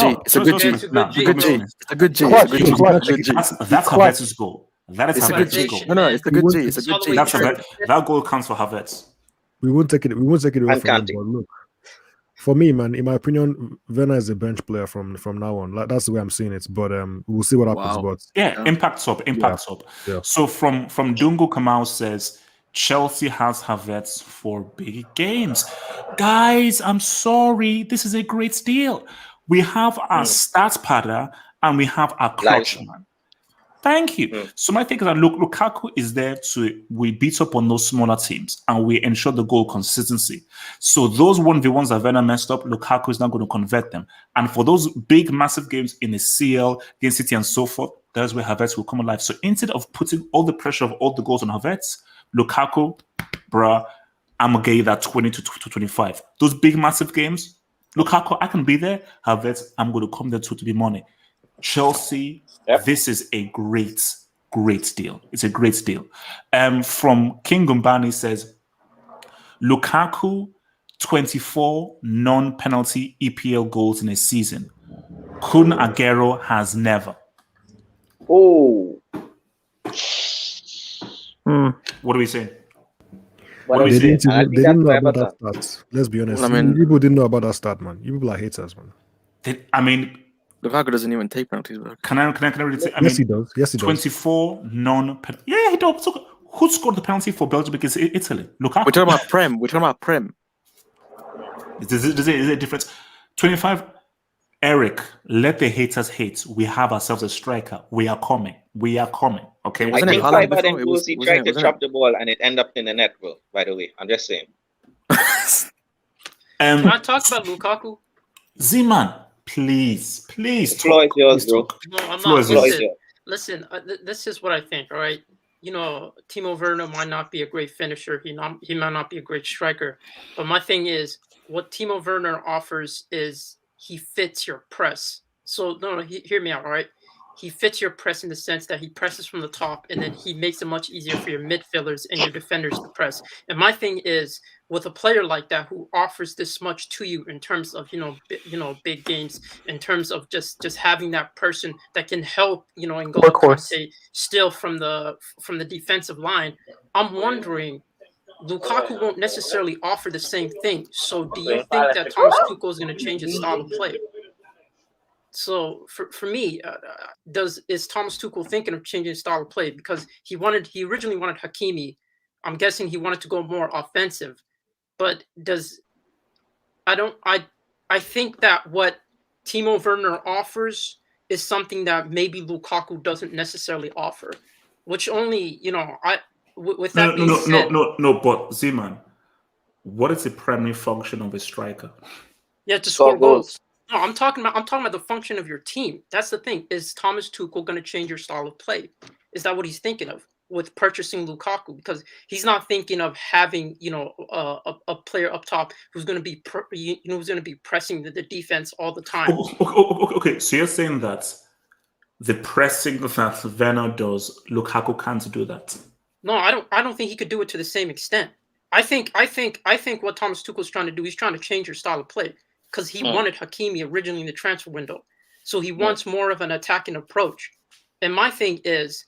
G. That's Havertz's goal. That is Havertz's goal. No, it's a good G. It's a good G. That goal counts for Havertz. We won't take it away from him. But look, for me, man, in my opinion, Werner is a bench player from now on. Like, that's the way I'm seeing it. But we'll see what happens. But impact up. Yeah. So from Dungo Kamau says Chelsea has Havertz for big games. Guys, I'm sorry. This is a great deal. We have our stats padder and we have our clutch man. Thank you. So my take is that Lukaku is there we beat up on those smaller teams and we ensure the goal consistency. So those 1v1s that Werner messed up, Lukaku is not going to convert them. And for those big, massive games in the CL, against City and so forth, that's where Havertz will come alive. So instead of putting all the pressure of all the goals on Havertz, Lukaku, bruh, I'm going to get you that 20 to 25. Those big, massive games, Lukaku, I can be there. Havertz, I'm going to come there to be money. Chelsea, this is a great deal. It's a great deal. From King Gumbani says, Lukaku, 24 non-penalty EPL goals in a season. Kun Aguero has never. Oh. What are we saying? They didn't know about that stat. Let's be honest. People didn't know about that stat, man. You people are haters, man. Lukaku doesn't even take penalties, bro. Can I really say? Yes, he does. 24 non-penalty. Yeah, he does. Who scored the penalty for Belgium against Italy? Lukaku. We're talking about Prem. Is it a difference? 25. Eric, let the haters hate. We have ourselves a striker. We are coming. Okay. I think 5 of them goals he tried to trap the ball and it ended up in the net, bro. By the way, I'm just saying. Can I talk about Lukaku? Z-Man. Please. Floor is yours, bro. No, I'm not. Listen, this is what I think, all right? You know, Timo Werner might not be a great finisher. He might not be a great striker. But my thing is, what Timo Werner offers is he fits your press. So, hear me out, all right? He fits your press in the sense that he presses from the top and then he makes it much easier for your midfielders and your defenders to press. And my thing is, with a player like that who offers this much to you in terms of, big games, in terms of just having that person that can help, and go still from the defensive line, I'm wondering, Lukaku won't necessarily offer the same thing. So do you think that Thomas Tuchel is going to change his style of play? So for me, is Thomas Tuchel thinking of changing his style of play? Because he originally wanted Hakimi. I'm guessing he wanted to go more offensive. But I think that what Timo Werner offers is something that maybe Lukaku doesn't necessarily offer. Which only, with that being said, but Z-Man, what is the primary function of a striker? Yeah, to score goals. No, I'm talking about the function of your team. That's the thing. Is Thomas Tuchel going to change your style of play? Is that what he's thinking of? with purchasing Lukaku, because he's not thinking of having a player up top who's going to be who's going to be pressing the defense all the time. Okay, so you're saying that the pressing that Werner does, Lukaku can't do that? No, I don't think he could do it to the same extent. I think what Thomas Tuchel's trying to do, he's trying to change your style of play, because he wanted Hakimi originally in the transfer window. So he wants more of an attacking approach. And my thing is,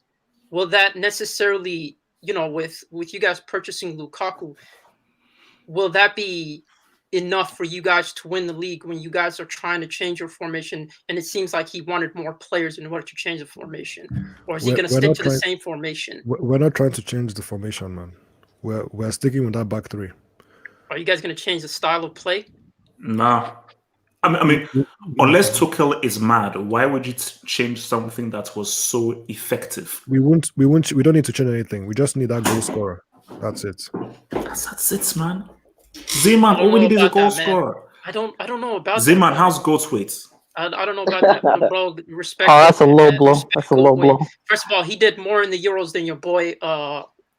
will that necessarily, with you guys purchasing Lukaku, will that be enough for you guys to win the league when you guys are trying to change your formation? And it seems like he wanted more players in order to change the formation. Or is he going to stick to the same formation? We're not trying to change the formation, man. We're sticking with that back three. Are you guys going to change the style of play? Nah. I mean, unless Tuchel is mad, why would you change something that was so effective? We don't need to change anything. We just need that goal scorer. That's it. That's it, man. Zeman, all we need is a goal scorer. I don't know about Zeman, that. how's goal weight? I don't know about that, bro. Respect. Oh, that's a low blow. That's a low blow. First of all, he did more in the Euros than your boy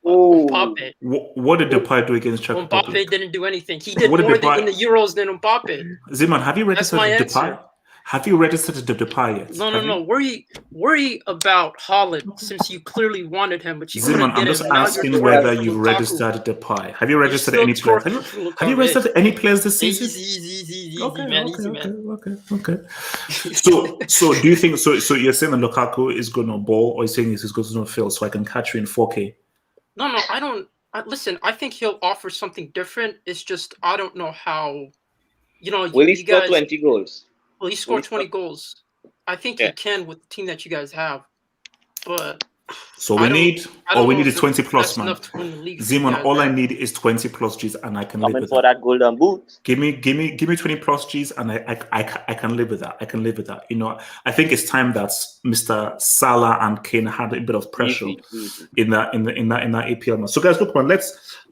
Mbappe. What did Depay do against Czech Republic? Mbappe didn't do anything. He did more in the Euros than Mbappe. Zeman, have you registered Depay? Have you registered the Depay yet? No. Worry about Haaland, since you clearly wanted him, but you Zeman, I'm just asking whether you've registered Depay. Have you registered any players? Have you registered any players this season? Easy, okay, man. Okay. So do you think so you're saying that Lukaku is going to ball, or you're saying he's going to fail so I can catch you in 4K? No, I don't. Listen, I think he'll offer something different. It's just I don't know how. Will he score 20 goals? Well, he scored 20 goals. I think he can with the team that you guys have, but. So we need a 20 plus, man. Zeman, all I need is 20 plus G's, and I can live with that golden boot. Give me 20 plus G's, and I can live with that. I can live with that. I think it's time that Mr. Salah and Kane had a bit of pressure in that APL match. So guys, look, man,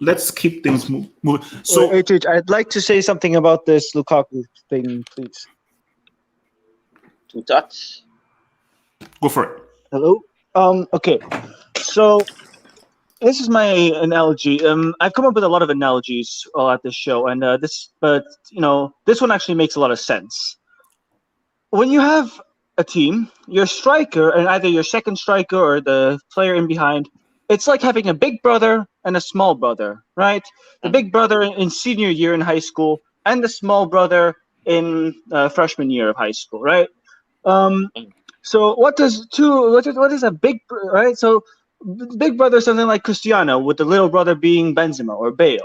let's keep things moving. So I'd like to say something about this Lukaku thing, please. To touch. Go for it. Hello. Okay, so this is my analogy. I've come up with a lot of analogies at this show, and this one actually makes a lot of sense. When you have a team, your striker, and either your second striker or the player in behind, it's like having a big brother and a small brother, right? The big brother in senior year in high school, and the small brother in freshman year of high school, right? So what is a big, right? So big brother is something like Cristiano, with the little brother being Benzema or Bale.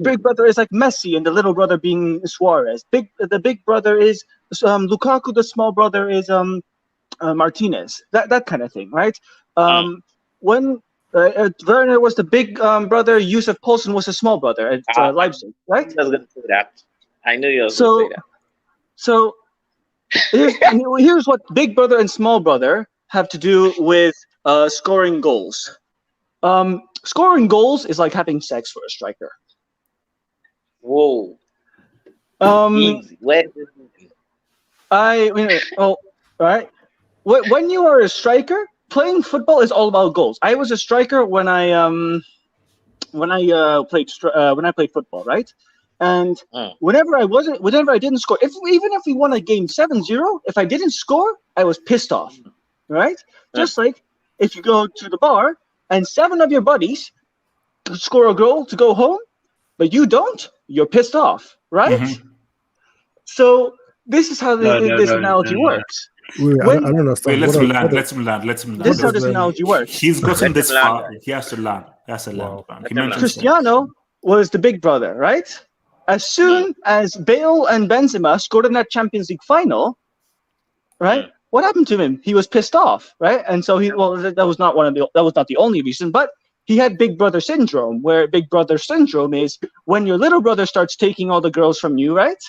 Big brother is like Messi, and the little brother being Suarez. The big brother is Lukaku. The small brother is Martinez. That kind of thing, right? When Werner was the big brother, Yusuf Poulsen was the small brother at Leipzig, right? I was going to say that. I knew you were going to say that. So. Here's what big brother and small brother have to do with scoring goals. Scoring goals is like having sex for a striker. Whoa. Easy. Right. When you are a striker, playing football is all about goals. I was a striker when I played football, right? And whenever I didn't score, even if we won a game 7-0, if I didn't score, I was pissed off, right? Just like if you go to the bar and 7 of your buddies score a goal to go home, but you don't, you're pissed off, right? Mm-hmm. So this is how this analogy works. Wait, I don't understand. Wait, let him land. This is how this analogy works. He's gotten this far. He has to land. Cristiano was the big brother, right? As soon as Bale and Benzema scored in that Champions League final, right? What happened to him? He was pissed off, right? And so that was not the only reason, but he had big brother syndrome, where big brother syndrome is when your little brother starts taking all the girls from you, right?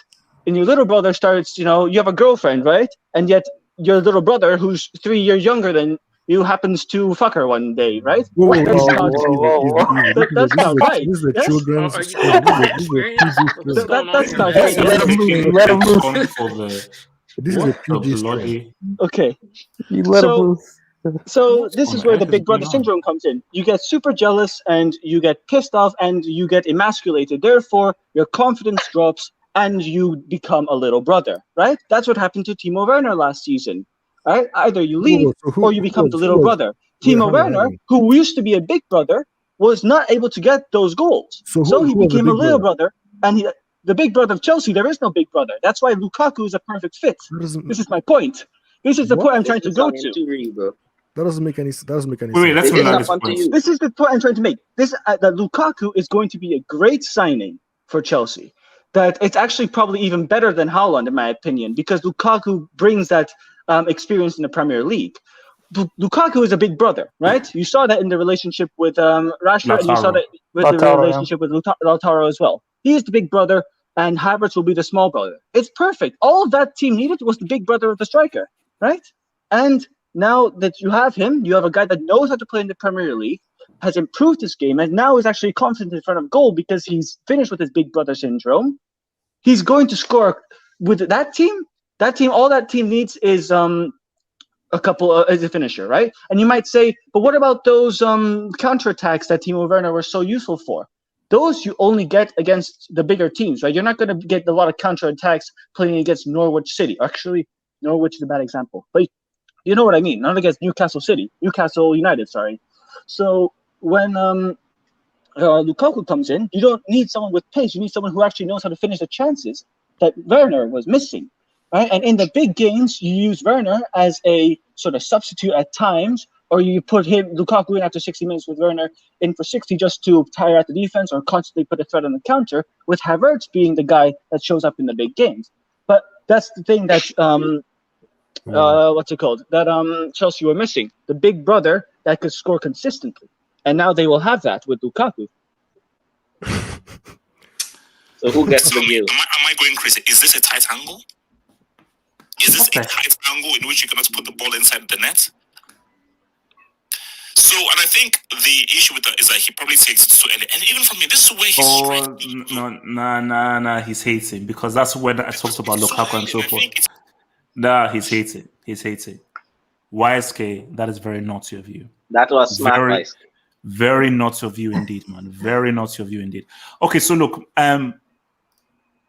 And your little brother starts, you have a girlfriend, right? And yet your little brother, who's 3 years younger than you, happens to fuck her one day, right? That's not right. This is a children's school. That's not right. Let him move. This is a PG story. Okay. You let him move. So this on is where the earth is big brother going on? syndrome comes in. You get super jealous and you get pissed off and you get emasculated. Therefore, your confidence drops and you become a little brother, right? That's what happened to Timo Werner last season, right? Either you leave Whoa, so or you become the little brother. wait, Timo hang on, hang Werner, on. who used to be a big brother, was not able to get those goals. So So he who was the became a big little brother? brother, and the big brother of Chelsea, there is no big brother. That's why Lukaku is a perfect fit. This is my point. This is the What? point I'm This trying to is go sounding to. too real, bro. That doesn't make any Wait, sense. let's This hear is Lali's up to point. you. This is the point I'm trying to make. This that Lukaku is going to be a great signing for Chelsea. That it's actually probably even better than Haaland, in my opinion, because Lukaku brings that experience in the Premier League. Lukaku is a big brother, right? You saw that in the relationship with Rashford, and you saw Lautaro. that with the relationship with Lautaro as well. He is the big brother, and Havertz will be the small brother. It's perfect. All that team needed was the big brother of the striker, right? And now that you have him, you have a guy that knows how to play in the Premier League, has improved his game, and now is actually confident in front of goal because he's finished with his big brother syndrome. He's going to score with that team. That team, all that team needs is a couple as a finisher, right? And you might say, but what about those counterattacks that Timo Werner was so useful for? Those you only get against the bigger teams, right? You're not going to get a lot of counterattacks playing against Norwich City. Actually, Norwich is a bad example, but you know what I mean. Not against Newcastle United, sorry. So when Lukaku comes in, you don't need someone with pace. You need someone who actually knows how to finish the chances that Werner was missing. Right? And in the big games, you use Werner as a sort of substitute at times, or you put Lukaku in after 60 minutes with Werner in for 60 just to tire out the defense or constantly put a threat on the counter, with Havertz being the guy that shows up in the big games. But that's the thing that what's it called? That Chelsea were missing. The big brother that could score consistently. And now they will have that with Lukaku. So who gets the deal? Am I going crazy? Is this a tight angle? Is this a tight angle in which you cannot put the ball inside the net? So, and I think the issue with that is that he probably takes it too early. And even for me, this is where he's Nah, he's hating because that's when I talked about Lukaku and so forth. Nah, he's hating. YSK, that is very naughty of you. That was smart, very naughty of you indeed, man. Very naughty of you indeed. Okay, so look,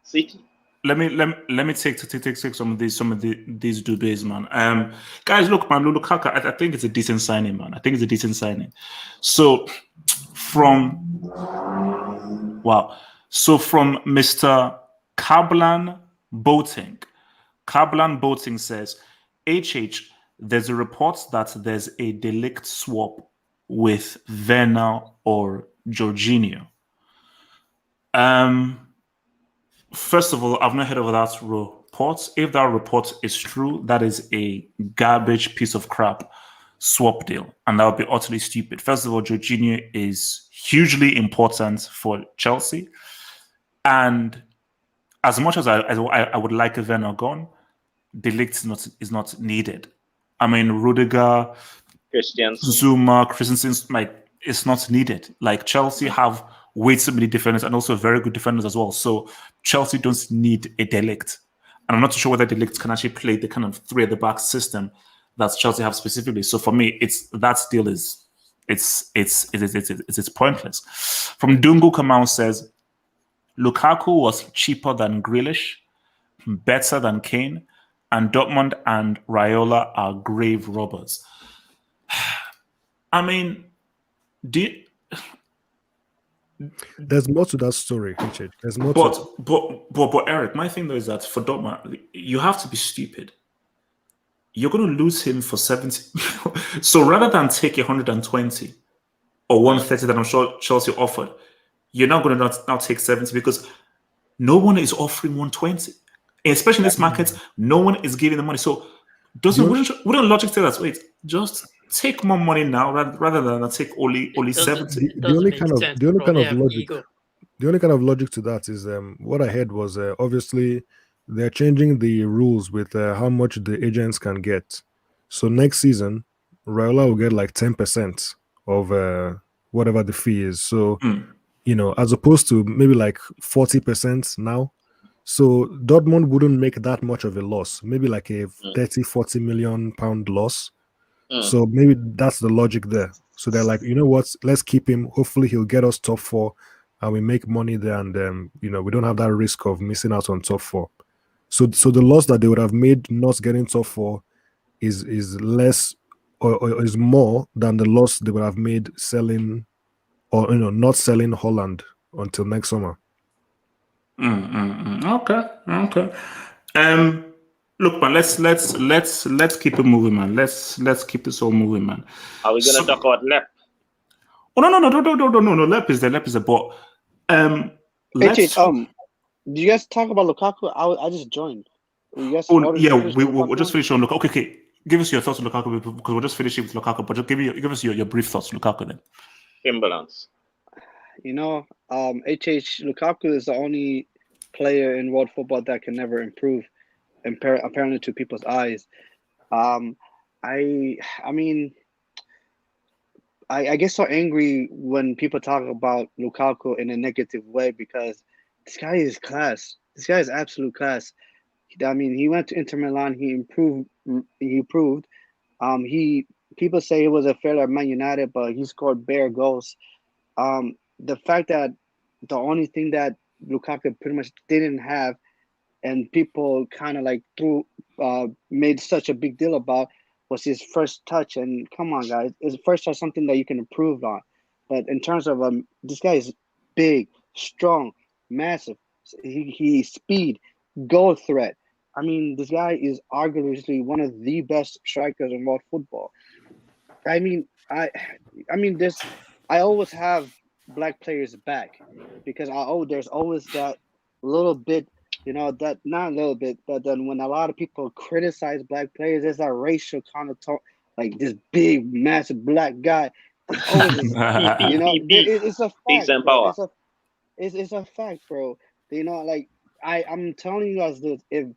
City. Let me take some of these dubies, man. Guys, look, man, Lukaku, I think it's a decent signing, man. I think it's a decent signing. So from Mr. Kablan Boating says, HH, there's a report that there's a delict swap with Werner or Jorginho. First of all, I've not heard of that report. If that report is true, that is a garbage piece of crap swap deal, and that would be utterly stupid. First of all, Jorginho is hugely important for Chelsea, and as much as I would like a Werner gone, De Ligt is not needed. I mean, Rudiger, Zuma, Christensen, like, it's not needed. Like, Chelsea have way too many defenders and also very good defenders as well. So Chelsea don't need a De Ligt. And I'm not too sure whether De Ligt can actually play the kind of three at the back system that Chelsea have specifically. So for me, that deal is pointless. From Dungu Kamau says, Lukaku was cheaper than Grealish, better than Kane, and Dortmund and Raiola are grave robbers. I mean, there's more to that story, Richard. There's more. But Eric, my thing though is that for Dortmund, you have to be stupid. You're going to lose him for 70. So rather than take 120 or 130 that I'm sure Chelsea offered, you're not going to now take 70 because no one is offering 120. Especially in this market, no one is giving the money. So wouldn't logic say that? Wait, just take more money now rather than take only 70. The only kind of logic to that is what I heard was obviously they're changing the rules with how much the agents can get. So next season, Raiola will get like 10% of whatever the fee is. So as opposed to maybe like 40% now. So Dortmund wouldn't make that much of a loss, maybe like a 30-40 million pound loss. So maybe that's the logic there. So they're like, you know what? Let's keep him. Hopefully, he'll get us top 4, and we make money there. And we don't have that risk of missing out on top 4. So the loss that they would have made not getting top 4 is less or is more than the loss they would have made selling or not selling Holland until next summer. Okay. Look, man. Let's keep it moving, man. Let's keep this all moving, man. Are we gonna talk about Lep? Oh no. Lep is there. But let's. Do you guys talk about Lukaku? I just joined. You guys we'll just finish on Lukaku. Okay. Give us your thoughts on Lukaku because we're just finishing with Lukaku. But just give us your brief thoughts on Lukaku then. Imbalance. Lukaku is the only player in world football that can never improve, apparently to people's eyes. I get so angry when people talk about Lukaku in a negative way because this guy is class. This guy is absolute class. I mean, he went to Inter Milan. He improved. People say he was a failure at Man United, but he scored bare goals. The fact that the only thing that Lukaku pretty much didn't have, and people kind of like made such a big deal about, was his first touch. And come on, guys, his first touch is something that you can improve on. But in terms of this guy is big, strong, massive. He speed, goal threat. I mean, this guy is arguably one of the best strikers in world football. I mean, I always have black players back because there's always that little bit, that not a little bit, but then when a lot of people criticize black players, there's that racial connotation, like this big, massive black guy. Always, it's a fact. Bro. It's a fact, bro. I'm telling you guys this: if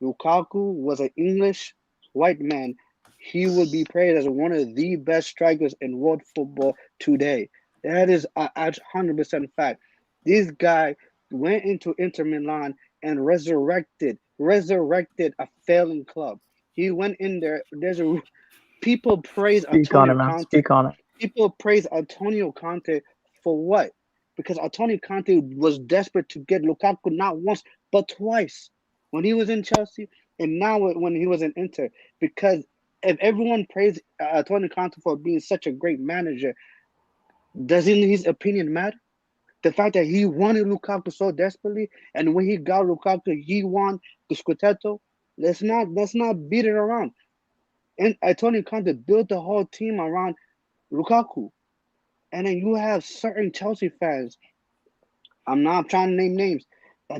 Lukaku was an English white man, he would be praised as one of the best strikers in world football today. That is a 100% fact. This guy went into Inter Milan and resurrected a failing club. He went in there. People praise Antonio Conte. Speak on it. People praise Antonio Conte for what? Because Antonio Conte was desperate to get Lukaku not once but twice when he was in Chelsea and now when he was in Inter. Because if everyone praised Antonio Conte for being such a great manager, doesn't his opinion matter? The fact that he wanted Lukaku so desperately, and when he got Lukaku, he won the Scudetto. Let's not beat it around. And Antonio Conte built the whole team around Lukaku. And then you have certain Chelsea fans. I'm not trying to name names.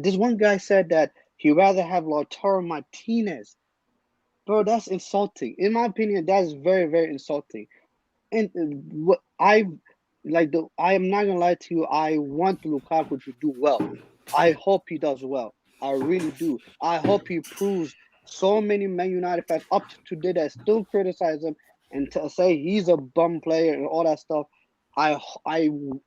This one guy said that he'd rather have Lautaro Martinez. Bro, that's insulting. In my opinion, that's very, very insulting. And I am not gonna lie to you. I want Lukaku to do well. I hope he does well. I really do. I hope he proves so many Man United fans up to today that still criticize him and to say he's a bum player and all that stuff. I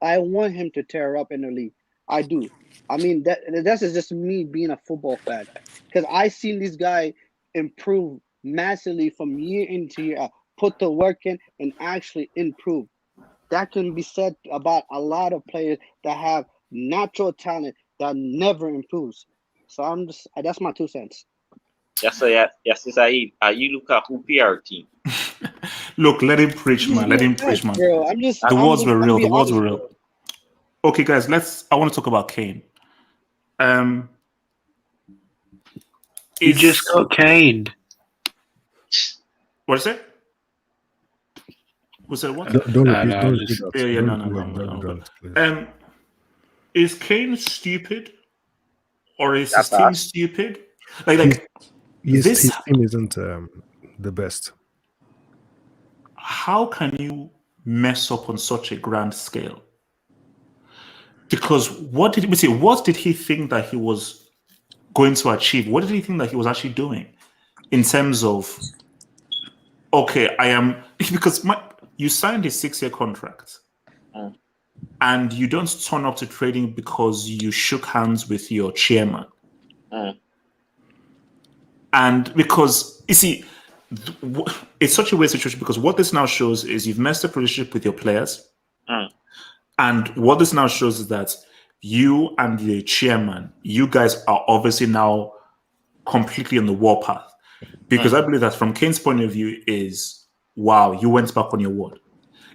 want him to tear up in the league. I do. I mean that's just me being a football fan because I seen this guy improve massively from year into year. Put the work in and actually improve. That can be said about a lot of players that have natural talent that never improves. So that's my 2 cents. Yes, Saeed. Are you Lukaku PR team? Look, let him preach, man. Let him preach, man. Bro, the words were real. The words were real. Okay, guys, I want to talk about Kane. You just got caned. What is it? Was that what? Don't repeat that. No. Is Kane stupid, or is his team stupid? His team isn't the best. How can you mess up on such a grand scale? Because what did he think that he was going to achieve? What did he think that he was actually doing in terms of? Okay, because you signed a 6-year contract, and you don't turn up to training because you shook hands with your chairman. And because, you see, it's such a weird situation because what this now shows is you've messed up relationship with your players, and what this now shows is that you and the chairman, you guys are obviously now completely on the warpath. Because I believe that from Kane's point of view is, wow, you went back on your word.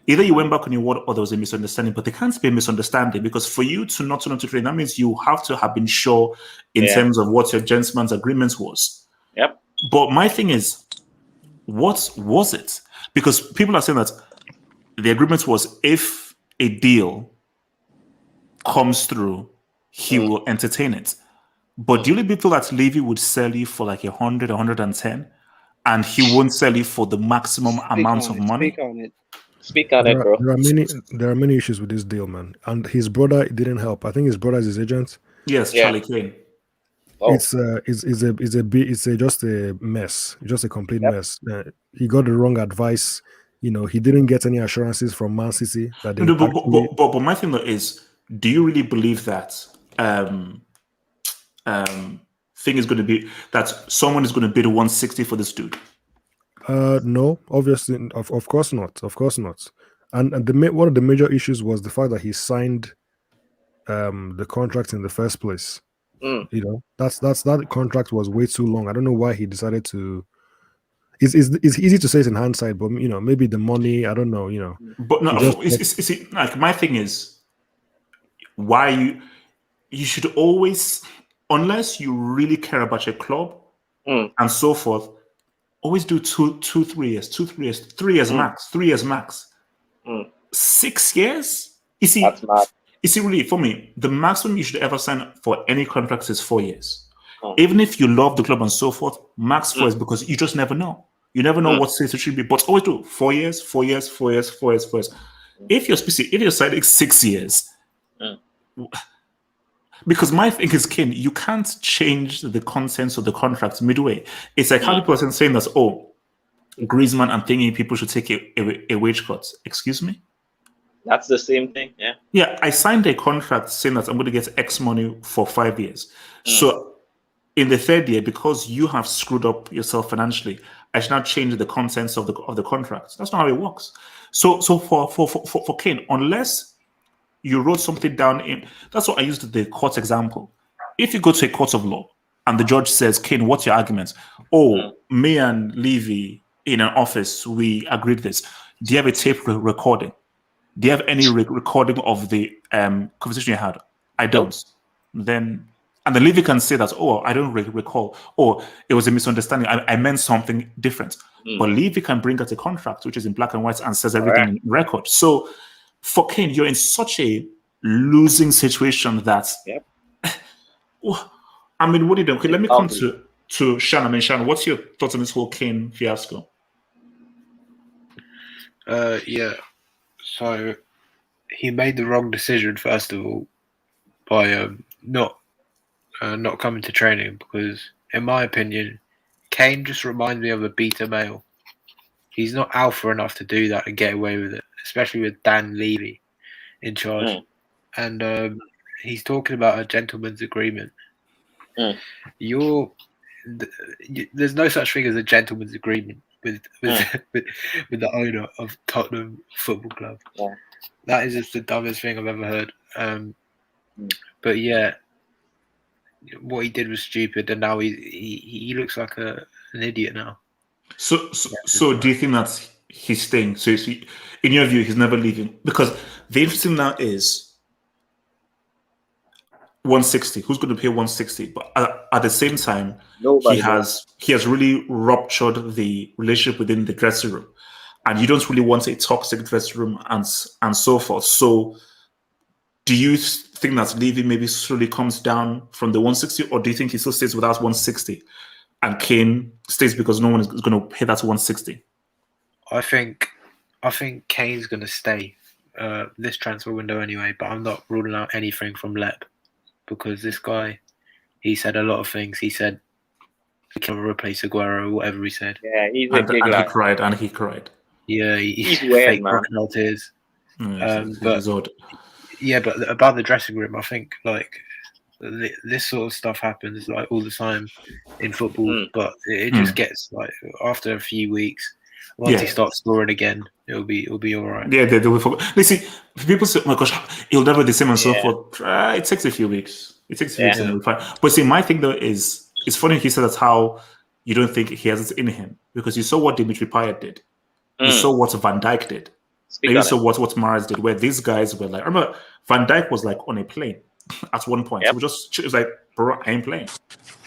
Either you went back on your word or there was a misunderstanding, but there can't be a misunderstanding because for you to not to train, that means you have to have been sure in terms of what your gentleman's agreement was. Yep. But my thing is, what was it? Because people are saying that the agreement was if a deal comes through, he will entertain it. But do you really feel that Levy would sell you for like 100, 110, and he won't sell you for the maximum amount of money? Speak on it, bro. There are many issues with this deal, man. And his brother didn't help. I think his brother is his agent. Yes, Charlie Kane. It's just a mess, just a complete mess. He got the wrong advice. You know, he didn't get any assurances from Man City that they but my thing though is, do you really believe that thing is going to be that someone is going to bid 160 for this dude? No, obviously, of course not, And one of the major issues was the fact that he signed the contract in the first place. You know, that contract was way too long. I don't know why he decided to. It's easy to say it in hindsight, but you know, maybe the money. I don't know. You know, but no, it's like my thing is why you should always, unless you really care about your club and so forth, always do 3 years, 3 years max, 3 years max. 6 years? You see, that's mad. You see, really, for me, the maximum you should ever sign for any contract is 4 years. Even if you love the club and so forth, max 4 years, because you just never know. You never know what stage it should be. But always do 4 years, 4 years, 4 years, 4 years, 4 years. If you're signing 6 years, because my thing is, Kane, you can't change the contents of the contract midway. It's like how people are saying that, Griezmann and thinking people should take a wage cut. Excuse me? That's the same thing, yeah. Yeah, I signed a contract saying that I'm going to get X money for 5 years. So in the third year, because you have screwed up yourself financially, I should not change the contents of the contract. That's not how it works. So for Kane, unless you wrote something down that's what I used the court example. If you go to a court of law and the judge says, Kane, what's your argument? Me and Levy in an office, we agreed this. Do you have a tape recording? Do you have any recording of the conversation you had? I don't. Then, and the Levy can say that, I don't recall. Or it was a misunderstanding. I meant something different. But Levy can bring out a contract, which is in black and white and says everything in record. So for Kane, you're in such a losing situation that, I mean, what do you do? Okay, let me come to Shan. I mean, Shan, what's your thoughts on this whole Kane fiasco? Yeah. So he made the wrong decision, first of all, by not coming to training, because, in my opinion, Kane just reminds me of a beta male. He's not alpha enough to do that and get away with it, especially with Dan Levy in charge. And he's talking about a gentleman's agreement. There's no such thing as a gentleman's agreement with the owner of Tottenham Football Club. That is just the dumbest thing I've ever heard. But yeah, what he did was stupid, and now he looks like an idiot now. So do you think that he's staying? So in your view, he's never leaving? Because the interesting now is 160. Who's going to pay 160? But at the same time, he has really ruptured the relationship within the dressing room, and you don't really want a toxic dressing room and so forth. So, do you think that Levy maybe slowly comes down from the 160, or do you think he still stays without 160, and Kane stays because no one is going to pay that 160? I think Kane's going to stay this transfer window anyway, but I'm not ruling out anything from Lep. Because this guy, he said a lot of things. He said he can replace Aguero, whatever he said. Yeah, he's a big guy. He cried. Yeah, he's weird, fake man. crocodile tears. He's odd. Yeah, but about the dressing room, I think this sort of stuff happens like all the time in football, but it just gets like after a few weeks, once he starts scoring again, it'll be all right. Yeah, they'll be forgotten. Listen, people say, "Oh my gosh, he'll never be the same," and so forth. It takes a few weeks. It takes a few weeks and it'll be fine. But see, my thing though is, it's funny he said that's how you don't think he has it in him, because you saw what Dimitri Payet did, you saw what Van Dijk did, and you saw what Mahrez did, where these guys were like, I remember Van Dijk was like on a plane at one point. He was like, bro, I ain't playing.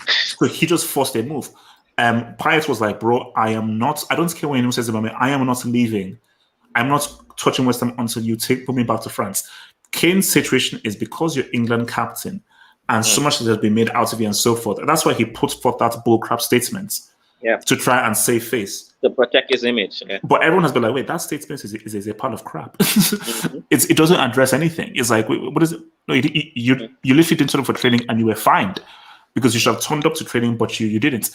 So he just forced a move. Payet was like, bro, I don't care what anyone says about me, I am not leaving. I'm not touching West Ham until you put me back to France. Kane's situation is because you're England captain, and so much has been made out of you and so forth. And that's why he put forth that bullcrap statement to try and save face. To protect his image. Yeah. But everyone has been like, wait, that statement is a pile of crap. It doesn't address anything. It's like, wait, what is it? No, you literally didn't turn up for training and you were fined because you should have turned up to training, but you didn't.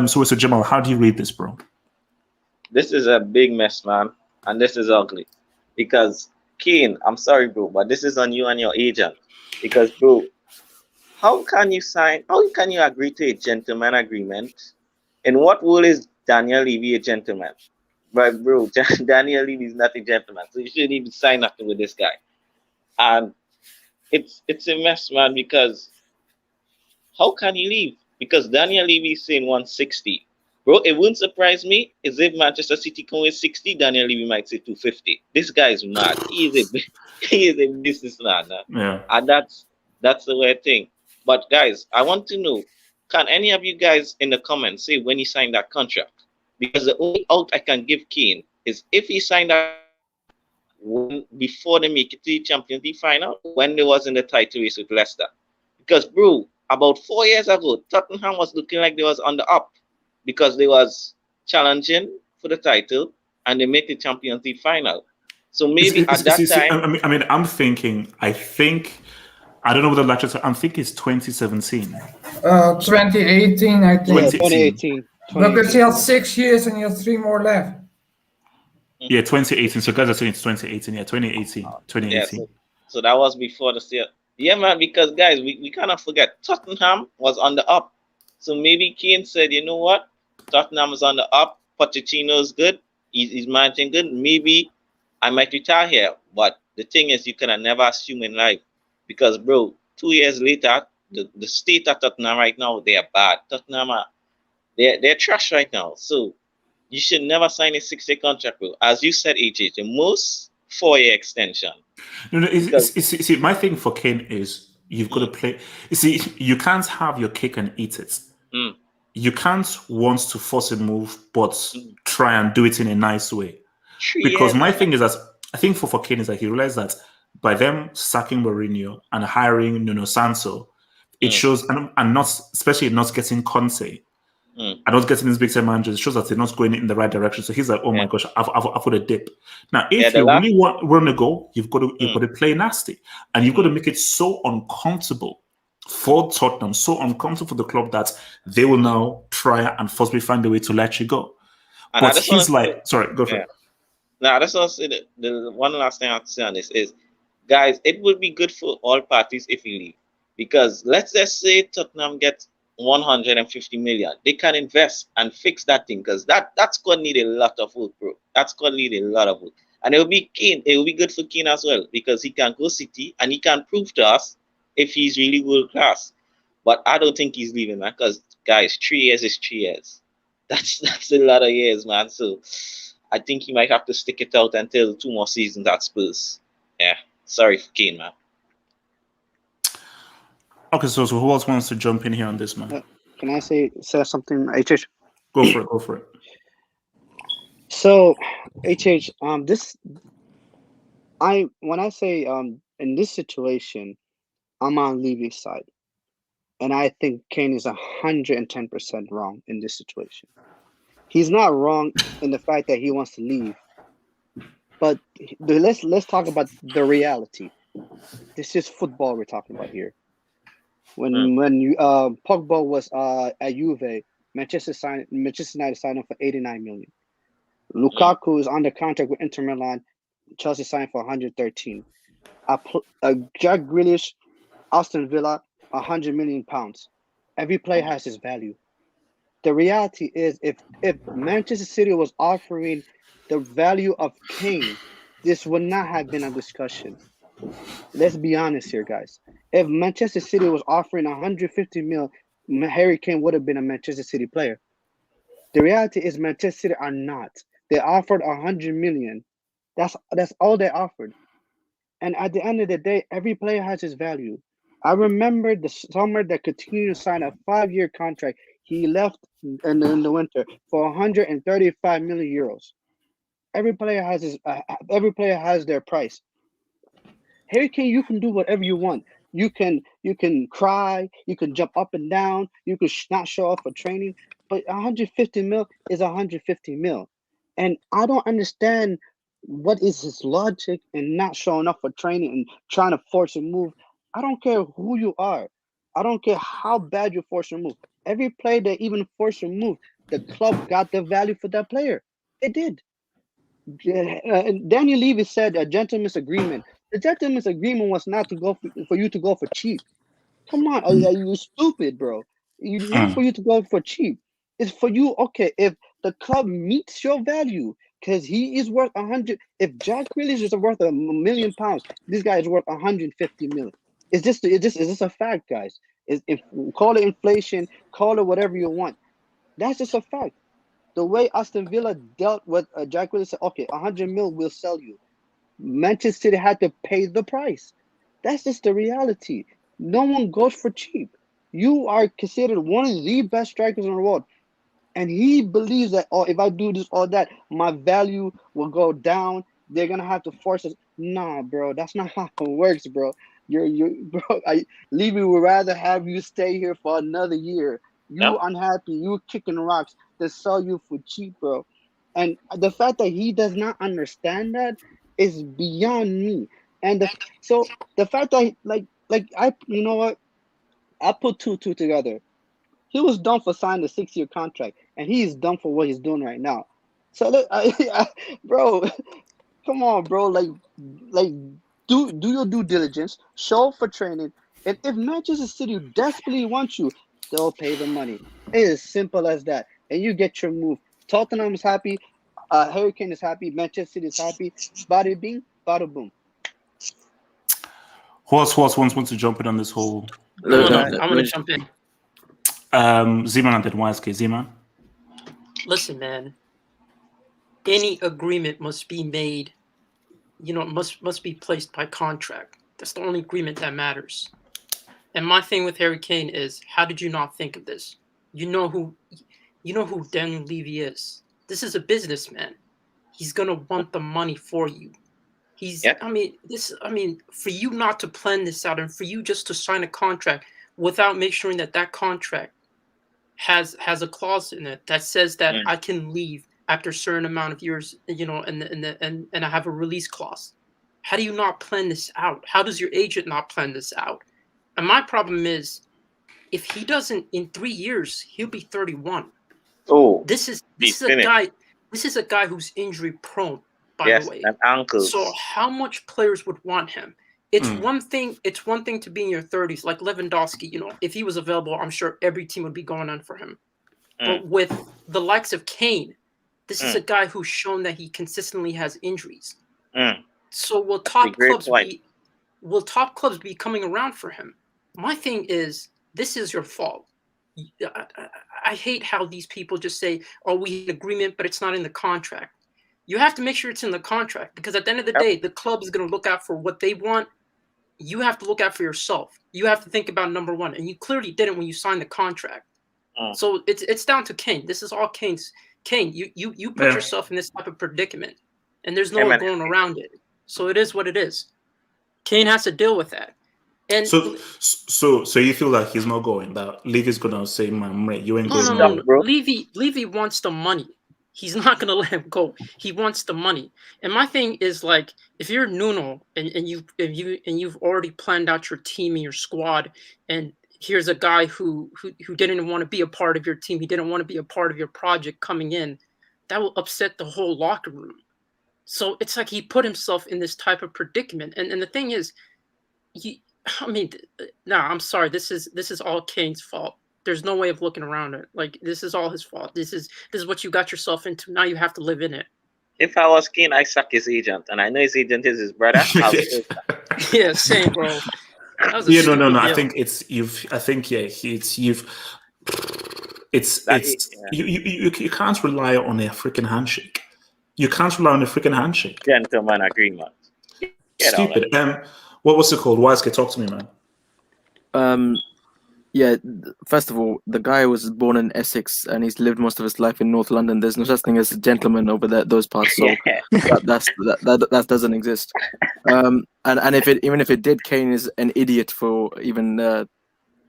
So Jamal, how do you read this, bro? This is a big mess, man. And this is ugly. Because Kane, I'm sorry, bro, but this is on you and your agent. Because, bro, how can you agree to a gentleman agreement? In what world is Daniel Levy a gentleman? But, bro, Daniel Levy is not a gentleman. So you shouldn't even sign nothing with this guy. And it's a mess, man, because how can he leave? Because Daniel Levy is saying 160. Bro, it wouldn't surprise me is if Manchester City come with 60, Daniel Levy might say 250. This guy is mad. He is a businessman. Yeah. And that's the weird thing. But guys, I want to know, can any of you guys in the comments say when he signed that contract? Because the only out I can give Kane is if he signed that before they make it to the Champions League final, when they was in the title race with Leicester. Because, bro, about 4 years ago, Tottenham was looking like they was on the up, because they was challenging for the title and they make the Champions League final. So maybe at that time... I mean, I'm thinking, I don't know what the latest, I'm thinking it's 2017. 2018, I think. 2018. Because he has 6 years and he has 3 more left. Yeah, 2018. So guys are saying it's 2018. Yeah, 2018. 2018. Yeah, so that was before the sale. Yeah, man, because guys, we cannot forget, Tottenham was on the up. So maybe Kane said, you know what? Tottenham is on the up. Pochettino's good. He's managing good. Maybe I might retire here. But the thing is, you can never assume in life. Because, bro, 2 years later, the state of Tottenham right now, they are bad. Tottenham they're trash right now. So you should never sign a 6-year contract, bro. As you said, HH, the most 4-year extension. No, see, my thing for Kane is you've got to play. You see, you can't have your cake and eat it. You can't want to force a move, but try and do it in a nice way. Because my thing is that I think for Kane is that he realized that by them sacking Mourinho and hiring Nuno Santo, it shows, and not especially not getting Conte. And not getting these big time managers, it shows that they're not going in the right direction. So he's like, "Oh my gosh, I've got a dip." Now, if you really want to go, you've got to play nasty, and you've got to make it so uncomfortable for Tottenham, so uncomfortable for the club that they will now try and forcibly find a way to let you go. And but he's like, sorry, go for it. Now, that's what I the one last thing I have to say on this is, guys, it would be good for all parties if you leave, because let's just say Tottenham gets 150 million. They can invest and fix that thing, because that's gonna need a lot of work, bro. That's gonna need a lot of work, and it will be Kane. It will be good for Kane as well, because he can go City and he can prove to us if he's really world class. But I don't think he's leaving, man. Because guys, 3 years is 3 years. That's a lot of years, man. So I think he might have to stick it out until 2 more seasons at Spurs. Yeah, sorry for Kane, man. Okay, so who else wants to jump in here on this, man? Can I say something, HH? Go for it. So, HH, when I say in this situation, I'm on Levy's side, and I think Kane is 110% wrong in this situation. He's not wrong in the fact that he wants to leave, but let's talk about the reality. This is football we're talking about here. When Pogba was at Juve, Manchester United signed him for 89 million. Lukaku is under contract with Inter Milan. Chelsea signed for 113. Jack Grealish, Aston Villa, 100 million pounds. Every player has his value. The reality is, if Manchester City was offering the value of Kane, this would not have been a discussion. Let's be honest here, guys. If Manchester City was offering 150 mil, Harry Kane would have been a Manchester City player. The reality is Manchester City are not. They offered 100 million. That's all they offered. And at the end of the day, every player has his value. I remember the summer that Coutinho signed a 5-year contract. He left in the winter for 135 million euros. Every player has every player has their price. Harry Kane, you can do whatever you want. You can cry, you can jump up and down, you can not show up for training, but 150 mil is 150 mil, and I don't understand what is his logic in not showing up for training and trying to force a move. I don't care who you are. I don't care how bad you force a move. Every player that even forced a move, the club got the value for that player. It did. Daniel Levy said a gentleman's agreement. The gentleman's agreement was not to go for you to go for cheap. Come on, are you stupid, bro? It's not for you to go for cheap. It's for you. Okay, if the club meets your value, because he is worth 100. If Jack Grealish is worth £1 million, this guy is worth 150 million. It's just a fact, guys. If call it inflation, call it whatever you want. That's just a fact. The way Aston Villa dealt with Jack Grealish said, okay, 100 mil will sell you. Manchester City had to pay the price. That's just the reality. No one goes for cheap. You are considered one of the best strikers in the world. And he believes that, oh, if I do this or that, my value will go down. They're gonna have to force us. Nah, bro, that's not how it works, bro. Bro. Levy would rather have you stay here for another year. You unhappy, you kicking rocks, to sell you for cheap, bro. And the fact that he does not understand that is beyond me. And so the fact that you know what, I put two together. He was done for signing a 6-year contract, and he's done for what he's doing right now. So, look, bro, come on, bro. Like, do your due diligence. Show up for training. And if Manchester City desperately wants you, they'll pay the money. It is simple as that. And you get your move. Tottenham is happy. Harry Kane is happy. Manchester City is happy. Bada bing, bada boom. Who else wants to jump in on this whole? I'm gonna jump in. Zeman and then YSK. Zeman. Listen, man. Any agreement must be made. Must be placed by contract. That's the only agreement that matters. And my thing with Harry Kane is, how did you not think of this? You know who Daniel Levy is. This is a businessman. He's gonna want the money for you. For you not to plan this out and for you just to sign a contract without making sure that contract has a clause in it that says that I can leave after a certain amount of years, and I have a release clause. How do you not plan this out? How does your agent not plan this out? And my problem is, if he doesn't, in 3 years, he'll be 31. Oh, this is a guy. This is a guy who's injury prone, by the way. And ankles. So how much players would want him? It's one thing. It's one thing to be in your 30s, like Lewandowski. If he was available, I'm sure every team would be going on for him. But with the likes of Kane, this is a guy who's shown that he consistently has injuries. So will top clubs be coming around for him? My thing is, this is your fault. I hate how these people just say, "Oh, we had an agreement, but it's not in the contract." You have to make sure it's in the contract, because at the end of the day, the club is going to look out for what they want. You have to look out for yourself. You have to think about number one, and you clearly didn't when you signed the contract. So it's down to Kane. This is all Kane's. Kane, you put yourself in this type of predicament, and there's no one going around it. So it is what it is. Kane has to deal with that. And so you feel like he's not going? That Levy's gonna say, "Man, you ain't going." No. Levy wants the money. He's not gonna let him go. He wants the money. And my thing is, like, if you're Nuno and you've already planned out your team and your squad, and here's a guy who didn't want to be a part of your team, he didn't want to be a part of your project coming in, that will upset the whole locker room. So it's like he put himself in this type of predicament. And the thing is, I mean, no, I'm sorry. This is all Kane's fault. There's no way of looking around it. Like, this is all his fault. This is what you got yourself into. Now you have to live in it. If I was Kane, I suck his agent, and I know his agent is his brother. I'll still suck. Yeah, same, bro. That was a No. stupid I deal. think it's you've. I think it's you've. You can't rely on a freaking handshake. You can't rely on a freaking handshake. Gentleman agreement. Stupid. What was it called? Wisecat, talk to me, man. Yeah, first of all, the guy was born in Essex and he's lived most of his life in North London. There's no such thing as a gentleman over there, those parts. So that doesn't exist. And if even if it did, Kane is an idiot for even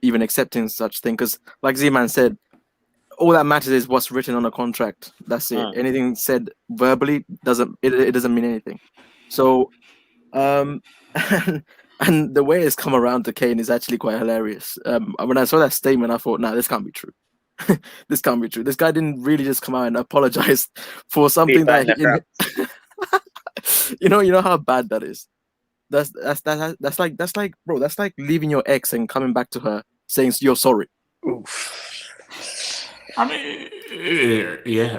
accepting such thing. Because like Z-Man said, all that matters is what's written on a contract. That's it. Anything said verbally doesn't mean anything. So, and the way it's come around to Kane is actually quite hilarious. When I saw that statement, I thought, nah, this can't be true. This can't be true. This guy didn't really just come out and apologize for something that you know how bad that is. That's like, bro, that's like leaving your ex and coming back to her saying you're sorry. Oof. I mean, yeah.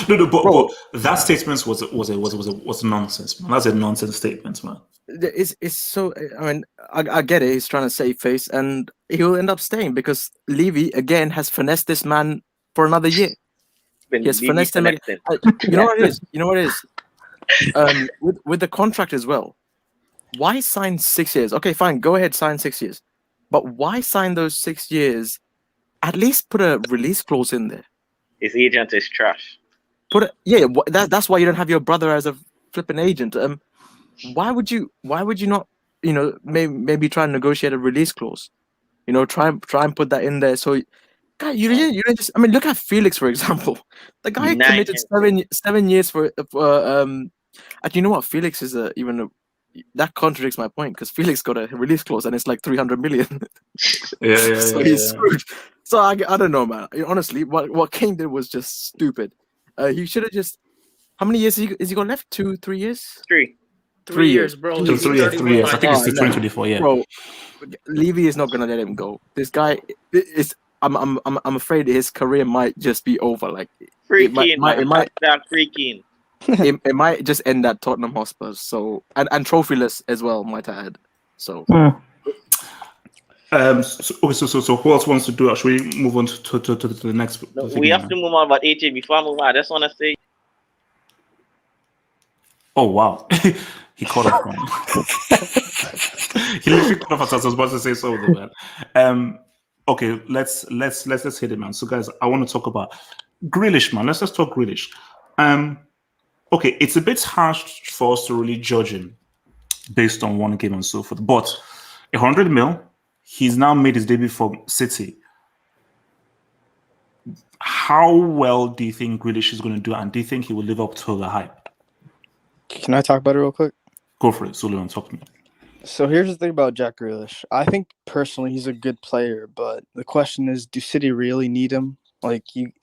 but that statement was nonsense, man. That's a nonsense statement, man. It's so. I mean, I get it. He's trying to save face, and he will end up staying because Levy again has finessed this man for another year. He has finessed him. You know what it is. You know what it is. With the contract as well. Why sign 6 years? Okay, fine. Go ahead, sign 6 years. But why sign those 6 years? At least put a release clause in there. His agent is trash. That's why you don't have your brother as a flipping agent. Why would you not? Maybe try and negotiate a release clause. Try and put that in there. So, guy, you didn't just. I mean, look at Felix for example. The guy committed 7 years for. And you know what? Felix is that contradicts my point because Felix got a release clause and it's like 300 million. So he's screwed. So I don't know, man. Honestly, what Kane did was just stupid. He should have just. How many years is he got left? 2, 3 years? 3. 3 years, bro. 3 years. I think it's 2024. Yeah. Bro, Levy is not gonna let him go. This guy is. I'm afraid his career might just be over. Like it might just end at Tottenham Hotspur. So and trophyless as well, might I add. So. So who else wants to do it? Should we move on to the next? We have to move on about AJ before I move on. I just want to say. Oh wow, he caught up. He literally caught up as I was about to say something, man. Okay, let's hit it, man. So guys, I want to talk about Grealish, man. Let's just talk Grealish. Okay, it's a bit harsh for us to really judge him based on one game and so forth, but 100 mil. He's now made his debut for City. How well do you think Grealish is going to do, and do you think he will live up to the hype? Can I talk about it real quick? Go for it, Suleiman. Talk to me. So here's the thing about Jack Grealish. I think personally he's a good player, but the question is, do City really need him? I think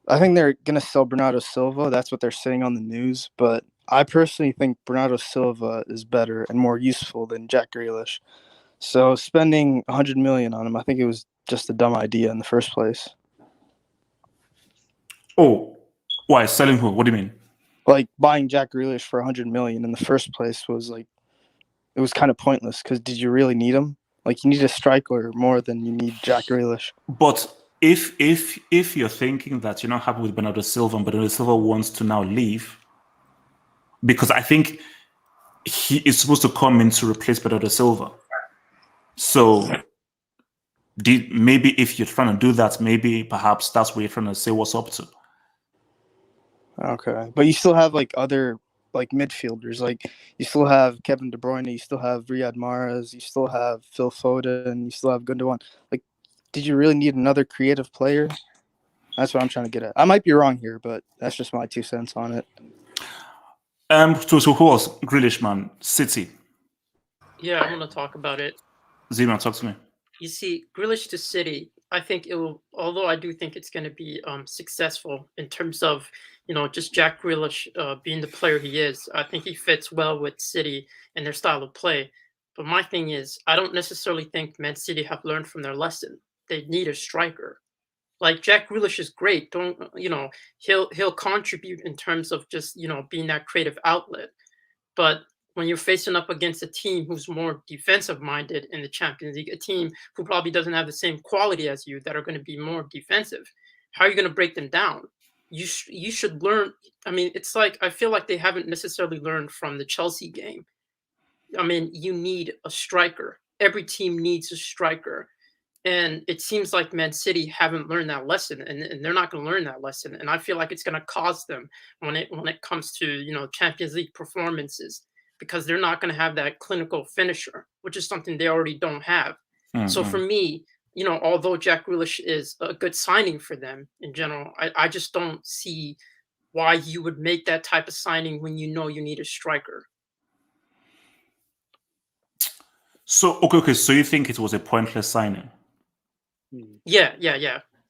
they're gonna sell Bernardo Silva. That's what they're saying on the news. But I personally think Bernardo Silva is better and more useful than Jack Grealish. So spending 100 million on him, I think it was just a dumb idea in the first place. Oh, why selling who? What do you mean? Like buying Jack Grealish for 100 million in the first place was it was kind of pointless because did you really need him? Like you need a striker more than you need Jack Grealish. But if you're thinking that you're not happy with Bernardo Silva and Bernardo Silva wants to now leave, because I think he is supposed to come in to replace Bernardo Silva. So maybe if you're trying to do that, maybe perhaps that's what you're trying to say what's up to. Okay. But you still have other midfielders. Like you still have Kevin De Bruyne, you still have Riyad Mahrez, you still have Phil Foden, you still have Gundogan. Like, did you really need another creative player? That's what I'm trying to get at. I might be wrong here, but that's just my 2 cents on it. So who else? Grealish, man. City. Yeah, I want to talk about it. Zima, talk to me. You see, Grealish to City, I think it will, although I do think it's going to be successful in terms of, just Jack Grealish being the player he is. I think he fits well with City and their style of play. But my thing is, I don't necessarily think Man City have learned from their lesson. They need a striker. Like Jack Grealish is great. Don't he'll contribute in terms of just being that creative outlet. But when you're facing up against a team who's more defensive minded in the Champions League, a team who probably doesn't have the same quality as you, that are going to be more defensive, how are you going to break them down? You should learn. I mean, it's like I feel like they haven't necessarily learned from the Chelsea game. I mean, you need a striker. Every team needs a striker. And it seems like Man City haven't learned that lesson, and they're not going to learn that lesson. And I feel like it's going to cost them when it comes to Champions League performances, because they're not going to have that clinical finisher, which is something they already don't have. So for me, although Jack Grealish is a good signing for them in general, I just don't see why you would make that type of signing when you know you need a striker. So okay. So you think it was a pointless signing? Yeah.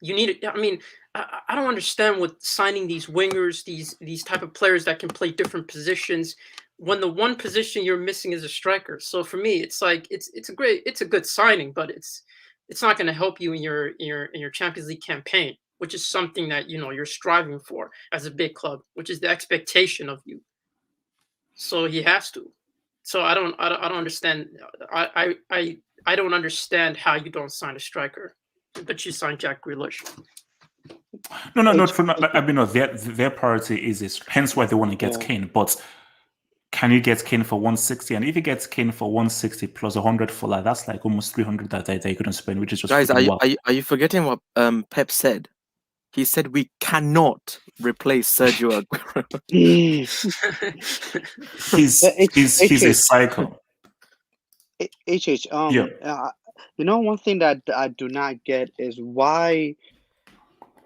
You need it. I mean, I don't understand with signing these wingers, these type of players that can play different positions, when the one position you're missing is a striker. So for me, it's like it's a good signing, but it's not going to help you in your Champions League campaign, which is something that you're striving for as a big club, which is the expectation of you. So he has to. So I don't understand. I don't understand how you don't sign a striker, but you sign Jack Grealish. No, not for. I mean, no, their priority is this. Hence why they want to get Kane. But can you get Kane for 160? And if you get Kane for 160 plus 100 for that, that's like almost 300 that you couldn't spend, which is just guys. Are you forgetting what Pep said? He said we cannot replace Sergio Aguero. He's a cycle. One thing that I do not get is why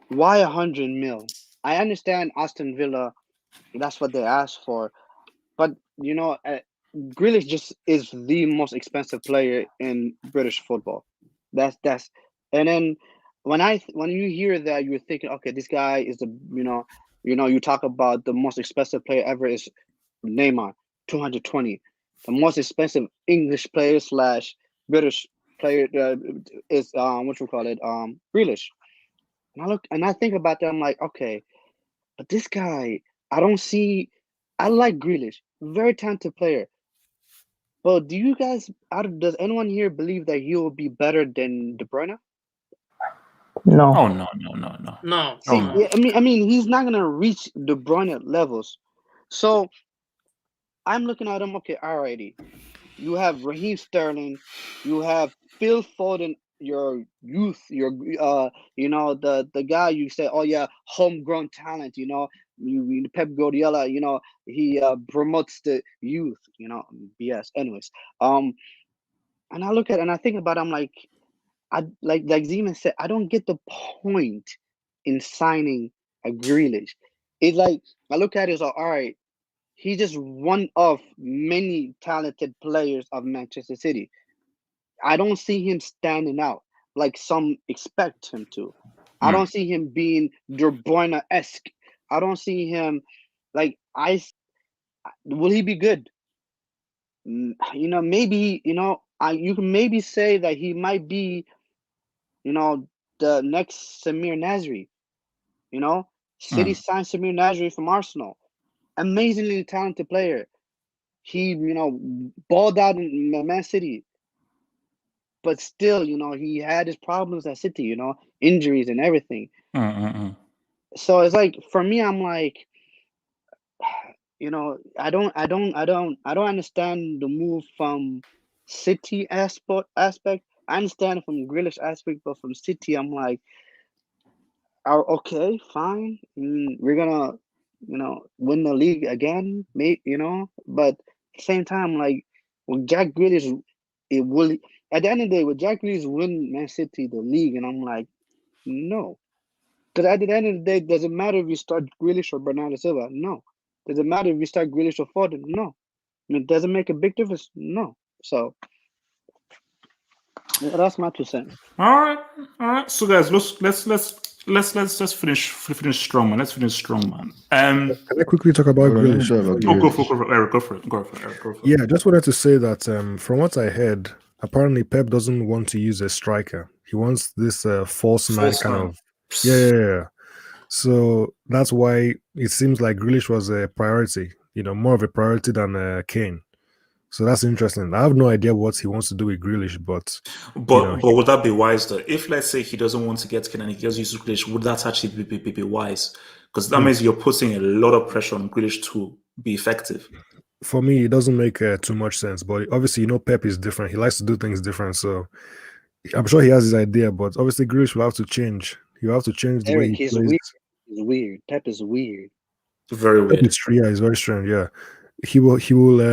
100 mil. I understand Aston Villa, that's what they asked for, but Grealish just is the most expensive player in British football. That's and then when you hear that, you're thinking, okay, this guy is you talk about the most expensive player ever is Neymar, 220. The most expensive English player / British player is Grealish. And I think about that, I'm like, okay, but this guy, I like Grealish, very talented player. But does anyone here believe that he will be better than De Bruyne? No. Oh no. No. See, I mean, he's not gonna reach De Bruyne levels. So I'm looking at him. Okay, alrighty. You have Raheem Sterling. You have Phil Foden. Your youth. The guy you say, oh yeah, homegrown talent. Pep Guardiola. He promotes the youth. BS. Anyways, and I look at it and I think about it, I'm like, like Zeman said, I don't get the point in signing a Grealish. It's like I look at it as all right. He's just one of many talented players of Manchester City. I don't see him standing out like some expect him to. I don't see him being De Bruyne-esque. I don't see him will he be good? Maybe, you can maybe say that he might be, the next Samir Nasri. City signed Samir Nasri from Arsenal. Amazingly talented player. He, balled out in Man City. But still, he had his problems at City, injuries and everything. So it's like, for me, I'm like, I don't understand the move from City aspect. I understand it from Grealish aspect, but from City, I'm like, okay, fine. We're gonna, win the league again, but at the same time, like, when Jack Grealish, at the end of the day, with Jack Grealish win Man City the league, and I'm like, no. Because at the end of the day, does it matter if you start Grealish or Bernardo Silva? No. Does it matter if you start Grealish or Foden? No. Does it make a big difference? No. So that's my 2 cents. All right. So guys, let's let's finish strong, man. Let's finish strong, man. Can I quickly talk about Grealish? Go for it, Eric. Go for it. Yeah, I just wanted to say that from what I heard, apparently Pep doesn't want to use a striker. He wants this false nine kind of. Yeah. So that's why it seems like Grealish was a priority. More of a priority than Kane. So that's interesting. I have no idea what he wants to do with Grealish, but would that be wise though? If let's say he doesn't want to get Kane and he just uses Grealish, would that actually be wise? Because that means you're putting a lot of pressure on Grealish to be effective. For me, it doesn't make too much sense. But obviously, Pep is different. He likes to do things different. So I'm sure he has his idea, but obviously Grealish will have to change. He'll have to change the way he plays. Weird. He's weird. Pep is weird. Very weird. He's very strange. Yeah. He will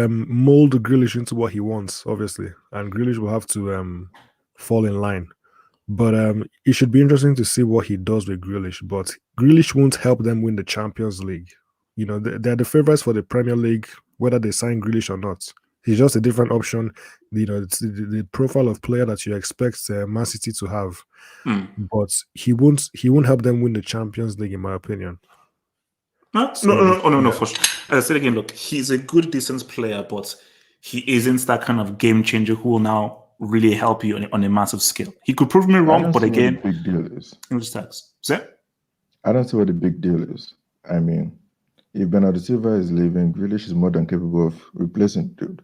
mold Grealish into what he wants, obviously, and Grealish will have to fall in line. But it should be interesting to see what he does with Grealish. But Grealish won't help them win the Champions League. They're the favorites for the Premier League, whether they sign Grealish or not. He's just a different option. It's the profile of player that you expect Man City to have. But he won't help them win the Champions League, in my opinion. No, for sure. As I said again, look, he's a good, decent player, but he isn't that kind of game changer who will now really help you on a massive scale. He could prove me wrong, but again, what the big deal is. I don't see what the big deal is. I mean, if Bernardo Silva is leaving, Grealish is more than capable of replacing dude.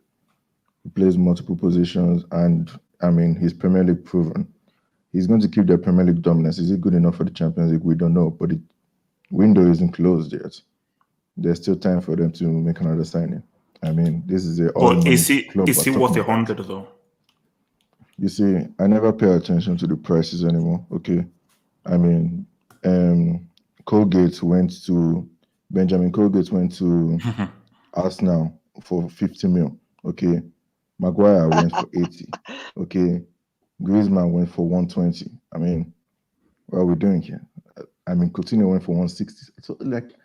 He plays multiple positions, and I mean, he's Premier League proven. He's going to keep their Premier League dominance. Is it good enough for the Champions League? We don't know, but the window isn't closed yet. There's still time for them to make another signing. I mean, this is a. But is he worth 100 though? You see, I never pay attention to the prices anymore. Okay, I mean, Benjamin Colgate went to Arsenal for 50 mil. Okay, Maguire went for 80. Okay, Griezmann went for 120. I mean, what are we doing here? I mean, Coutinho went for 160. So like,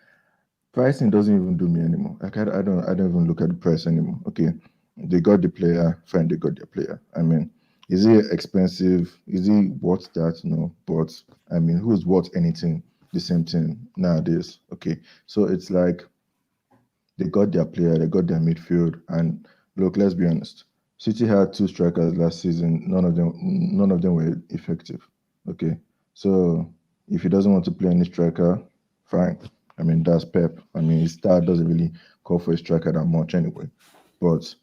pricing doesn't even do me anymore. Like I don't even look at the price anymore. Okay, they got the player, fine, they got their player. I mean, is it expensive? Is it worth that? No, but I mean, who's worth anything? The same thing nowadays. Okay, so it's like they got their player, they got their midfield, and look, let's be honest. City had 2 strikers last season. None of them were effective. Okay, so if he doesn't want to play any striker, fine. I mean, that's Pep. I mean, his style doesn't really call for a striker that much anyway. But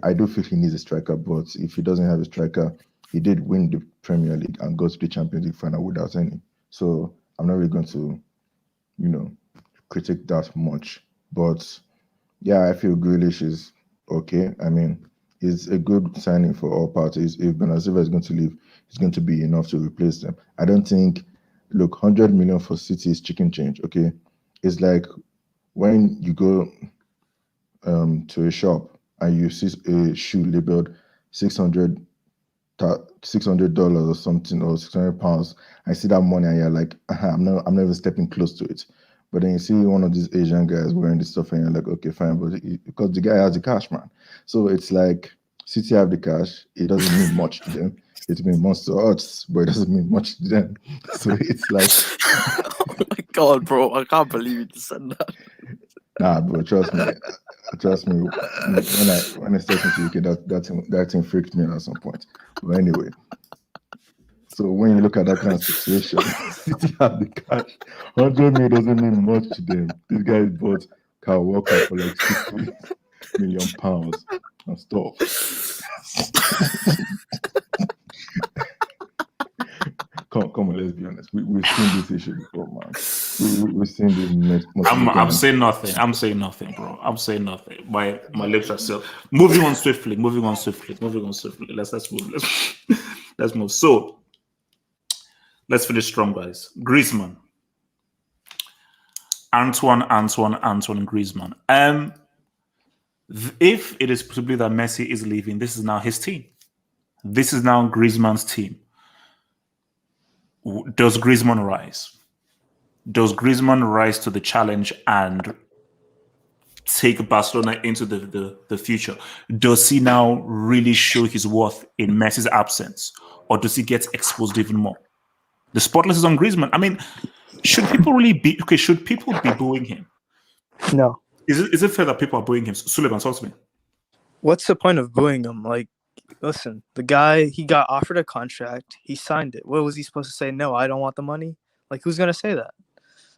I do feel he needs a striker. But if he doesn't have a striker, he did win the Premier League and go to the Champions League final without any. So I'm not really going to, critique that much. But yeah, I feel Grealish is okay. I mean, it's a good signing for all parties. If Bernardo Silva is going to leave, it's going to be enough to replace them. I don't think, 100 million for City is chicken change. Okay, it's like when you go to a shop and you see a shoe labeled $600 or something, or £600. I see that money and you're like, I'm not even stepping close to it. But then you see one of these Asian guys wearing this stuff and you're like, okay, fine, but because the guy has the cash, man. So it's like City have the cash. It doesn't mean much to them. It means much to us, but it doesn't mean much to them. So it's like, oh my god, bro! I can't believe you just said that. Nah, bro, trust me. When I stepped into UK, that thing freaked me out at some point. But anyway, so when you look at that kind of situation, City have the cash. 100 million doesn't mean much to them. These guys bought Kyle Walker for like £60 million and stuff. Come on, let's be honest. We've seen this issue before, man. We've seen this. I'm saying nothing. I'm saying nothing, bro. I'm saying nothing. My lips are still moving on swiftly. Let's move. Let's move. So let's finish strong, guys. Griezmann, Antoine, and Griezmann. If it is possibly that Messi is leaving, this is now his team. This is now Griezmann's team. Does Griezmann rise? Does Griezmann rise to the challenge and take Barcelona into the future? Does he now really show his worth in Messi's absence? Or does he get exposed even more? The spotlight is on Griezmann. I mean, should people really be okay? Should people be booing him? No. Is it fair that people are booing him? Suleiman, talk to me. What's the point of booing him? Like, listen, the guy, he got offered a contract. He signed it. What was he supposed to say? No, I don't want the money. Like, who's gonna say that?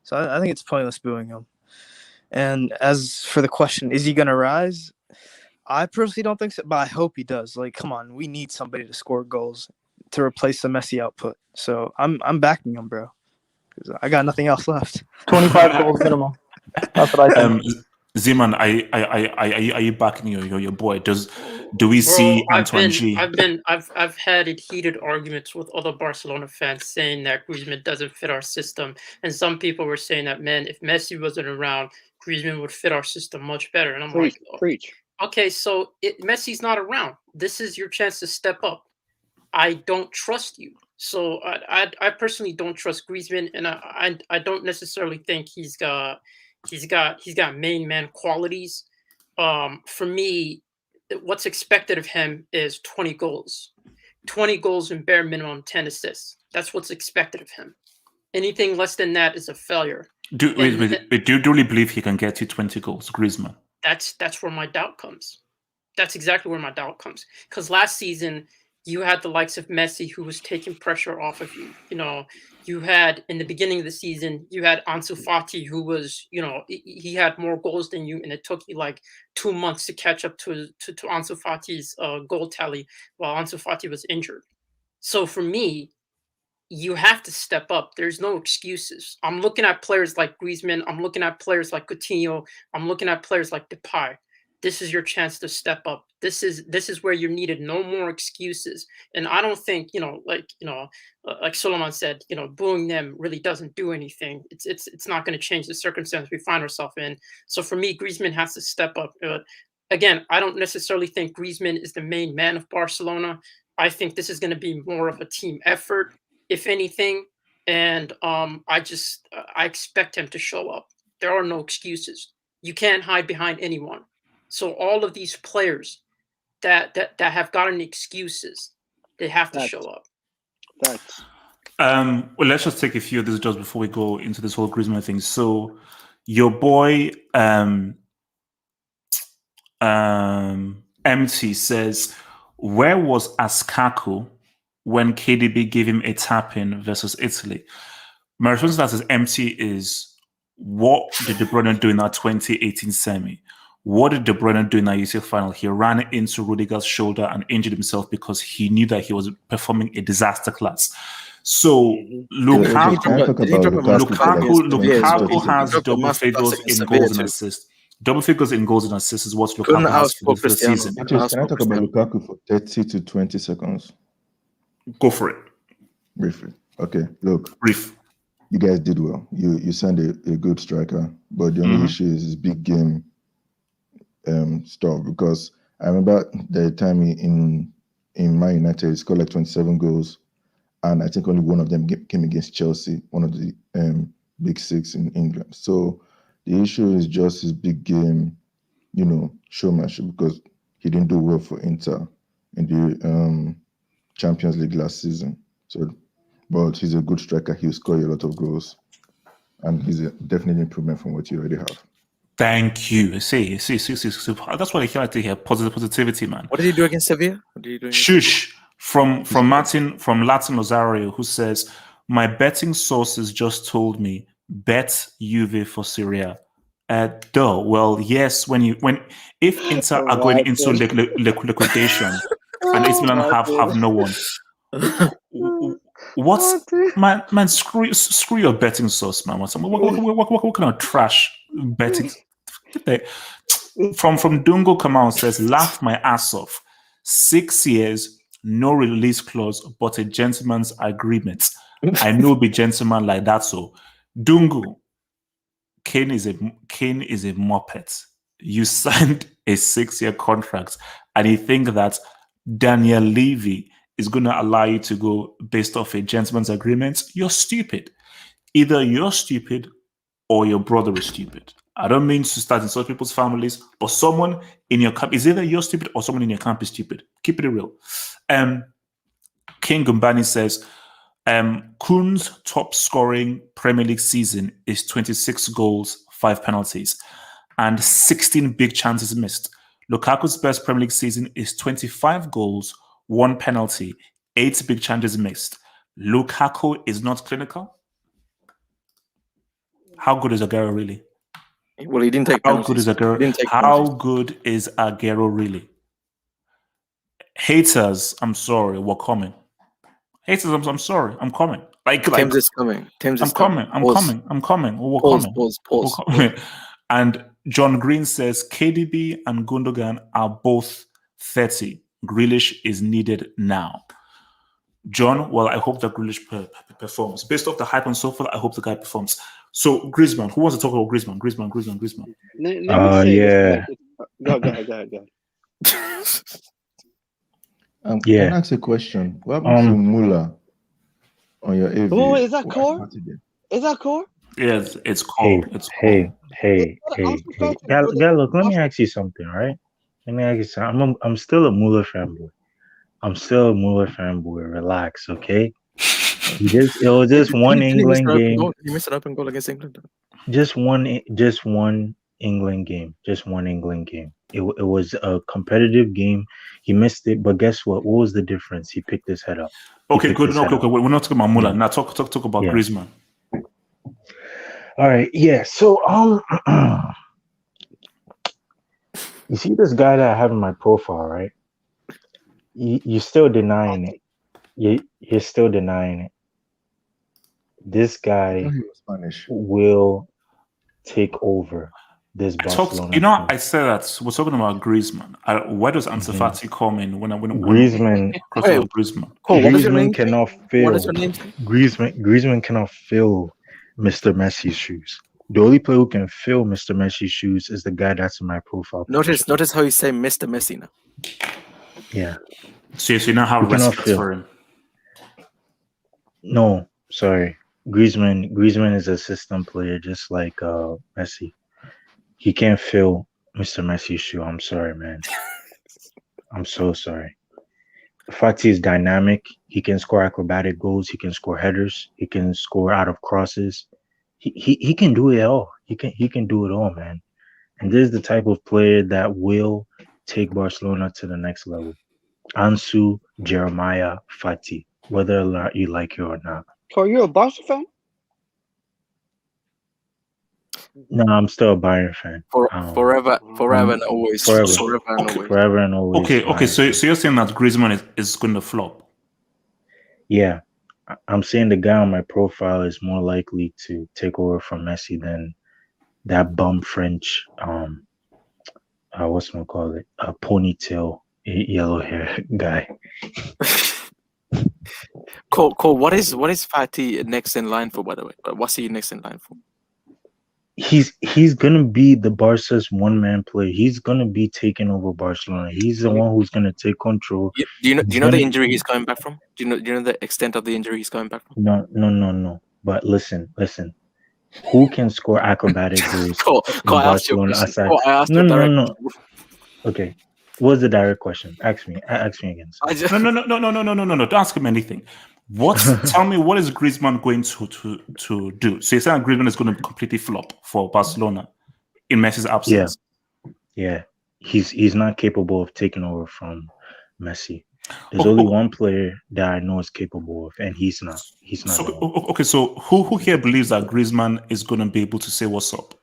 So I think it's pointless booing him. And as for the question, is he gonna rise? I personally don't think so, but I hope he does. Like, come on, we need somebody to score goals to replace the Messi output. So I'm backing him, bro. Because I got nothing else left. 25 goals minimum. That's what I think. Zeman, are you backing your boy? Do we see Antoine G? I've had heated arguments with other Barcelona fans saying that Griezmann doesn't fit our system, and some people were saying that, man, if Messi wasn't around, Griezmann would fit our system much better. And I'm preach. Okay, so Messi's not around. This is your chance to step up. I don't trust you. So I personally don't trust Griezmann, and I don't necessarily think he's got main man qualities. For me, what's expected of him is 20 goals. 20 goals and bare minimum 10 assists. That's what's expected of him. Anything less than that is a failure. Do you really believe he can get you 20 goals, Griezmann? That's where my doubt comes. That's exactly where my doubt comes. Because last season, you had the likes of Messi who was taking pressure off of you. You know, you had in the beginning of the season, you had Ansu Fati who was, you know, he had more goals than you, and it took you like 2 months to catch up to Ansu Fati's goal tally while Ansu Fati was injured. So for me, you have to step up. There's no excuses. I'm looking at players like Griezmann. I'm looking at players like Coutinho. I'm looking at players like Depay. This is your chance to step up. This is where you're needed. No more excuses. And I don't think, like Solomon said, booing them really doesn't do anything. It's not going to change the circumstance we find ourselves in. So for me, Griezmann has to step up. Again, I don't necessarily think Griezmann is the main man of Barcelona. I think this is going to be more of a team effort, if anything. And I expect him to show up. There are no excuses. You can't hide behind anyone. So all of these players that have gotten excuses, they have to show up. Thanks. Well, let's just take a few of these just before we go into this whole Griezmann thing. So your boy MT says, where was Askaku when KDB gave him a tap-in versus Italy? My response to that is MT is, what did De Bruyne do in our 2018 semi? What did De Bruyne do in our UCL final? He ran into Rudiger's shoulder and injured himself because he knew that he was performing a disaster class. So Lukaku has double figures in goals and assists. Double figures in goals and assists is what Lukaku has for the season. Can I talk about Lukaku for 30 to 20 seconds? Go for it. Briefly. Okay, look. Brief. You guys did well. You signed a good striker, but the only issue is his big game stuff, because I remember the time in Man United, he scored like 27 goals, and I think only one of them came against Chelsea, one of the big six in England. So the issue is just his big game, showmanship, because he didn't do well for Inter in the Champions League last season. So, but he's a good striker. He'll score a lot of goals, and he's a definite improvement from what you already have. Thank you. See. That's what I like to hear. Positivity, man. What did he do against Sevilla? Shush. From Martin, from Latin Rosario, who says, my betting sources just told me bet Juve for Serie. Well, yes. If Inter are going into liquidation and AC Milan have no one, what's man? Screw your betting source, man. What kind of trash betting? From Dungo Kamau says, laugh my ass off. 6 years, no release clause, but a gentleman's agreement. I know be gentleman like that. So Dungo, Kane is a muppet. You signed a 6-year contract, and you think that Daniel Levy is going to allow you to go based off a gentleman's agreement? You're stupid. Either you're stupid or your brother is stupid. I don't mean to start insulting people's families, but someone in your camp is either you're stupid or someone in your camp is stupid. Keep it real. King Gumbani says, Kun's top scoring Premier League season is 26 goals, 5 penalties, and 16 big chances missed. Lukaku's best Premier League season is 25 goals, 1 penalty, 8 big chances missed. Lukaku is not clinical. How good is Aguero really? Well, he didn't take How penalties. good is Aguero? How good is Aguero really? Haters, I'm sorry, we're coming. Haters, I'm sorry, I'm coming. Thames is coming. Thames is coming. I'm coming. We're coming. We're coming. And John Green says KDB and Gundogan are both 30. Grealish is needed now. John, well, I hope that Grealish performs. Based off the hype and so forth, I hope the guy performs. So, Griezmann, who wants to talk about Griezmann? Griezmann. Let me say yeah. this. Go ahead. Can I ask a question? What happened to Muller on your AV? Oh, is that core? Is that core? Yes, it's core. Hey. Look, let me ask you something, right? Let me ask you something. I'm still a Muller fanboy. Relax, okay? It was just one England game. He missed an open goal against England. Just one England game. It was a competitive game. He missed it, but guess what? What was the difference? He picked his head up. Okay, good. No, okay. We're not talking about Muller. Now talk about Griezmann. All right, yeah. So you see this guy that I have in my profile, right? You're still denying it. You're still denying it. This guy will take over this Barcelona. I said that we're talking about Griezmann. Where does Ansu Fati come in? Griezmann cannot fill. What is your name? Griezmann cannot fill Mr. Messi's shoes. The only player who can fill Mr. Messi's shoes is the guy that's in my profile. Notice how you say Mr. Messi now. Yeah. So you now have respect for him. No, sorry. Griezmann is a system player, just like Messi. He can't fill Mr. Messi's shoe. I'm sorry, man. I'm so sorry. Fati is dynamic. He can score acrobatic goals. He can score headers. He can score out of crosses. He can do it all. He can do it all, man. And this is the type of player that will take Barcelona to the next level. Ansu, Jeremiah, Fati, whether or not you like it or not. So you're a Barca fan? No, I'm still a Bayern fan. Forever and always. Forever and always. Okay. So you're saying that Griezmann is going to flop? Yeah, I'm saying the guy on my profile is more likely to take over from Messi than that bum French. What's gonna call it? A ponytail, yellow hair guy. Cole, what is Fati next in line for? By the way, what's he next in line for? He's gonna be the Barca's one-man player. He's gonna be taking over Barcelona. He's the one who's gonna take control. Do you know the injury he's coming back from? Do you know the extent of the injury he's coming back from? No. But listen. Who can score acrobatic goals? Cole, I asked you a question. No. Okay. What's the direct question? Ask me again. No. Don't ask him anything. Tell me, what is Griezmann going to do? So you're saying Griezmann is going to completely flop for Barcelona in Messi's absence? Yeah. He's not capable of taking over from Messi. There's only one player that I know is capable of, and he's not. Okay, so who here believes that Griezmann is going to be able to say what's up?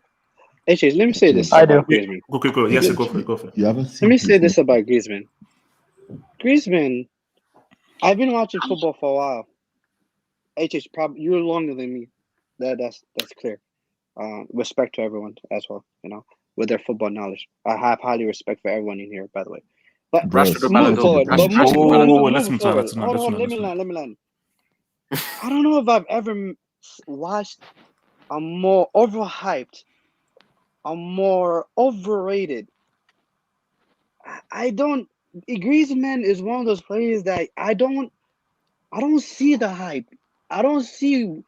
Let me say this. I do. Griezmann. Go. Yes, go for it. Let me say this about Griezmann. Griezmann, I've been watching football for a while. Probably you're longer than me. That's clear. Respect to everyone as well. With their football knowledge. I have highly respect for everyone in here, by the way. But moving forward, let's move forward. Hold on, let me land. I don't know if I've ever watched a more overhyped, a more overrated. Griezmann is one of those players that I don't see the hype. I don't see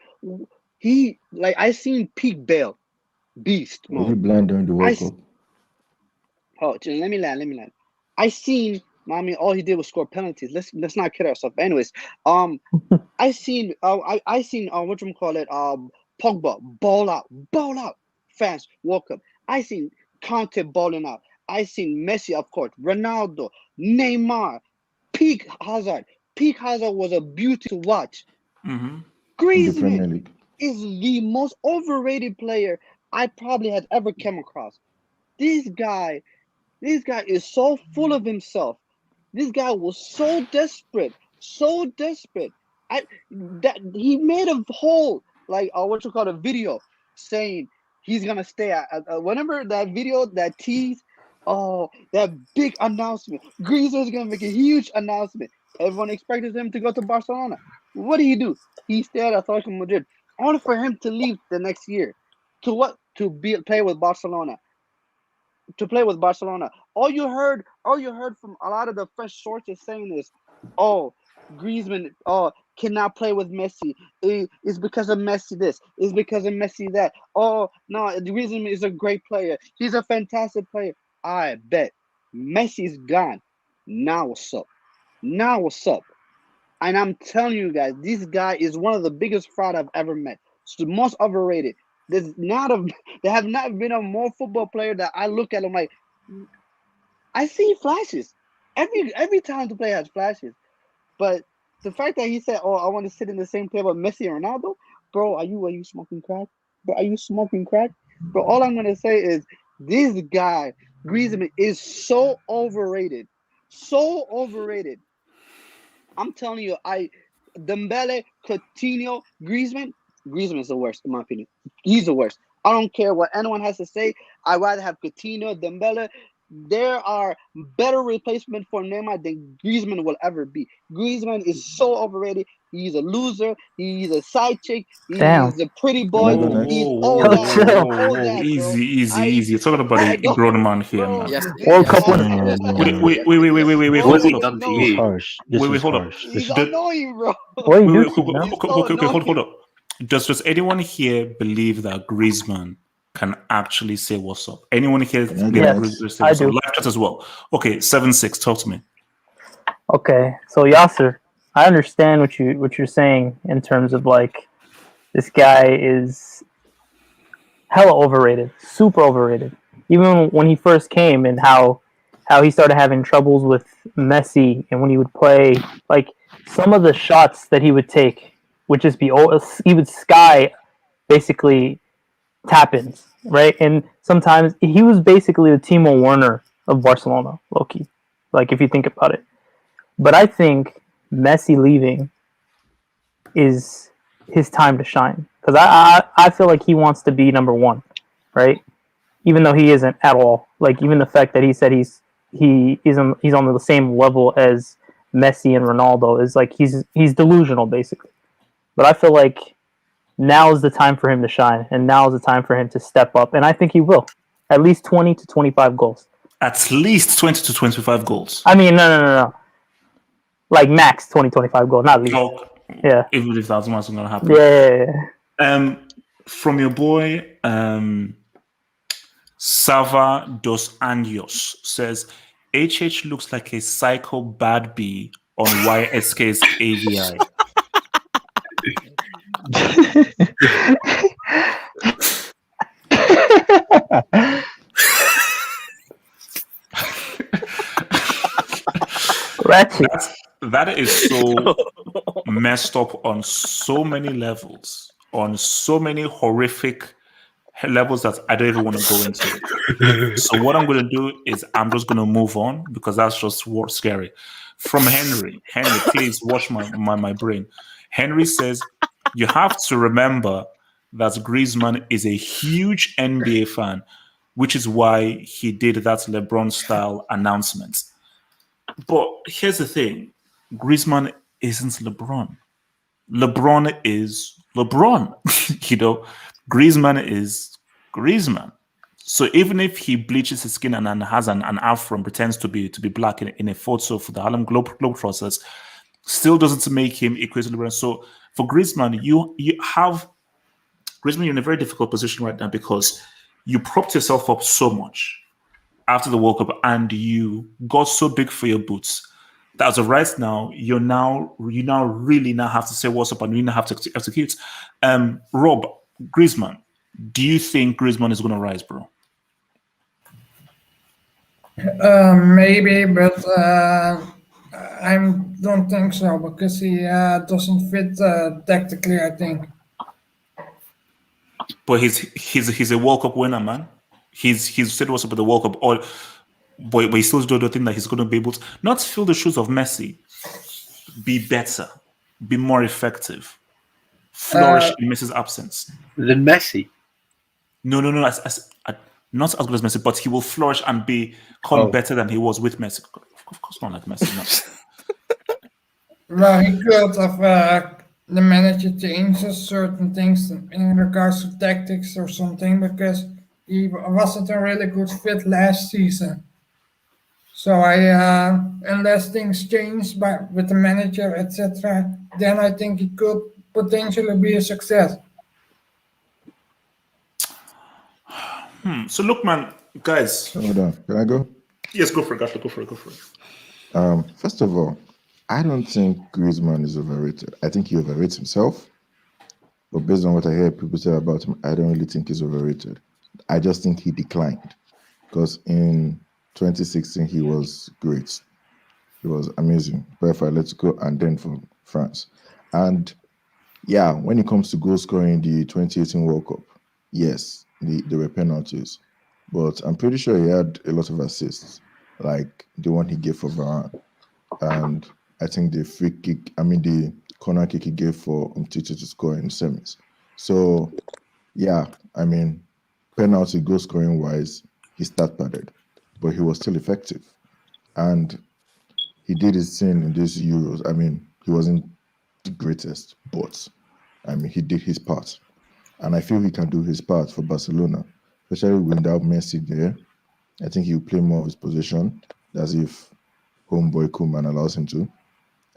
I seen peak Bale, beast mode. Were you blind during the World Cup? Oh, let me land. I seen I mean, all he did was score penalties. Let's not kid ourselves. Anyways, I seen what you call it, Pogba ball out. Fans welcome. I seen Conte balling out. I seen Messi, of course, Ronaldo, Neymar, peak Hazard. Peak Hazard was a beauty to watch. Mm-hmm. Griezmann is the most overrated player I probably had ever come across. This guy is so full of himself. This guy was so desperate. That he made a whole a video saying he's gonna stay at whenever that video that tease, that big announcement. Griezmann's gonna make a huge announcement. Everyone expected him to go to Barcelona. What did he do? He stayed at Atletico Madrid, only for him to leave the next year. To what? Play with Barcelona. To play with Barcelona. All you heard from a lot of the fresh sources saying is, "Oh, Griezmann, cannot play with Messi. It's because of Messi this. It's because of Messi that. Oh no, Griezmann is a great player. He's a fantastic player." I bet Messi's gone. Now what's up? And I'm telling you guys, this guy is one of the biggest fraud I've ever met. It's the most overrated. There have not been a more football player that I look at him like, I see flashes. Every time the player has flashes. But the fact that he said, "Oh, I want to sit in the same table with Messi and Ronaldo," bro, are you smoking crack? Bro, are you smoking crack? Bro, all I'm gonna say is this guy, Griezmann, is so overrated. So overrated. I'm telling you, Dembele, Coutinho, Griezmann is the worst, in my opinion. He's the worst. I don't care what anyone has to say. I'd rather have Coutinho, Dembele. There are better replacement for Neymar than Griezmann will ever be. Griezmann is so overrated. He's a loser. He's a side chick. He's a pretty boy. He's all that. Easy. You're talking about a grown man here, man. Yes. Wait. Hold up. He's annoying, bro. Hold up. Does anyone here believe that Griezmann can actually say what's up? Anyone here believe Griezmann say what's up? Live chat as well. Okay, 7-6. Talk to me. Okay, so Yasser, I understand what you're saying in terms of like this guy is hella overrated, super overrated. Even when he first came and how he started having troubles with Messi, and when he would play, like some of the shots that he would take would just be he would sky basically tap-ins, right? And sometimes he was basically the Timo Werner of Barcelona, low-key, like if you think about it. But I think Messi leaving is his time to shine, because I feel like he wants to be number one, right? Even though he isn't at all. Like even the fact that he said he's on the same level as Messi and Ronaldo is like he's delusional basically. But I feel like now is the time for him to shine, and now is the time for him to step up, and I think he will. At least 20 to 25 goals. At least 20 to 25 goals. I mean, no. Like max 20, 25 goals, not least. Oh, yeah. Even if that's what's going to happen. Yeah. From your boy, Sava dos Anjos says, HH looks like a psycho bad bee on YSK's AVI. That is so messed up on so many levels, on so many horrific levels that I don't even want to go into. So what I'm going to do is I'm just going to move on, because that's just scary. From Henry, please watch my brain. Henry says, you have to remember that Griezmann is a huge NBA fan, which is why he did that LeBron-style announcement. But here's the thing. Griezmann isn't LeBron. LeBron is LeBron. Griezmann is Griezmann. So even if he bleaches his skin and has an afro and pretends to be black in a photo for the Harlem Globetrotters, still doesn't make him equal to LeBron. So for Griezmann, you're in a very difficult position right now, because you propped yourself up so much. after the World Cup and you got so big for your boots that as of right now, you now really have to say what's up and you now have to execute. Rob, Griezmann, do you think Griezmann is going to rise, bro? Maybe, but I don't think so because he doesn't fit tactically, I think. But he's a World Cup winner, man. He's said what's up with the World Cup, but he still don't think that he's going to be able to not fill the shoes of Messi, be better, be more effective, flourish in Messi's absence. Than Messi? No. Not as good as Messi, but he will flourish and become better than he was with Messi. Of course, not like Messi. No. Well, he could have the manager changes certain things in regards to tactics or something because he wasn't a really good fit last season. So unless things change with the manager, etc., then I think it could potentially be a success. So look, man, guys. Hold on. Can I go? Yes, go for it. Go for it. First of all, I don't think Griezmann is overrated. I think he overrates himself. But based on what I hear people say about him, I don't really think he's overrated. I just think he declined. Because in 2016, he was great. He was amazing. Played for Atletico and then for France. And yeah, when it comes to goal scoring in the 2018 World Cup, yes, there were penalties. But I'm pretty sure he had a lot of assists, like the one he gave for Varane. And I think the the corner kick he gave for Umtiti to score in semis. So, yeah, penalty goal scoring wise, he stat padded, but he was still effective. And he did his thing in these Euros. He wasn't the greatest, but he did his part. And I feel he can do his part for Barcelona, especially without Messi there. I think he'll play more of his position, as if homeboy Koeman allows him to.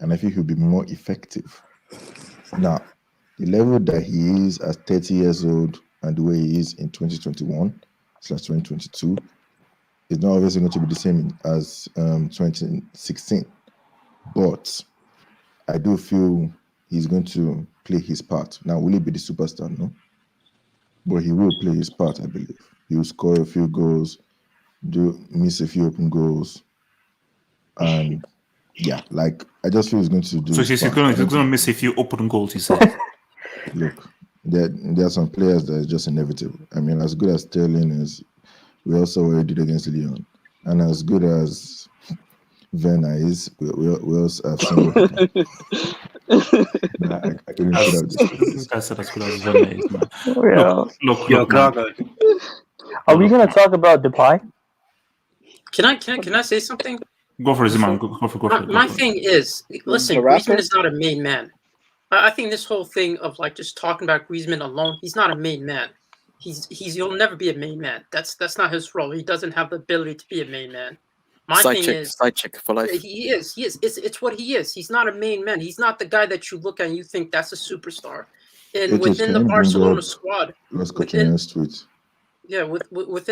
And I think he'll be more effective. Now, the level that he is at 30 years old and the way he is in 2021/2022 is not obviously going to be the same as 2016. But I do feel he's going to play his part. Now, will he be the superstar? No. But he will play his part, I believe. He will score a few goals, miss a few open goals. And yeah, I just feel he's going to do. So he's going to miss a few open goals, he said. Look, there are some players that is just inevitable. As good as Sterling is, we also already did against Lyon. And as good as Werner is, we also have seen I couldn't put out this guy said as good as Werner is, man. Look, are we going to talk about Depay? Can I say something? Go for it, Ziman. Go for it. My thing is, listen, Griezmann is not a main man. I think this whole thing of just talking about Griezmann alone, he's not a main man. He'll never be a main man. That's not his role. He doesn't have the ability to be a main man. My thing is, side chick for life. He is. It's what he is. He's not a main man. He's not the guy that you look at and you think that's a superstar. And within the Barcelona squad, within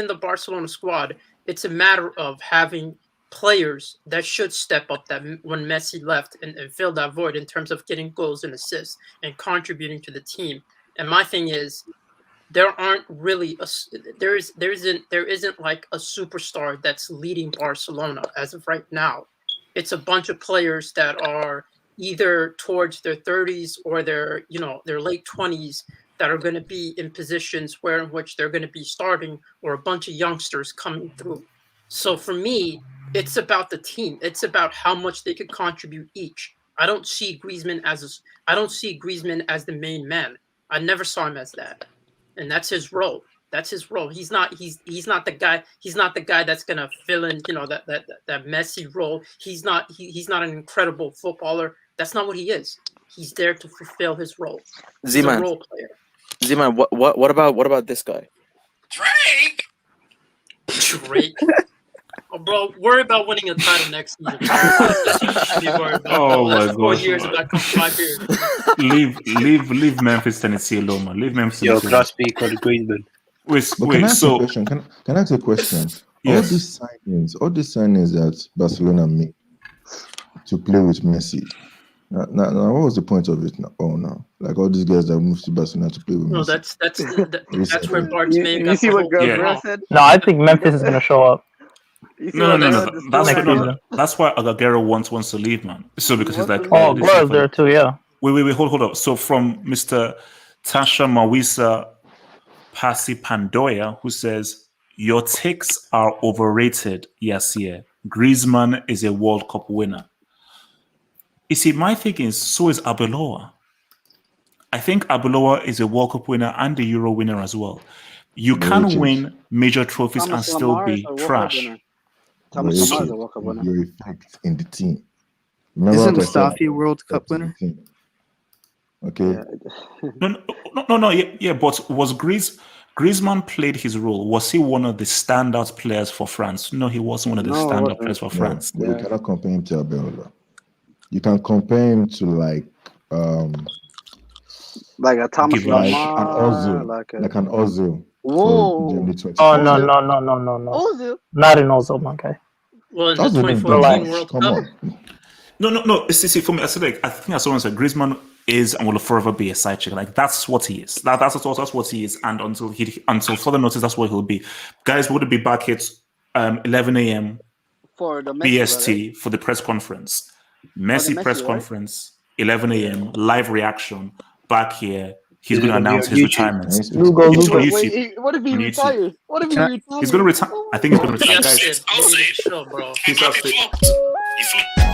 the Barcelona squad, it's a matter of having players that should step up that when Messi left and fill that void in terms of getting goals and assists and contributing to the team. And my thing is, there isn't like a superstar that's leading Barcelona as of right now. It's a bunch of players that are either towards their 30s or their late 20s that are going to be in positions in which they're going to be starting, or a bunch of youngsters coming through. So for me, it's about the team. It's about how much they could contribute each. I don't see Griezmann as the main man. I never saw him as that, and that's his role. That's his role. He's not the guy. He's not the guy that's gonna fill in, that Messi role. He's not an incredible footballer. That's not what he is. He's there to fulfill his role. He's a role player. Z-Man, what about this guy? Drake. Oh, bro, worry about winning a title next season. That's what you should be worried about. Oh my God. 4 years about 5 years. Leave Memphis, Tennessee alone, man. Leave Memphis. Yo, class B called Griezmann. Can I ask a question? Yes. All these signings that Barcelona made to play with Messi. Now, what was the point of it now? Oh no, like all these guys that moved to Barcelona to play with No, Messi. that's where Bart's You, man you got see the what whole thing Yeah. Gabriel wrong. said? No, I think Memphis is gonna show up. You see No, what no, no, Gabriel no. just That's Next no, season. that's why Agagero wants to leave, man. So because he's like, Oh, listen, Guerra's there too. Yeah. wait, hold up. So from Mr. Tasha Mawisa Pasi Pandoya, who says your takes are overrated. Yes, yeah. Griezmann is a World Cup winner. You see, my thinking is so is Abeloa. I think Abeloa is a World Cup winner and the Euro winner as well. You can win major trophies and Thomas still Lamar is be a World Cup trash. winner. Thomas Lamar is a World Cup winner. Your effect in the team. Remember Isn't what I said? Mustafi World Cup winner? Okay. No. Yeah, but was Griezmann played his role? Was he one of the standout players for France? No, he wasn't one of the No, it standout wasn't. players for No, France. but you cannot compare him to Abeola. You can compare him to like Like a Thomas like an Lamar, Ozil, like an Ozil for Whoa. Germany 2014. Oh no. Ozil. Not an Ozil, okay. Well, in the Ozil didn't do 2014 much. World Come Cup. on. No. See, for me, I said like I think as someone said, Griezmann is and will forever be a side chick. Like that's what he is. That's what he is. And until further notice, that's what he'll be. Guys, would be back at 11 a.m. For the Messi, BST for the press conference. Messi Messi, press right? conference, 11 a.m. live reaction back here. He's Is going it to gonna be announce on his YouTube? retirement. Lugo. It's on YouTube. Wait, what if he On YouTube. retires? What if he retires? He's going to retire. I think he's going to retire. Yes, Guys, shit. I'll say, sure, bro. he's out. He flopped.